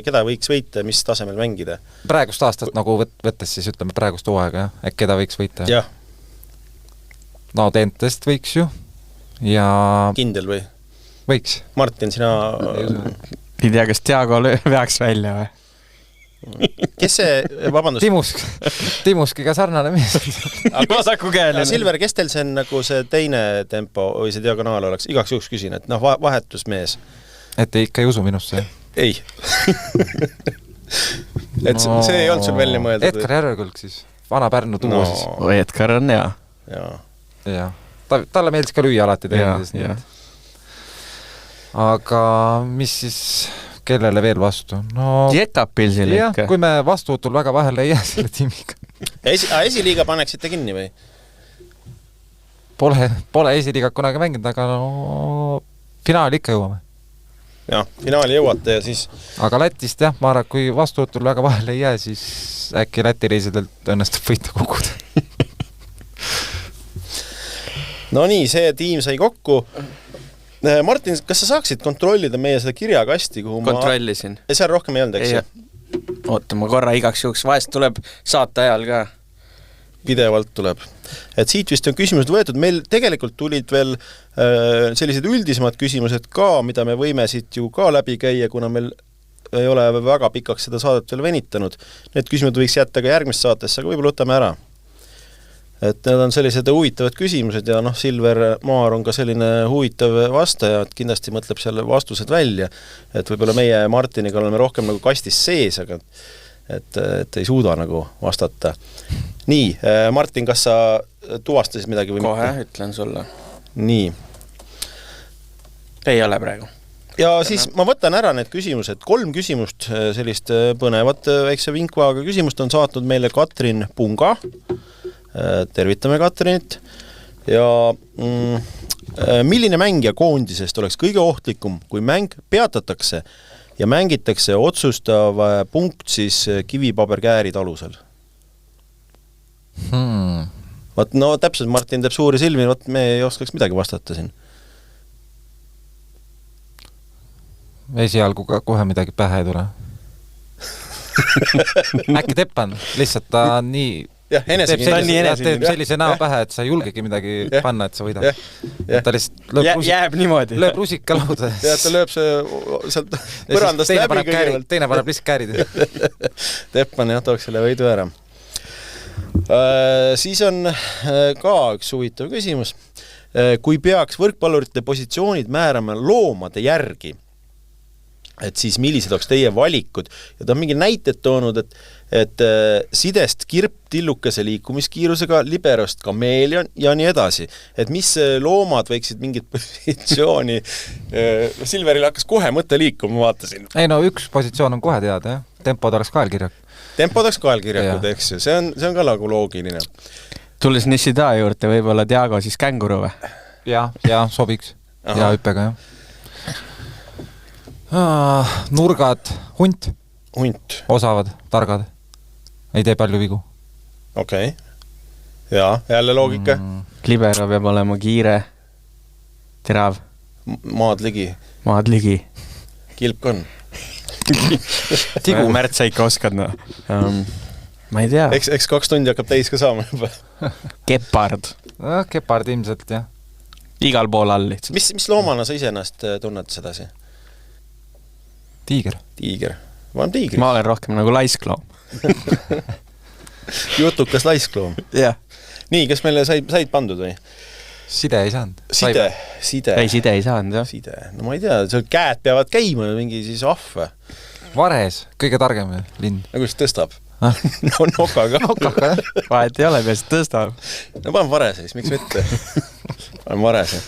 keda võiks võita, mis tasemel mängida? Praegust aastat nagu võttes siis ütleme praegust hooaega, jah? Et keda võiks võita? Jah. No Tentest võiks ju. Ja kindel või? Võiks. Martin, sina... Ei tea, kas Tiago veaks välja või? Kes see, vabandust? Timuskiga sarnane mees. Vasaku käeline. Silver, kes teil see on nagu see teine tempo või see diagonaal oleks? Igaks juhuks küsin, et vahetusmees. Et te ikka ei usu minusse? Ei. Et see ei olnud sul välja mõeldud? Edgar Järvekõlg siis. Vana Pärnu tuua siis. Edgar on hea. Ja. Talle meeldis ka lüüa alati teenides. Aga mis siis... Kellele veel vastu? No, Jetapilsil ikka. Kui me vastuutul väga vahele ei jää selle tiimiga. Esiliiga paneksite kinni või? Pole esiliiga kunagi mänginud, aga no finaali ikka jõuame. Jah, finaali jõuate ja siis... Aga Lätist jah, ma arvan, kui vastuutul väga vahele ei jää, siis äkki Läti reisidelt õnnestub võita kukuda. No nii, see tiim sai kokku. Martin, kas sa saaksid kontrollida meie seda kirjakasti, kuhu kontrollisin. Seal rohkem ei olnud, eks? Oota, ma korra igaks juhuks vahest tuleb saate ajal ka. Pidevalt tuleb. Et siit vist on küsimused võetud. Meil tegelikult tulid veel sellised üldisemad küsimused ka, mida me võime siit ju ka läbi käia, kuna meil ei ole väga pikaks seda saadet veel venitanud. Need küsimused võiks jätta ka järgmist saatesse, aga võib-olla võtame ära. Et need on sellised huvitavad küsimused ja Silver Maar on ka selline huvitav vastaja, et kindlasti mõtleb selle vastused välja, et võib-olla meie Martiniga oleme rohkem nagu kastis sees, aga et ei suuda nagu vastata. Nii, Martin, kas sa tuvastasid midagi või kohe mitte? Ütlen sulle. Nii. Ei ole praegu. Ja siis ma võtan ära need küsimused. 3 küsimust, sellist põnevat väikse vinkvaaga küsimust on saatnud meile Katrin Punga. Tervitame Katrinit. Ja milline mängija koondisest oleks kõige ohtlikum, kui mäng peatatakse ja mängitakse otsustav punkt siis kivipaberkäärid alusel? Vaat, no täpselt, Martin teeb suuri silmi, vaat me ei oskaks midagi vastata siin. Esialgu kohe midagi pähe ei tule. Äkki Teppan, lihtsalt ta nii... Jah, teeb sellise näo pähe, et sa ei julgegi midagi panna, et sa võidab. Ta lihtsalt jääb niimoodi. Lööb rusika lauda. Ja ta lööb see sealt põrandast läbi kõigepealt. Teine paneb lihtsalt käärid. Teppan jah, tooks selle võidu ära. Siis on ka üks huvitav küsimus. Kui peaks võrkpallurite positsioonid määrama loomade järgi, et siis millised oleks teie valikud? Ja ta on mingi näited toonud, et sidest kirp tillukese liikumiskiirusega, liberost kameelion ja nii edasi. Et mis loomad võiksid mingit positsiooni... Silveril hakkas kohe mõte liikuma, ma vaatasin. Ei no, üks positsioon on kohe teada, jah. Tempod oleks kaelkirjak. Tempod oleks kaelkirjakud, eks ju. See on ka nagu loogiline. Tulles Nishida juurde, võib-olla Tiago siis känguru või? Ja sobiks. Aha. Ja hüppega, jah. Nurgad, hunt. Osavad, targad. Ei tee palju vigu. Okei. Ja, jälle loogika. Libero peab olema kiire, terav. Maad ligi. Kilp on. Tigu. Märt sa ikka oskad, no. Ma ei tea. Eks 2 tundi hakkab täis ka saama juba. Gepard. Gepard ilmselt, jah. Igal pool all lihtsalt. Mis loomana sa isenast tunned sedasi? Tiiger. Tiiger. Ma olen tiigris. Ma olen rohkem nagu laiskloom. Jutukas laiskloom. Jah. Nii, kas meile said pandud või? Side ei saanud. Side. Ei, side ei saanud, jah. Side. No ma ei tea, seal käed peavad käima mingi siis ahve. Vares, kõige targem lind. Nagu siis tõstab. No nokaga. Nokaga, jah. Vahet ei ole, peas tõstab. No panen Varese siis, miks mitte? Panen Varese.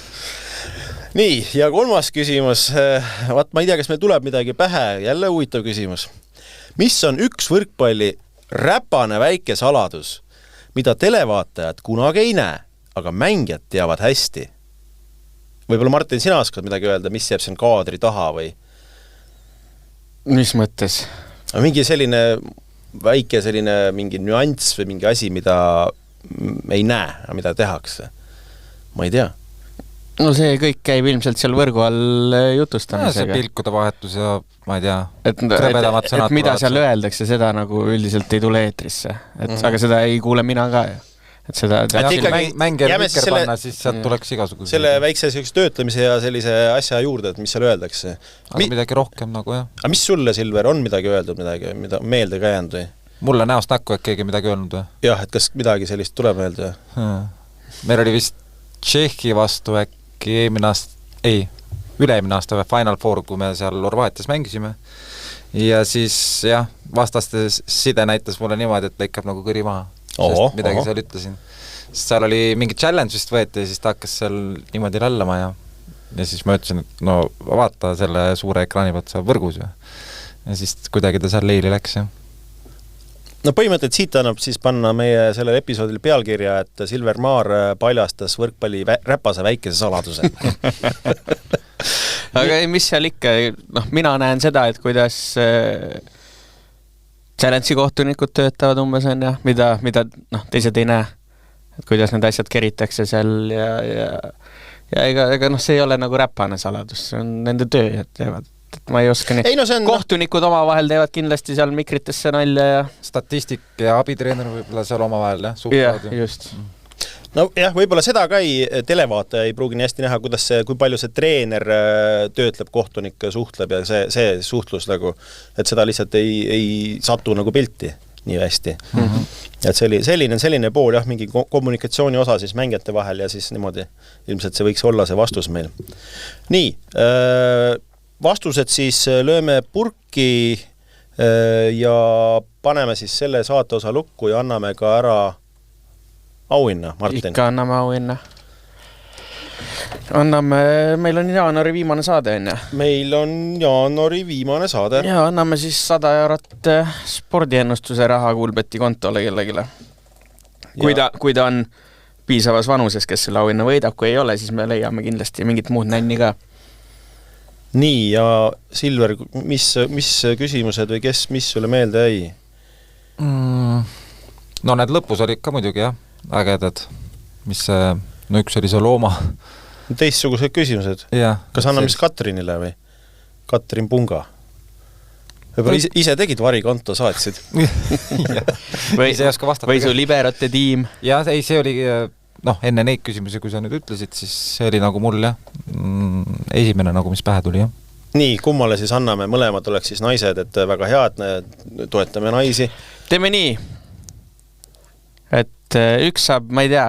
Nii, ja 3. küsimus. Vaat ma ei tea, kas meil tuleb midagi pähe. Jälle huvitav küsimus. Mis on üks võrkpalli räpane väike saladus, mida televaatajad kunagi ei näe, aga mängijad teavad hästi? Võib-olla Martin, sina oskad midagi öelda, mis jääb siin kaadri taha või? Mis mõttes? Mingi selline väike mingi nüanss või mingi asi, mida ei näe, mida tehakse. Ma ei tea. No see kõik käib ilmselt seal võrgu all jutustamisega. See pilkude vahetus ja ma ei tea, et mida seal öeldakse, seda nagu üldiselt ei tule eetrisse. Aga seda ei kuule mina ka. Et seda mängijal viker panna, siis sealt tuleks igasuguse. Selle väikse töötlemise ja sellise asja juurde, et mis seal öeldakse. Aga midagi rohkem nagu, jah. Aga mis sulle, Silver, on midagi öeldud, mida meelde ka jäänud või? Mulle näost näkku, et keegi midagi öelnud või? Jah, et kas midagi sellist tuleb meelde? Meil oli vist Tšehhi vastu äkki üle-eelmine aasta Final Four, kui me seal Horvaatias mängisime. Ja siis, jah, vastaste side näitas mulle niimoodi, et lõikab nagu kõri maha. Sest midagi seal ütlesin. Seal oli mingi challenge vist võeti ja siis ta hakkas seal niimoodi lallama ja siis ma ütlesin, et no vaata selle suure ekraani pealt sa võrgus ja siis kuidagi ta seal leili läks. Ja. No põhimõtteliselt siit annab siis panna meie sellel episoodil pealkirja, et Silver Maar paljastas võrkpalli räpase väikese saladuse. Aga mis seal ikka, mina näen seda, et kuidas Challenge'i kohtunikud töötavad umbes on ja mida teised ei näe, et kuidas need asjad keritakse seal ja ega see ei ole nagu räpane saladus, see on nende töö, et teevad, et ma ei oska nii. Kohtunikud omavahel teevad kindlasti seal mikritesse nalja ja statistik ja abitreener võib-olla seal omavahel, jah, just. No jah, võib-olla seda ka televaataja ei pruugi nii hästi näha, kui palju see treener töötleb, kohtunik suhtleb ja see suhtlus nagu, et seda lihtsalt ei satu nagu pilti nii hästi. Et selline pool, jah, mingi kommunikatsiooni osa siis mängijate vahel ja siis niimoodi ilmselt see võiks olla see vastus meil. Nii, vastused siis lööme purki ja paneme siis selle saate osa lukku ja anname ka ära auhinna, Martin. Ikka anname auhinna. Meil on jaanuari viimane saade, on ja? Meil on jaanuari viimane saade. Ja anname siis 100 eurot spordiennustuse raha Kuulbeti kontole kellegile. Kui ta on piisavas vanuses, kes selle auhinna võidab, kui ei ole, siis me leiame kindlasti mingit muud nänni ka. Nii, ja Silver, mis küsimused või mis sulle meelde jäi? No need lõpus olid ka muidugi, jah. Ägedad, üks oli see looma. Teistsugused küsimused. Kas anname siis Katrinile või? Katrin Punga. Võib-olla ise tegid varikonto, saatsid. või su liberate tiim. Ja see oli, enne neid küsimusi, kui sa nüüd ütlesid, siis see oli nagu mul, jah, esimene nagu, mis pähe tuli, jah. Nii, kummale siis anname, mõlemad oleks siis naised, et väga head, toetame naisi. Teeme nii, et üks saab, ma ei tea,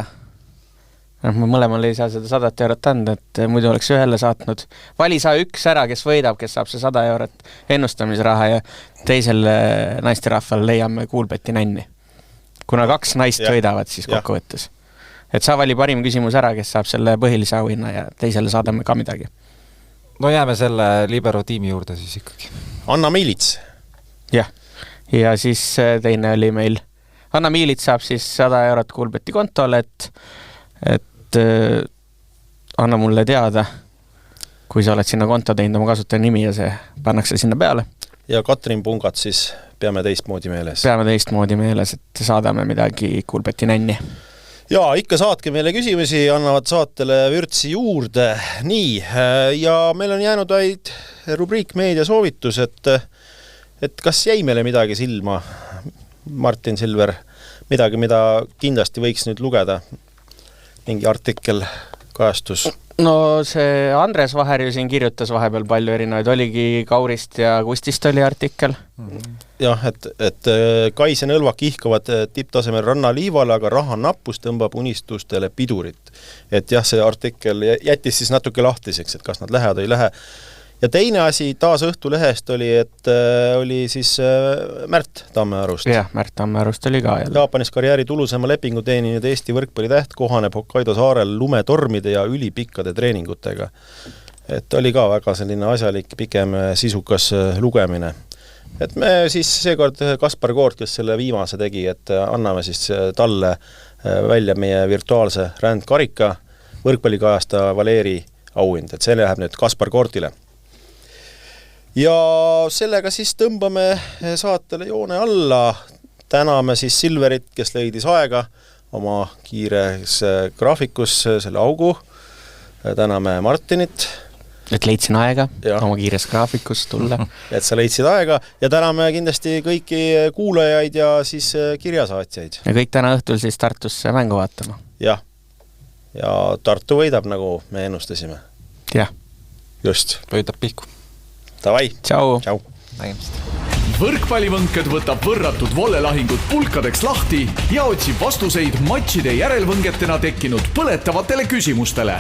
mõlemal ei saa seda 100 eurot anda, et muidu oleks ühele saatnud. Vali sa üks ära, kes võidab, kes saab see 100 eurot ennustamisraha ja teisele naisterahval leiame Kuulbeti nänni. Kuna 2 naist võidavad siis kokkuvõttes. Et sa vali parim küsimus ära, kes saab selle põhilise auhinna ja teisele saadame ka midagi. No jääme selle libero tiimi juurde siis ikkagi. Anna Miilits. Jah, ja siis teine oli meil Anna Miilits saab siis 100 eurot Kuulbeti kontole, et anna mulle teada, kui sa oled sinna konto teinud oma kasutaja nimi ja see pannakse sinna peale. Ja Katrin Pungat siis peame teistmoodi meeles. Peame teistmoodi meeles, et saadame midagi Kuulbeti nänni. Ja ikka saatke meile küsimusi, annavad saatele vürtsi juurde. Nii, ja meil on jäänud vaid rubriik meediasoovitus, et kas jäi meile midagi silma, Martin Silver, midagi, mida kindlasti võiks nüüd lugeda, mingi artikkel, kajastus. no see Andres Vaher ju siin kirjutas vahepeal palju erinevaid, oligi Kaurist ja Kustist oli artikkel. Jah, et Kais ja Nõlvak ihkavad tipptasemel rannaliivale, aga raha nappus tõmbab unistustele pidurit. Et jah, see artikkel jättis siis natuke lahtiseks, et kas nad lähevad või ei lähe. Ja teine asi taas Õhtulehest oli, et oli siis Märt Tammearust. Jah, Märt Tammearust oli ka jälle. Jaapanis karjääri tulusema lepingu teeninud Eesti võrkpallitäht kohaneb Hokkaido saarel lumetormide ja ülipikkade treeningutega. Et oli ka väga selline asjalik, pikem, sisukas lugemine. Et me siis seekord Kaspar Koort, kes selle viimase tegi, et anname siis talle välja meie virtuaalse rändkarika võrkpallikajasta Valeri auhind, et see läheb nüüd Kaspar Koortile. Ja sellega siis tõmbame saatele joone alla. Täname siis Silverit, kes leidis aega oma kiires graafikus selle augu. Täname Martinit. Et leidsin aega oma kiires graafikus tulla. Et sa leidsid aega ja täname kindlasti kõiki kuulajaid ja siis kirjasaatjaid. Ja kõik täna õhtul siis Tartusse mängu vaatama. Jah. Ja Tartu võidab, nagu me ennustasime. Jah. Just. Võidab Pihku. Davai. Tšau. Tšau. Nägemist. Võrkpallivõnked võtab võrratud vollelahingud pulkadeks lahti ja otsib vastuseid matšide järelvõngetena tekkinud põletavatele küsimustele.